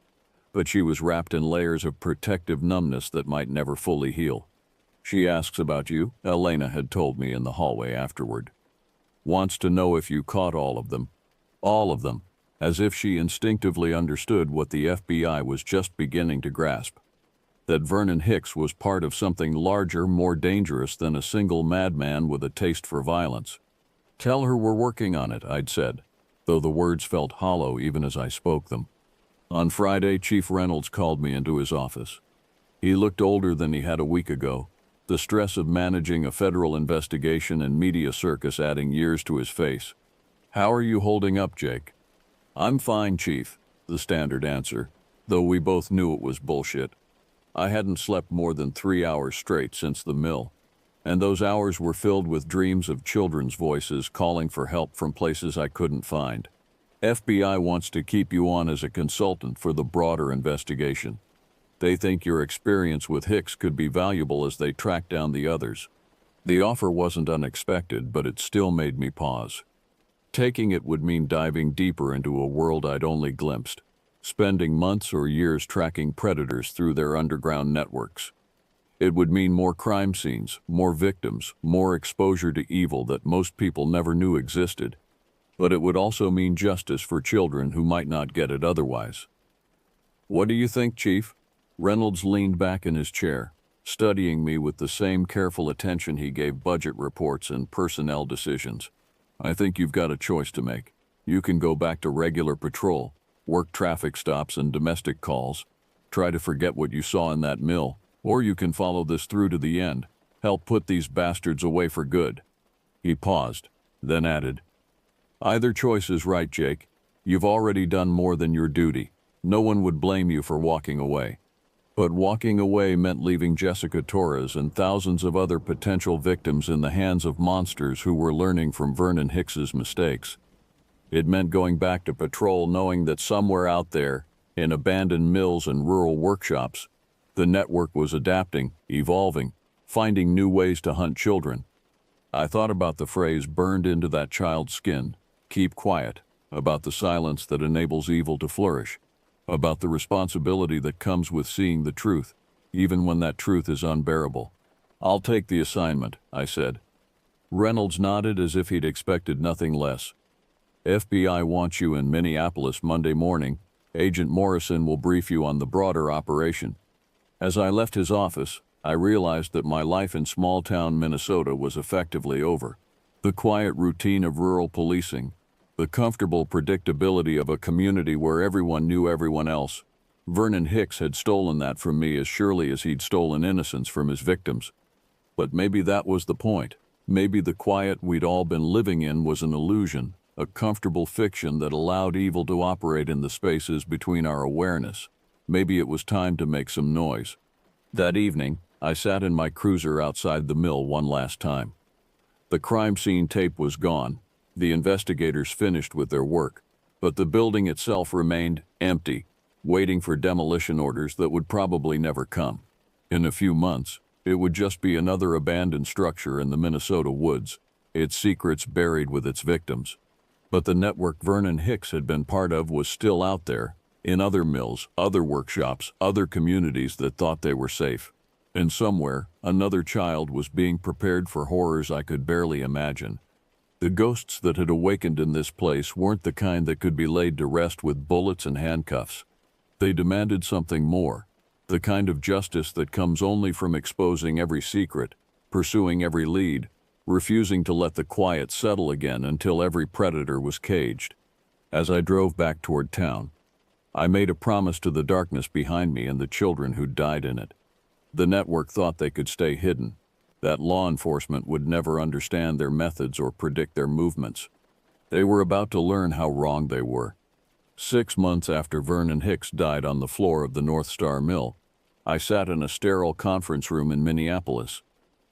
but she was wrapped in layers of protective numbness that might never fully heal. She asks about you, Elena had told me in the hallway afterward. Wants to know if you caught all of them. All of them, as if she instinctively understood what the FBI was just beginning to grasp. That Vernon Hicks was part of something larger, more dangerous than a single madman with a taste for violence. Tell her we're working on it, I'd said, though the words felt hollow even as I spoke them. On Friday, Chief Reynolds called me into his office. He looked older than he had a week ago, the stress of managing a federal investigation and media circus adding years to his face. How are you holding up, Jake? I'm fine, Chief, the standard answer, though we both knew it was bullshit. I hadn't slept more than 3 hours straight since the mill, and those hours were filled with dreams of children's voices calling for help from places I couldn't find. FBI wants to keep you on as a consultant for the broader investigation. They think your experience with Hicks could be valuable as they track down the others. The offer wasn't unexpected, but it still made me pause. Taking it would mean diving deeper into a world I'd only glimpsed, spending months or years tracking predators through their underground networks. It would mean more crime scenes, more victims, more exposure to evil that most people never knew existed. But it would also mean justice for children who might not get it otherwise. What do you think, Chief? Reynolds leaned back in his chair, studying me with the same careful attention he gave budget reports and personnel decisions. I think you've got a choice to make. You can go back to regular patrol, work traffic stops and domestic calls, try to forget what you saw in that mill, or you can follow this through to the end, help put these bastards away for good. He paused, then added, Either choice is right, Jake. You've already done more than your duty. No one would blame you for walking away. But walking away meant leaving Jessica Torres and thousands of other potential victims in the hands of monsters who were learning from Vernon Hicks's mistakes. It meant going back to patrol knowing that somewhere out there, in abandoned mills and rural workshops, the network was adapting, evolving, finding new ways to hunt children. I thought about the phrase burned into that child's skin, keep quiet, about the silence that enables evil to flourish, about the responsibility that comes with seeing the truth, even when that truth is unbearable. I'll take the assignment, I said. Reynolds nodded as if he'd expected nothing less. FBI wants you in Minneapolis Monday morning. Agent Morrison will brief you on the broader operation. As I left his office, I realized that my life in small-town Minnesota was effectively over. The quiet routine of rural policing, the comfortable predictability of a community where everyone knew everyone else. Vernon Hicks had stolen that from me as surely as he'd stolen innocence from his victims. But maybe that was the point. Maybe the quiet we'd all been living in was an illusion, a comfortable fiction that allowed evil to operate in the spaces between our awareness. Maybe it was time to make some noise. That evening, I sat in my cruiser outside the mill one last time. The crime scene tape was gone. The investigators finished with their work, but the building itself remained empty, waiting for demolition orders that would probably never come. In a few months, it would just be another abandoned structure in the Minnesota woods, its secrets buried with its victims. But the network Vernon Hicks had been part of was still out there, in other mills, other workshops, other communities that thought they were safe. And somewhere, another child was being prepared for horrors I could barely imagine. The ghosts that had awakened in this place weren't the kind that could be laid to rest with bullets and handcuffs. They demanded something more, the kind of justice that comes only from exposing every secret, pursuing every lead, refusing to let the quiet settle again until every predator was caged. As I drove back toward town, I made a promise to the darkness behind me and the children who died in it. The network thought they could stay hidden, that law enforcement would never understand their methods or predict their movements. They were about to learn how wrong they were. 6 months after Vernon Hicks died on the floor of the North Star Mill, I sat in a sterile conference room in Minneapolis,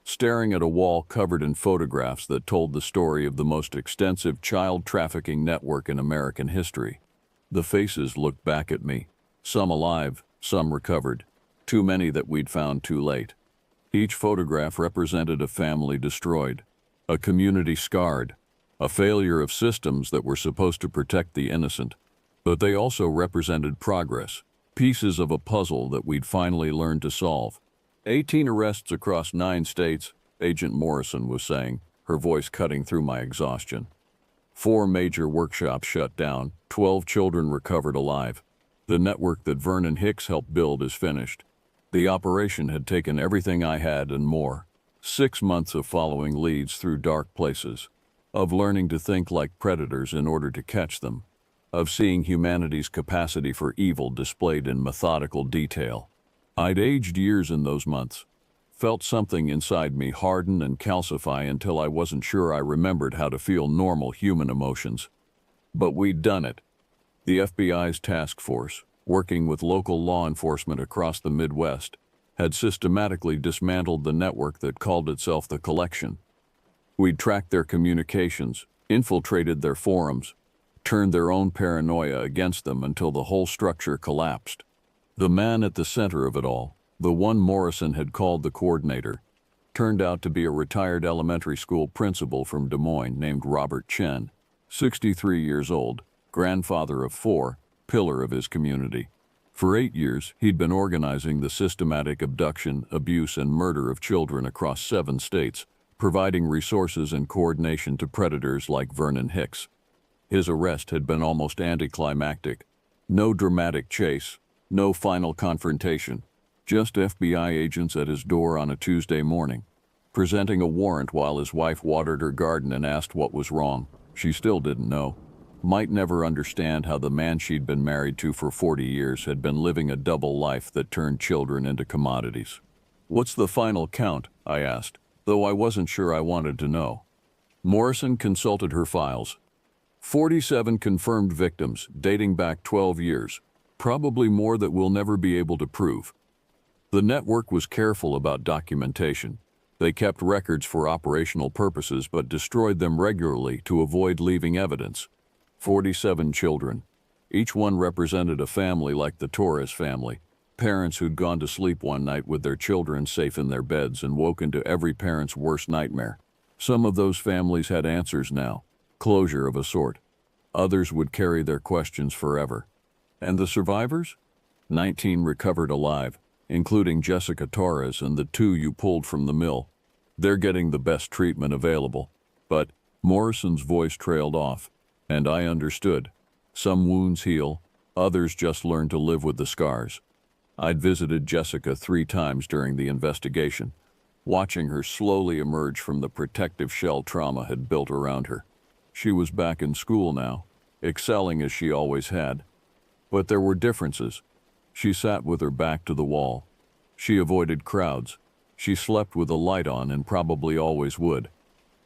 staring at a wall covered in photographs that told the story of the most extensive child trafficking network in American history. The faces looked back at me, some alive, some recovered, too many that we'd found too late. Each photograph represented a family destroyed, a community scarred, a failure of systems that were supposed to protect the innocent. But they also represented progress, pieces of a puzzle that we'd finally learned to solve. 18 arrests across 9 states, Agent Morrison was saying, her voice cutting through my exhaustion. 4 major workshops shut down, 12 children recovered alive. The network that Vernon Hicks helped build is finished. The operation had taken everything I had and more. 6 months of following leads through dark places, of learning to think like predators in order to catch them, of seeing humanity's capacity for evil displayed in methodical detail. I'd aged years in those months, felt something inside me harden and calcify until I wasn't sure I remembered how to feel normal human emotions. But we'd done it. The FBI's task force, working with local law enforcement across the Midwest, had systematically dismantled the network that called itself the Collection. We'd tracked their communications, infiltrated their forums, turned their own paranoia against them until the whole structure collapsed. The man at the center of it all, the one Morrison had called the coordinator, turned out to be a retired elementary school principal from Des Moines named Robert Chen, 63 years old, grandfather of 4, pillar of his community. For 8 years, he'd been organizing the systematic abduction, abuse, and murder of children across 7 states, providing resources and coordination to predators like Vernon Hicks. His arrest had been almost anticlimactic. No dramatic chase, no final confrontation, just FBI agents at his door on a Tuesday morning, presenting a warrant while his wife watered her garden and asked what was wrong. She still didn't know. Might never understand how the man she'd been married to for 40 years had been living a double life that turned children into commodities. "What's the final count?" I asked, though I wasn't sure I wanted to know. Morrison consulted her files. 47 confirmed victims, dating back 12 years, probably more that we'll never be able to prove. The network was careful about documentation. They kept records for operational purposes but destroyed them regularly to avoid leaving evidence. 47 children. Each one represented a family like the Torres family, parents who'd gone to sleep one night with their children safe in their beds and woken to every parent's worst nightmare. Some of those families had answers now, closure of a sort. Others would carry their questions forever. And the survivors? 19 recovered alive, including Jessica Torres and the 2 you pulled from the mill. They're getting the best treatment available. But Morrison's voice trailed off, and I understood. Some wounds heal, others just learn to live with the scars. I'd visited Jessica 3 times during the investigation, watching her slowly emerge from the protective shell trauma had built around her. She was back in school now, excelling as she always had. But there were differences. She sat with her back to the wall. She avoided crowds. She slept with a light on and probably always would.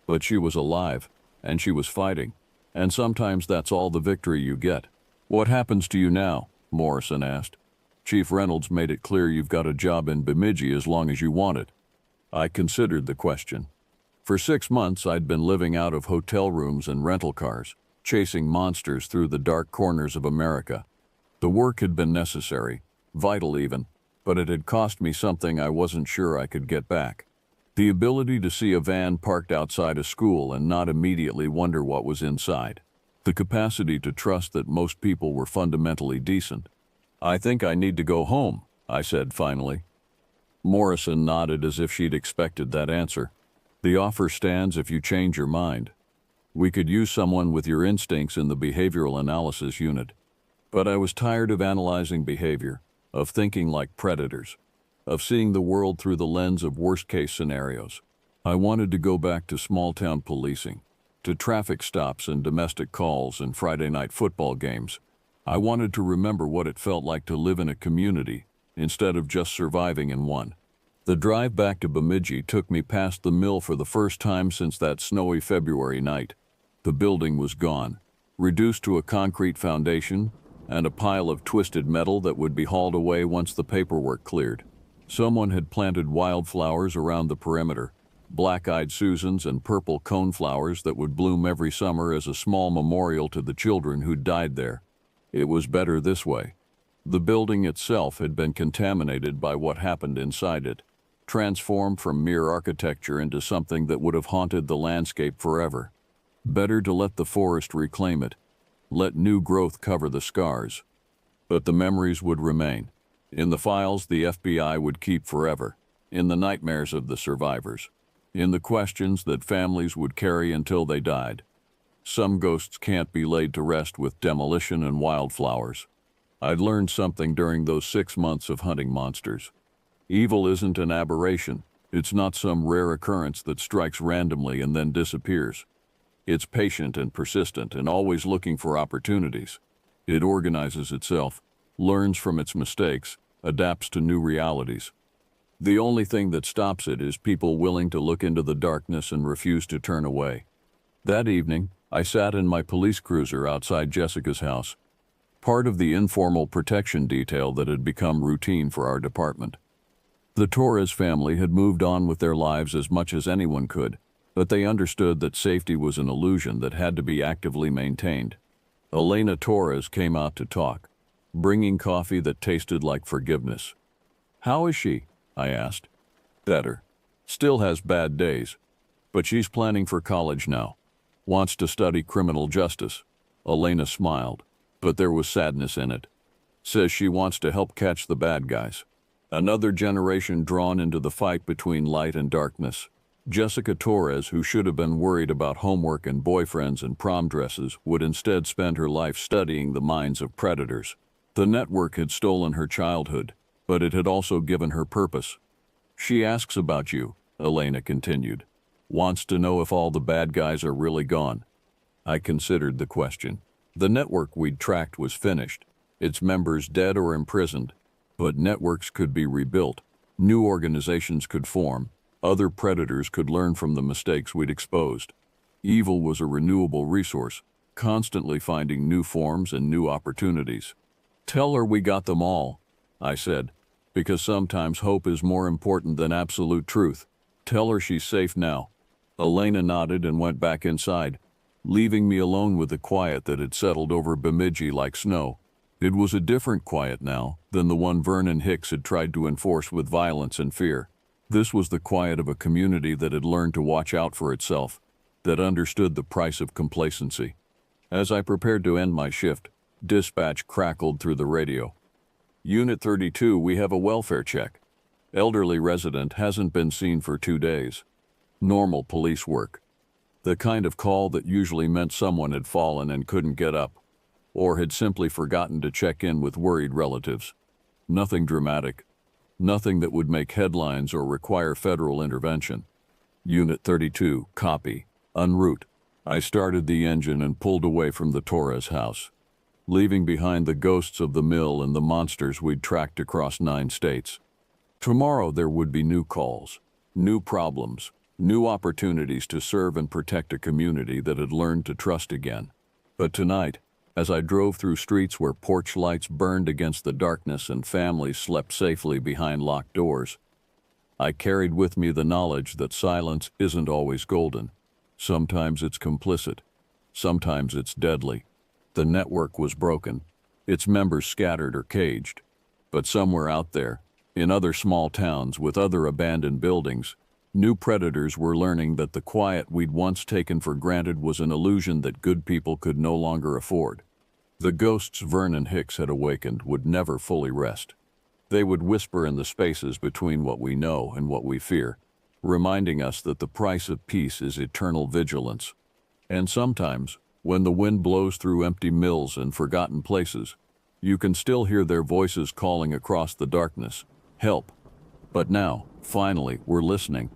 But she was alive, and she was fighting. And sometimes that's all the victory you get. "What happens to you now?" Morrison asked. "Chief Reynolds made it clear you've got a job in Bemidji as long as you want it." I considered the question. For 6 months, I'd been living out of hotel rooms and rental cars, chasing monsters through the dark corners of America. The work had been necessary, vital even, but it had cost me something I wasn't sure I could get back. The ability to see a van parked outside a school and not immediately wonder what was inside. The capacity to trust that most people were fundamentally decent. "I think I need to go home," I said finally. Morrison nodded as if she'd expected that answer. "The offer stands if you change your mind. We could use someone with your instincts in the behavioral analysis unit." But I was tired of analyzing behavior, of thinking like predators, of seeing the world through the lens of worst-case scenarios. I wanted to go back to small-town policing, to traffic stops and domestic calls and Friday night football games. I wanted to remember what it felt like to live in a community instead of just surviving in one. The drive back to Bemidji took me past the mill for the first time since that snowy February night. The building was gone, reduced to a concrete foundation and a pile of twisted metal that would be hauled away once the paperwork cleared. Someone had planted wildflowers around the perimeter, black-eyed Susans and purple coneflowers that would bloom every summer as a small memorial to the children who'd died there. It was better this way. The building itself had been contaminated by what happened inside it, transformed from mere architecture into something that would have haunted the landscape forever. Better to let the forest reclaim it, let new growth cover the scars. But the memories would remain. In the files the FBI would keep forever, in the nightmares of the survivors, in the questions that families would carry until they died. Some ghosts can't be laid to rest with demolition and wildflowers. I'd learned something during those 6 months of hunting monsters. Evil isn't an aberration. It's not some rare occurrence that strikes randomly and then disappears. It's patient and persistent and always looking for opportunities. It organizes itself, learns from its mistakes, adapts to new realities. The only thing that stops it is people willing to look into the darkness and refuse to turn away. That evening, I sat in my police cruiser outside Jessica's house, part of the informal protection detail that had become routine for our department. The Torres family had moved on with their lives as much as anyone could, but they understood that safety was an illusion that had to be actively maintained. Elena Torres came out to talk, bringing coffee that tasted like forgiveness. "How is she?" I asked. "Better. Still has bad days, but she's planning for college now. Wants to study criminal justice." Elena smiled, but there was sadness in it. "Says she wants to help catch the bad guys." Another generation drawn into the fight between light and darkness. Jessica Torres, who should have been worried about homework and boyfriends and prom dresses, would instead spend her life studying the minds of predators. The network had stolen her childhood, but it had also given her purpose. "She asks about you," Elena continued. "Wants to know if all the bad guys are really gone." I considered the question. The network we'd tracked was finished, its members dead or imprisoned, but networks could be rebuilt, new organizations could form, other predators could learn from the mistakes we'd exposed. Evil was a renewable resource, constantly finding new forms and new opportunities. "Tell her we got them all," I said, because sometimes hope is more important than absolute truth. "Tell her she's safe now." Elena nodded and went back inside, leaving me alone with the quiet that had settled over Bemidji like snow. It was a different quiet now than the one Vernon Hicks had tried to enforce with violence and fear. This was the quiet of a community that had learned to watch out for itself, that understood the price of complacency. As I prepared to end my shift, dispatch crackled through the radio. "Unit 32, we have a welfare check. Elderly resident hasn't been seen for 2 days. Normal police work." The kind of call that usually meant someone had fallen and couldn't get up, or had simply forgotten to check in with worried relatives. Nothing dramatic. Nothing that would make headlines or require federal intervention. "Unit 32, copy. En route." I started the engine and pulled away from the Torres house, leaving behind the ghosts of the mill and the monsters we'd tracked across 9 states. Tomorrow there would be new calls, new problems, new opportunities to serve and protect a community that had learned to trust again. But tonight, as I drove through streets where porch lights burned against the darkness and families slept safely behind locked doors, I carried with me the knowledge that silence isn't always golden. Sometimes it's complicit. Sometimes it's deadly. The network was broken, its members scattered or caged. But somewhere out there, in other small towns with other abandoned buildings, new predators were learning that the quiet we'd once taken for granted was an illusion that good people could no longer afford. The ghosts Vernon Hicks had awakened would never fully rest. They would whisper in the spaces between what we know and what we fear, reminding us that the price of peace is eternal vigilance. And sometimes, when the wind blows through empty mills and forgotten places, you can still hear their voices calling across the darkness, "Help." But now, finally, we're listening.